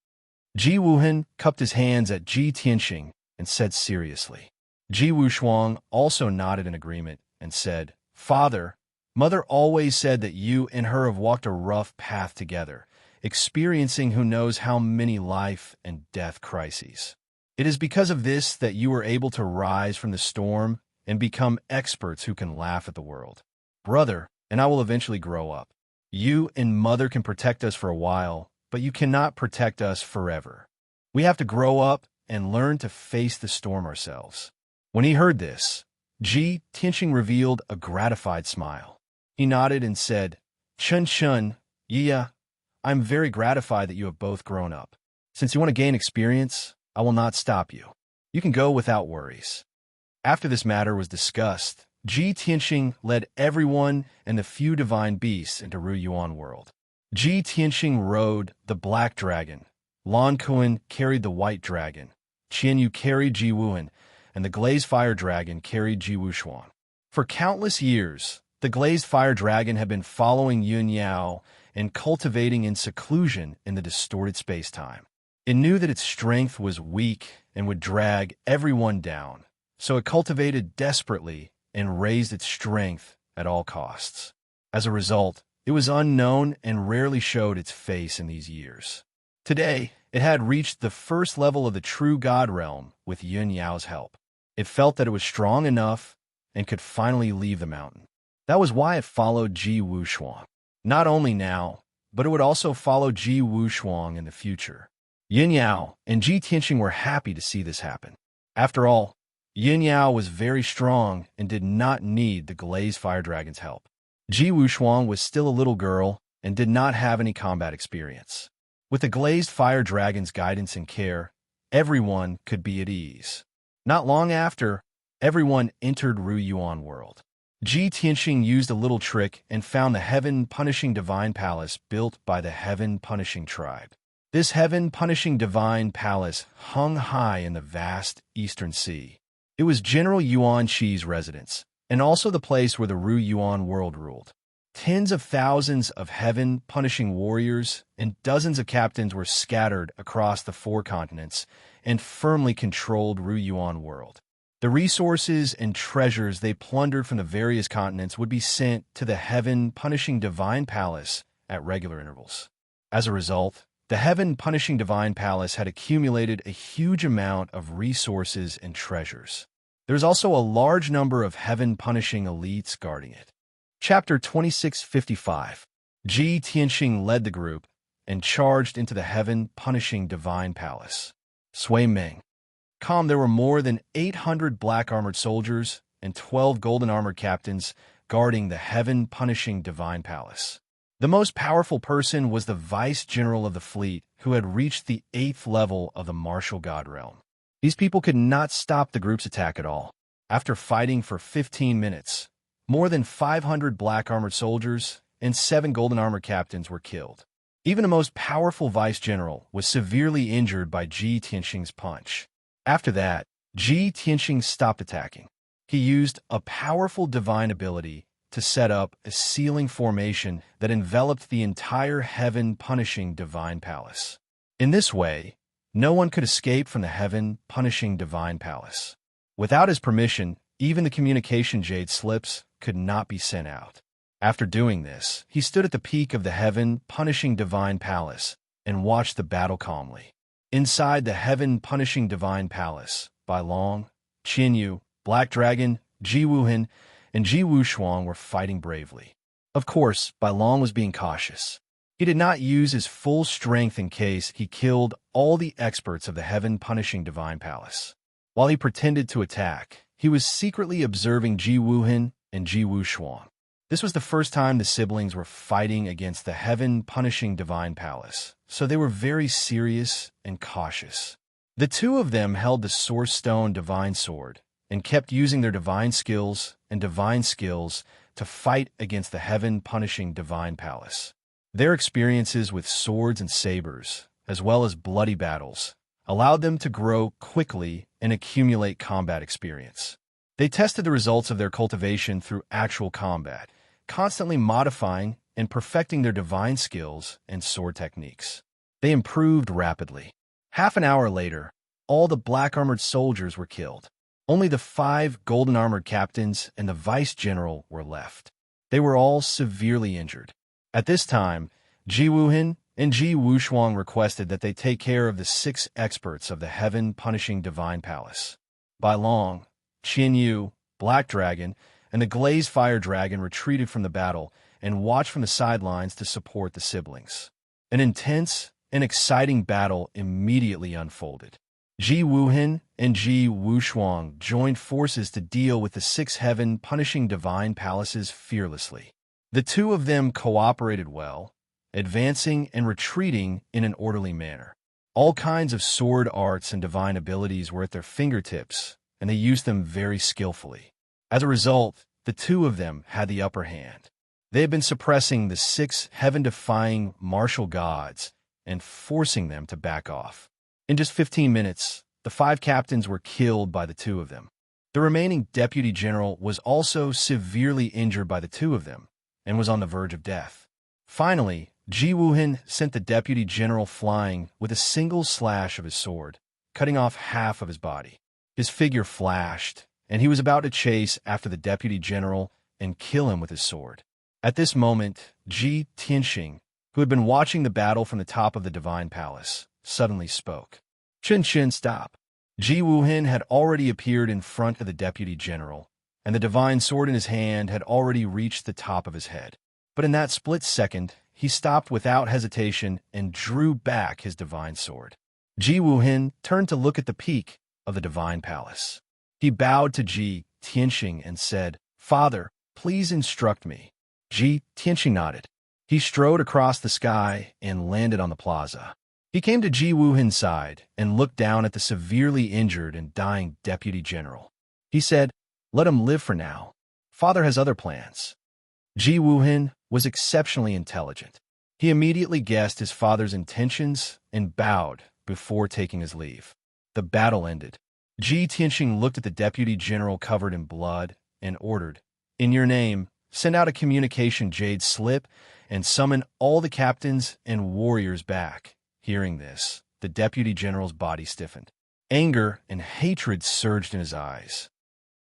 Ji Wuhan cupped his hands at Ji Tianxing and said seriously. Ji Wushuang also nodded in agreement and said, Father, Mother always said that you and her have walked a rough path together, experiencing who knows how many life and death crises. It is because of this that you were able to rise from the storm and become experts who can laugh at the world. Brother, and I will eventually grow up. You and Mother can protect us for a while, but you cannot protect us forever. We have to grow up and learn to face the storm ourselves. When he heard this, Ji Tianxing revealed a gratified smile. He nodded and said, Chen Shun, yeah, I'm very gratified that you have both grown up. Since you want to gain experience, I will not stop you. You can go without worries. After this matter was discussed, Ji Tianxing led everyone and the few divine beasts into Ryuan world. Ji Tianxing rode the black dragon, Lan Kuan carried the white dragon, Qian Yu carried Ji Wuan, and the glazed fire dragon carried Ji Wushuang. For countless years, the glazed fire dragon had been following Yun Yao and cultivating in seclusion in the distorted space-time. It knew that its strength was weak and would drag everyone down, so it cultivated desperately and raised its strength at all costs. As a result, it was unknown and rarely showed its face in these years. Today, it had reached the first level of the true God realm with Yun Yao's help. It felt that it was strong enough and could finally leave the mountain. That was why it followed Ji Wushuang. Not only now, but it would also follow Ji Wushuang in the future. Yin Yao and Ji Tianxing were happy to see this happen. After all, Yin Yao was very strong and did not need the glazed fire dragon's help. Ji Wushuang was still a little girl and did not have any combat experience. With the glazed fire dragon's guidance and care, everyone could be at ease. Not long after, everyone entered Ryuan world. Ji Tianxing used a little trick and found the heaven-punishing divine palace built by the heaven-punishing tribe. This heaven-punishing divine palace hung high in the vast eastern sea. It was General Yuan Shi's residence, and also the place where the Ryuan world ruled. Tens of thousands of heaven-punishing warriors and dozens of captains were scattered across the 4 continents and firmly controlled Ryuan world. The resources and treasures they plundered from the various continents would be sent to the heaven-punishing divine palace at regular intervals. As a result, the heaven-punishing divine palace had accumulated a huge amount of resources and treasures. There's also a large number of heaven-punishing elites guarding it. Chapter 2655. Ji Tianxing led the group and charged into the heaven-punishing divine palace. Sui Meng. There were more than 800 black-armored soldiers and 12 golden-armored captains guarding the heaven-punishing divine palace. The most powerful person was the vice-general of the fleet, who had reached the 8th level of the martial god realm. These people could not stop the group's attack at all. After fighting for 15 minutes, more than 500 black-armored soldiers and 7 golden-armored captains were killed. Even the most powerful vice-general was severely injured by Ji Tianxing's punch. After that, Ji Tianxing stopped attacking. He used a powerful divine ability to set up a sealing formation that enveloped the entire heaven-punishing divine palace. In this way, no one could escape from the heaven-punishing divine palace. Without his permission, even the communication jade slips could not be sent out. After doing this, he stood at the peak of the heaven-punishing divine palace and watched the battle calmly. Inside the heaven-punishing divine palace, Bai Long, Qin Yu, Black Dragon, Ji Wuhan, and Ji Wushuang were fighting bravely. Of course, Bai Long was being cautious. He did not use his full strength in case he killed all the experts of the heaven-punishing divine palace. While he pretended to attack, he was secretly observing Ji Wuhan and Ji Wushuang. This was the first time the siblings were fighting against the heaven-punishing divine palace, so they were very serious and cautious. The two of them held the Source Stone Divine Sword and kept using their divine skills to fight against the heaven-punishing divine palace. Their experiences with swords and sabers, as well as bloody battles, allowed them to grow quickly and accumulate combat experience. They tested the results of their cultivation through actual combat, constantly modifying and perfecting their divine skills and sword techniques. They improved rapidly. Half an hour later, all the black-armored soldiers were killed. Only the 5 golden-armored captains and the vice-general were left. They were all severely injured. At this time, Ji Wuhan and Ji Wushuang requested that they take care of the 6 experts of the heaven-punishing divine palace. Bai Long, Qin Yu, Black Dragon, and the Glazed Fire Dragon retreated from the battle and watched from the sidelines to support the siblings. An intense and exciting battle immediately unfolded. Ji Wuhan and Ji Wushuang joined forces to deal with the 6 heaven-punishing divine palaces fearlessly. The two of them cooperated well, advancing and retreating in an orderly manner. All kinds of sword arts and divine abilities were at their fingertips, and they used them very skillfully. As a result, the two of them had the upper hand. They had been suppressing the 6 heaven-defying martial gods and forcing them to back off. In just 15 minutes, the 5 captains were killed by the two of them. The remaining deputy general was also severely injured by the two of them and was on the verge of death. Finally, Ji Wuhan sent the deputy general flying with a single slash of his sword, cutting off half of his body. His figure flashed, and he was about to chase after the deputy general and kill him with his sword. At this moment, Ji Tianxing, who had been watching the battle from the top of the divine palace, suddenly spoke. "Chen, stop." Ji Wuhan had already appeared in front of the deputy general, and the divine sword in his hand had already reached the top of his head. But in that split second, he stopped without hesitation and drew back his divine sword. Ji Wuhan turned to look at the peak of the divine palace. He bowed to Ji Tianxing and said, "Father, please instruct me." Ji Tianxing nodded. He strode across the sky and landed on the plaza. He came to Ji Wuhan's side and looked down at the severely injured and dying deputy general. He said, "Let him live for now. Father has other plans." Ji Wuhan was exceptionally intelligent. He immediately guessed his father's intentions and bowed before taking his leave. The battle ended. Ji Tianxing looked at the deputy general covered in blood and ordered, "In your name, send out a communication jade slip and summon all the captains and warriors back." Hearing this, the deputy general's body stiffened. Anger and hatred surged in his eyes.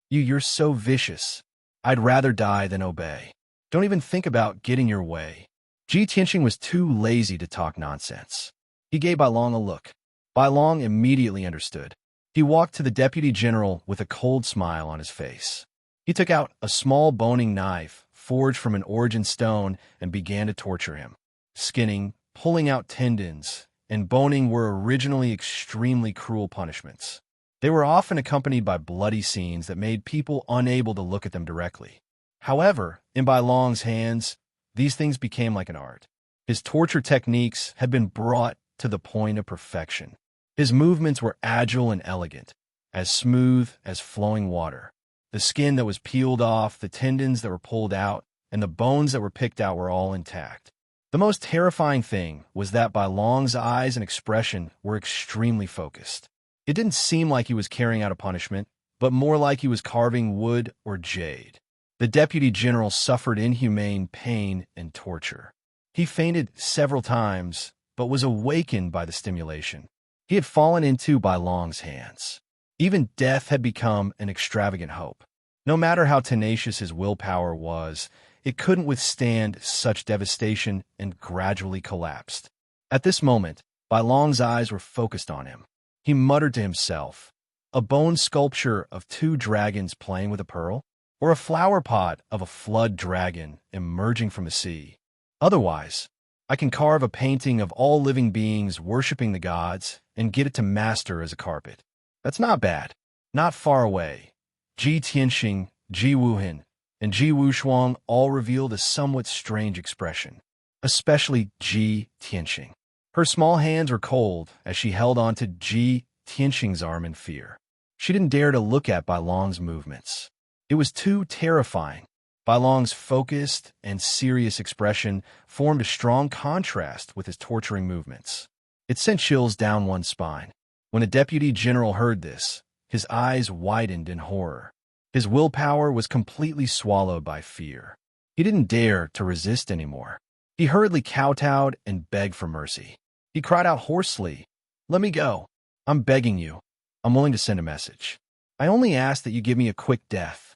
You're so vicious. I'd rather die than obey. Don't even think about getting your way. Ji Tianqing was too lazy to talk nonsense. He gave Bai Long a look. Bai Long immediately understood. He walked to the deputy general with a cold smile on his face. He took out a small boning knife, forged from an origin stone, and began to torture him. Skinning, pulling out tendons, and boning were originally extremely cruel punishments. They were often accompanied by bloody scenes that made people unable to look at them directly. However, in Bai Long's hands, these things became like an art. His torture techniques had been brought to the point of perfection. His movements were agile and elegant, as smooth as flowing water. The skin that was peeled off, the tendons that were pulled out, and the bones that were picked out were all intact. The most terrifying thing was that Bai Long's eyes and expression were extremely focused. It didn't seem like he was carrying out a punishment, but more like he was carving wood or jade. The deputy general suffered inhumane pain and torture. He fainted several times, but was awakened by the stimulation. He had fallen into Bai Long's hands. Even death had become an extravagant hope. No matter how tenacious his willpower was, it couldn't withstand such devastation and gradually collapsed. At this moment, Bai Long's eyes were focused on him. He muttered to himself, a bone sculpture of two dragons playing with a pearl, or a flower pot of a flood dragon emerging from the sea. Otherwise, I can carve a painting of all living beings worshipping the gods and get it to master as a carpet. That's not bad. Not far away, Ji Tianqing, Ji Wuhan, and Ji Wushuang all revealed a somewhat strange expression, especially Ji Tianqing. Her small hands were cold as she held on to Ji Tianqing's arm in fear. She didn't dare to look at Bai Long's movements. It was too terrifying. Bai Long's focused and serious expression formed a strong contrast with his torturing movements. It sent chills down one's spine. When the deputy general heard this, his eyes widened in horror. His willpower was completely swallowed by fear. He didn't dare to resist anymore. He hurriedly kowtowed and begged for mercy. He cried out hoarsely, "Let me go. I'm begging you. I'm willing to send a message. I only ask that you give me a quick death."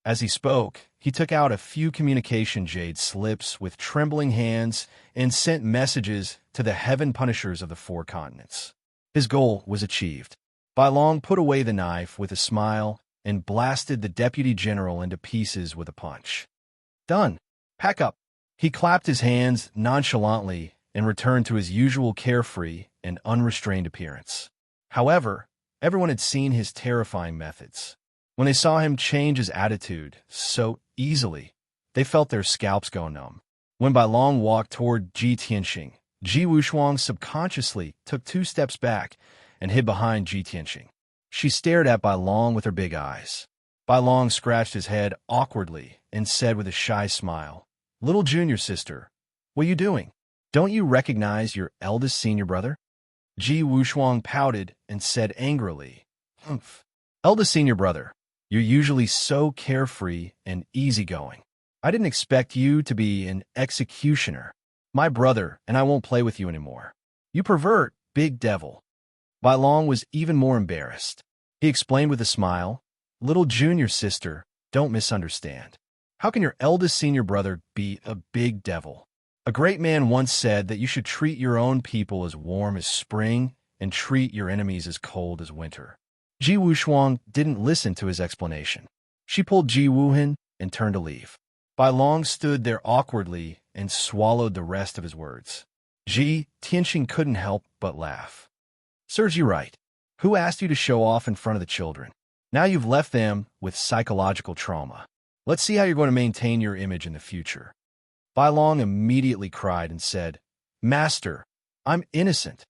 As he spoke, he took out a few communication jade slips with trembling hands and sent messages to the heaven punishers of the 4 continents. His goal was achieved. Bai Long put away the knife with a smile and blasted the deputy general into pieces with a punch. Done. Pack up. He clapped his hands nonchalantly and returned to his usual carefree and unrestrained appearance. However, everyone had seen his terrifying methods. When they saw him change his attitude so easily, they felt their scalps go numb. When Bai Long walked toward Ji Tianqing, Ji Wushuang subconsciously took 2 steps back and hid behind Ji Tianqing. She stared at Bai Long with her big eyes. Bai Long scratched his head awkwardly and said with a shy smile, "Little junior sister, what are you doing? Don't you recognize your eldest senior brother?" Ji Wushuang pouted and said angrily, "Humph. Eldest senior brother, you're usually so carefree and easygoing. I didn't expect you to be an executioner. My brother and I won't play with you anymore. You pervert, big devil." Bai Long was even more embarrassed. He explained with a smile, "Little junior sister, don't misunderstand. How can your eldest senior brother be a big devil? A great man once said that you should treat your own people as warm as spring and treat your enemies as cold as winter." Ji Wushuang didn't listen to his explanation. She pulled Ji Wuhan and turned to leave. Bai Long stood there awkwardly and swallowed the rest of his words. Ji Tianqing couldn't help but laugh. "Serves you right. Who asked you to show off in front of the children? Now you've left them with psychological trauma. Let's see how you're going to maintain your image in the future." Bai Long immediately cried and said, "Master, I'm innocent."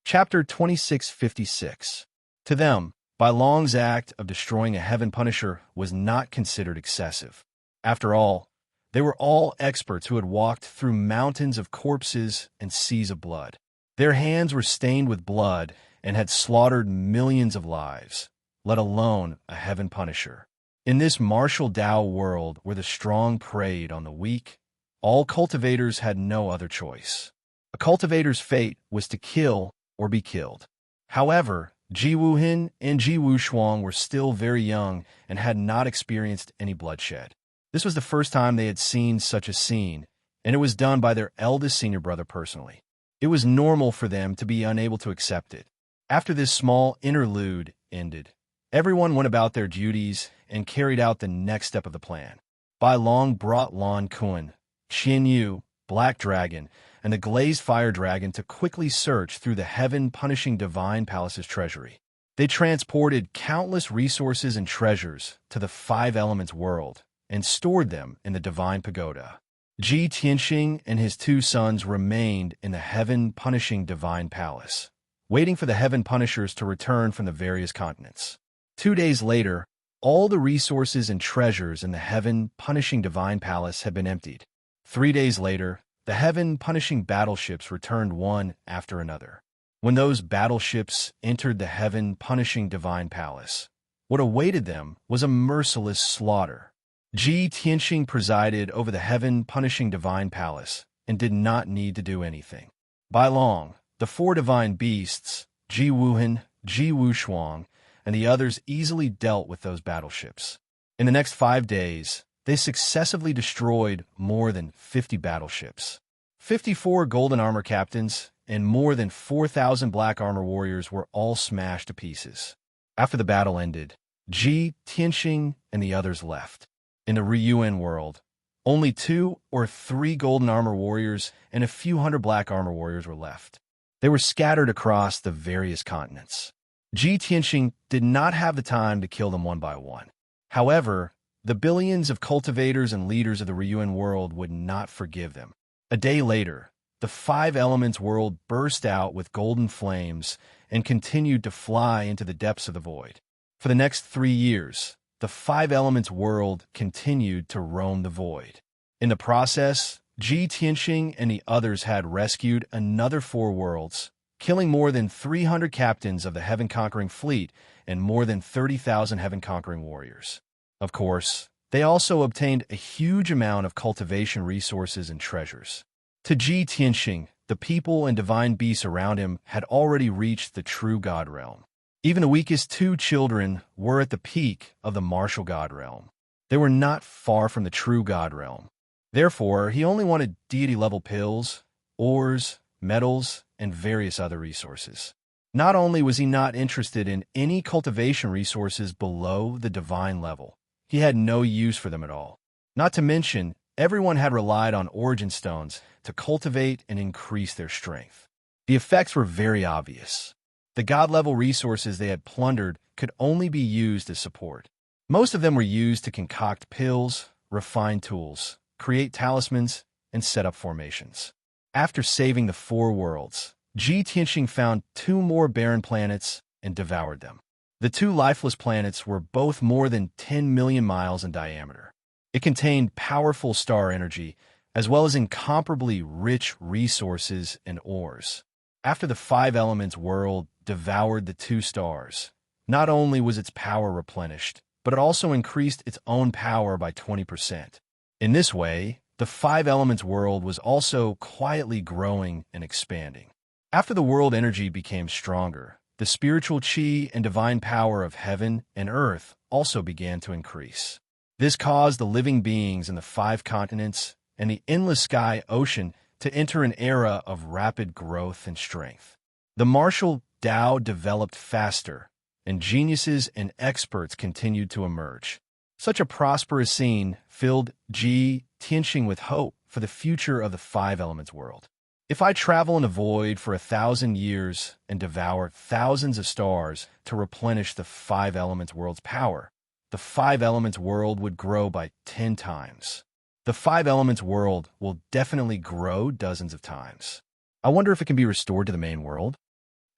Chapter 2656. To them, Bai Long's act of destroying a heaven punisher was not considered excessive. After all, they were all experts who had walked through mountains of corpses and seas of blood. Their hands were stained with blood and had slaughtered millions of lives, let alone a heaven punisher. In this martial Tao world where the strong preyed on the weak, all cultivators had no other choice. A cultivator's fate was to kill or be killed. However, Ji Wuhin and Ji Wushuang were still very young and had not experienced any bloodshed. This was the first time they had seen such a scene, and it was done by their eldest senior brother personally. It was normal for them to be unable to accept it. After this small interlude ended, everyone went about their duties and carried out the next step of the plan. Bai Long brought Lan Kun, Qian Yu, Black Dragon, and the Glazed Fire Dragon to quickly search through the heaven-punishing Divine Palace's treasury. They transported countless resources and treasures to the Five Elements world and stored them in the Divine Pagoda. Ji Tianxing and his two sons remained in the heaven-punishing Divine Palace, waiting for the Heaven Punishers to return from the various continents. 2 days later, all the resources and treasures in the heaven-punishing Divine Palace had been emptied. 3 days later, the heaven-punishing battleships returned one after another. When those battleships entered the heaven-punishing Divine Palace, what awaited them was a merciless slaughter. Ji Tianxing presided over the heaven-punishing Divine Palace and did not need to do anything. Bai Long, the 4 divine beasts, Ji Wuhin, Ji Wushuang, and the others easily dealt with those battleships. In the next 5 days, they successively destroyed more than 50 battleships. 54 golden armor captains and more than 4,000 black armor warriors were all smashed to pieces. After the battle ended, Ji Tianxing and the others left. In the Ryuan world, only 2 or 3 golden armor warriors and a few hundred black armor warriors were left. They were scattered across the various continents. Ji Tianxing did not have the time to kill them one by one. However, the billions of cultivators and leaders of the Ryuan world would not forgive them. A day later, the Five Elements world burst out with golden flames and continued to fly into the depths of the void. For the next 3 years, the Five Elements world continued to roam the void. In the process, Ji Tianxing and the others had rescued another 4 worlds, killing more than 300 captains of the Heaven-Conquering Fleet and more than 30,000 Heaven-Conquering warriors. Of course, they also obtained a huge amount of cultivation resources and treasures. To Ji Tianxing, the people and divine beasts around him had already reached the true God realm. Even the weakest 2 children were at the peak of the martial God realm. They were not far from the true God realm. Therefore, he only wanted deity-level pills, ores, metals, and various other resources. Not only was he not interested in any cultivation resources below the divine level, he had no use for them at all. Not to mention, everyone had relied on origin stones to cultivate and increase their strength. The effects were very obvious. The god-level resources they had plundered could only be used as support. Most of them were used to concoct pills, refine tools, create talismans, and set up formations. After saving the 4 worlds, Ji Tianxing found 2 more barren planets and devoured them. The 2 lifeless planets were both more than 10 million miles in diameter. It contained powerful star energy, as well as incomparably rich resources and ores. After the Five Elements world devoured the 2 stars, not only was its power replenished, but it also increased its own power by 20%. In this way, the Five Elements world was also quietly growing and expanding. After the world energy became stronger, the spiritual chi and divine power of heaven and earth also began to increase. This caused the living beings in the 5 continents and the endless sky ocean to enter an era of rapid growth and strength. The martial Tao developed faster, and geniuses and experts continued to emerge. Such a prosperous scene filled Ji Tianxing with hope for the future of the Five Elements world. If I travel in the void for 1,000 years and devour thousands of stars to replenish the Five Elements world's power, the Five Elements world would grow by 10 times. The Five Elements world will definitely grow dozens of times. I wonder if it can be restored to the main world?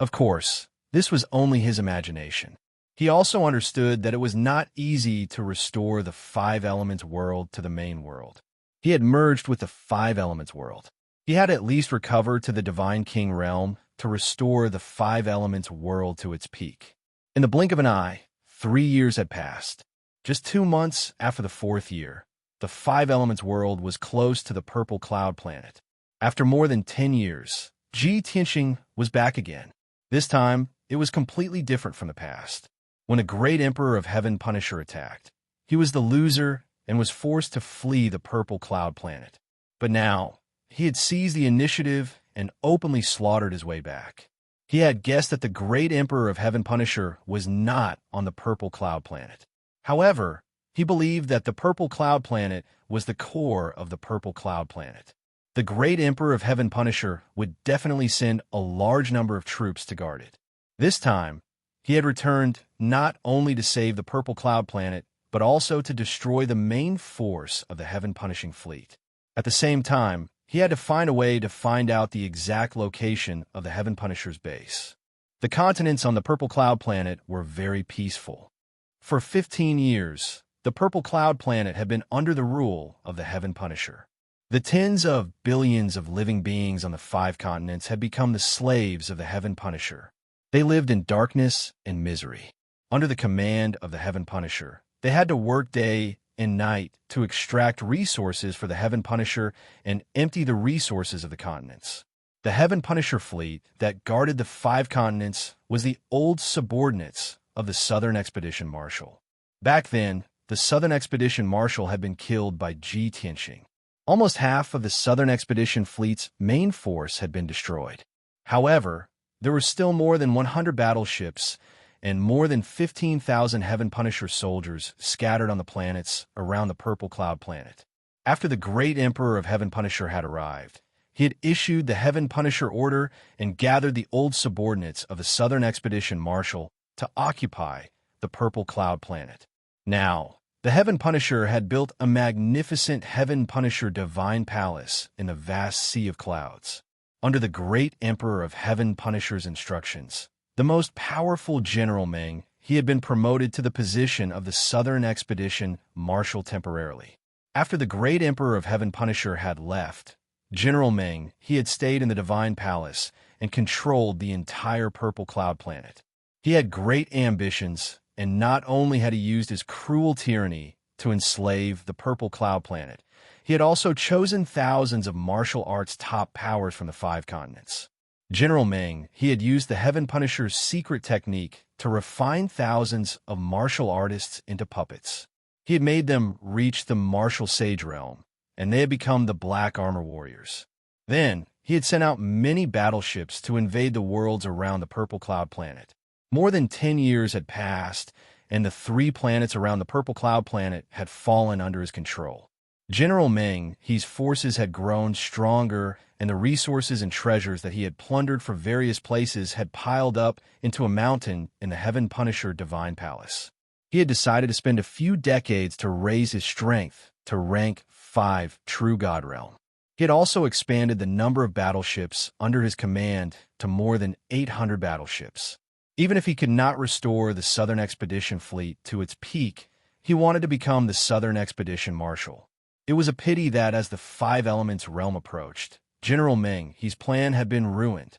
Of course, this was only his imagination. He also understood that it was not easy to restore the Five Elements world to the main world. He had merged with the Five Elements world. He had at least recovered to the Divine King realm to restore the Five Elements world to its peak. In the blink of an eye, 3 years had passed. Just 2 months after the 4th year, the Five Elements world was close to the purple cloud planet. After more than 10 years, Ji Tianxing was back again. This time, it was completely different from the past. When a great Emperor of Heaven Punisher attacked, he was the loser and was forced to flee the purple cloud planet. But now, he had seized the initiative and openly slaughtered his way back. He had guessed that the great Emperor of Heaven Punisher was not on the purple cloud planet. However, he believed that the purple cloud planet was the core of the purple cloud planet. The great Emperor of Heaven Punisher would definitely send a large number of troops to guard it. This time, he had returned not only to save the purple cloud planet, but also to destroy the main force of the Heaven Punishing fleet. At the same time, he had to find a way to find out the exact location of the Heaven Punisher's base. The continents on the purple cloud planet were very peaceful. For 15 years, the purple cloud planet had been under the rule of the Heaven Punisher. The tens of billions of living beings on the 5 continents had become the slaves of the Heaven Punisher. They lived in darkness and misery. Under the command of the Heaven Punisher, they had to work day and night to extract resources for the Heaven Punisher and empty the resources of the continents. The Heaven Punisher fleet that guarded the 5 continents was the old subordinates of the Southern Expedition Marshal. Back then, the Southern Expedition Marshal had been killed by Ji Tianxing. Almost half of the Southern Expedition fleet's main force had been destroyed. However, there were still more than 100 battleships and more than 15,000 Heaven Punisher soldiers scattered on the planets around the purple cloud planet. After the great Emperor of Heaven Punisher had arrived, he had issued the Heaven Punisher order and gathered the old subordinates of the Southern Expedition Marshal to occupy the purple cloud planet. Now, the Heaven Punisher had built a magnificent Heaven Punisher divine palace in the vast sea of clouds. Under the great Emperor of Heaven Punisher's instructions, the most powerful General Meng, he had been promoted to the position of the Southern Expedition Marshal temporarily. After the great Emperor of Heaven Punisher had left, General Meng, he had stayed in the Divine Palace and controlled the entire Purple Cloud planet. He had great ambitions, and not only had he used his cruel tyranny to enslave the Purple Cloud planet, he had also chosen thousands of martial arts top powers from the 5 continents. General Meng, he had used the Heaven Punisher's secret technique to refine thousands of martial artists into puppets. He had made them reach the martial sage realm, and they had become the Black Armor Warriors. Then, he had sent out many battleships to invade the worlds around the Purple Cloud planet. More than 10 years had passed, and the 3 planets around the Purple Cloud planet had fallen under his control. General Meng, his forces had grown stronger, and the resources and treasures that he had plundered from various places had piled up into a mountain in the Heaven Punisher Divine Palace. He had decided to spend a few decades to raise his strength to rank 5 True God Realm. He had also expanded the number of battleships under his command to more than 800 battleships. Even if he could not restore the Southern Expedition fleet to its peak, he wanted to become the Southern Expedition Marshal. It was a pity that as the 5 Elements realm approached, General Meng, his plan had been ruined,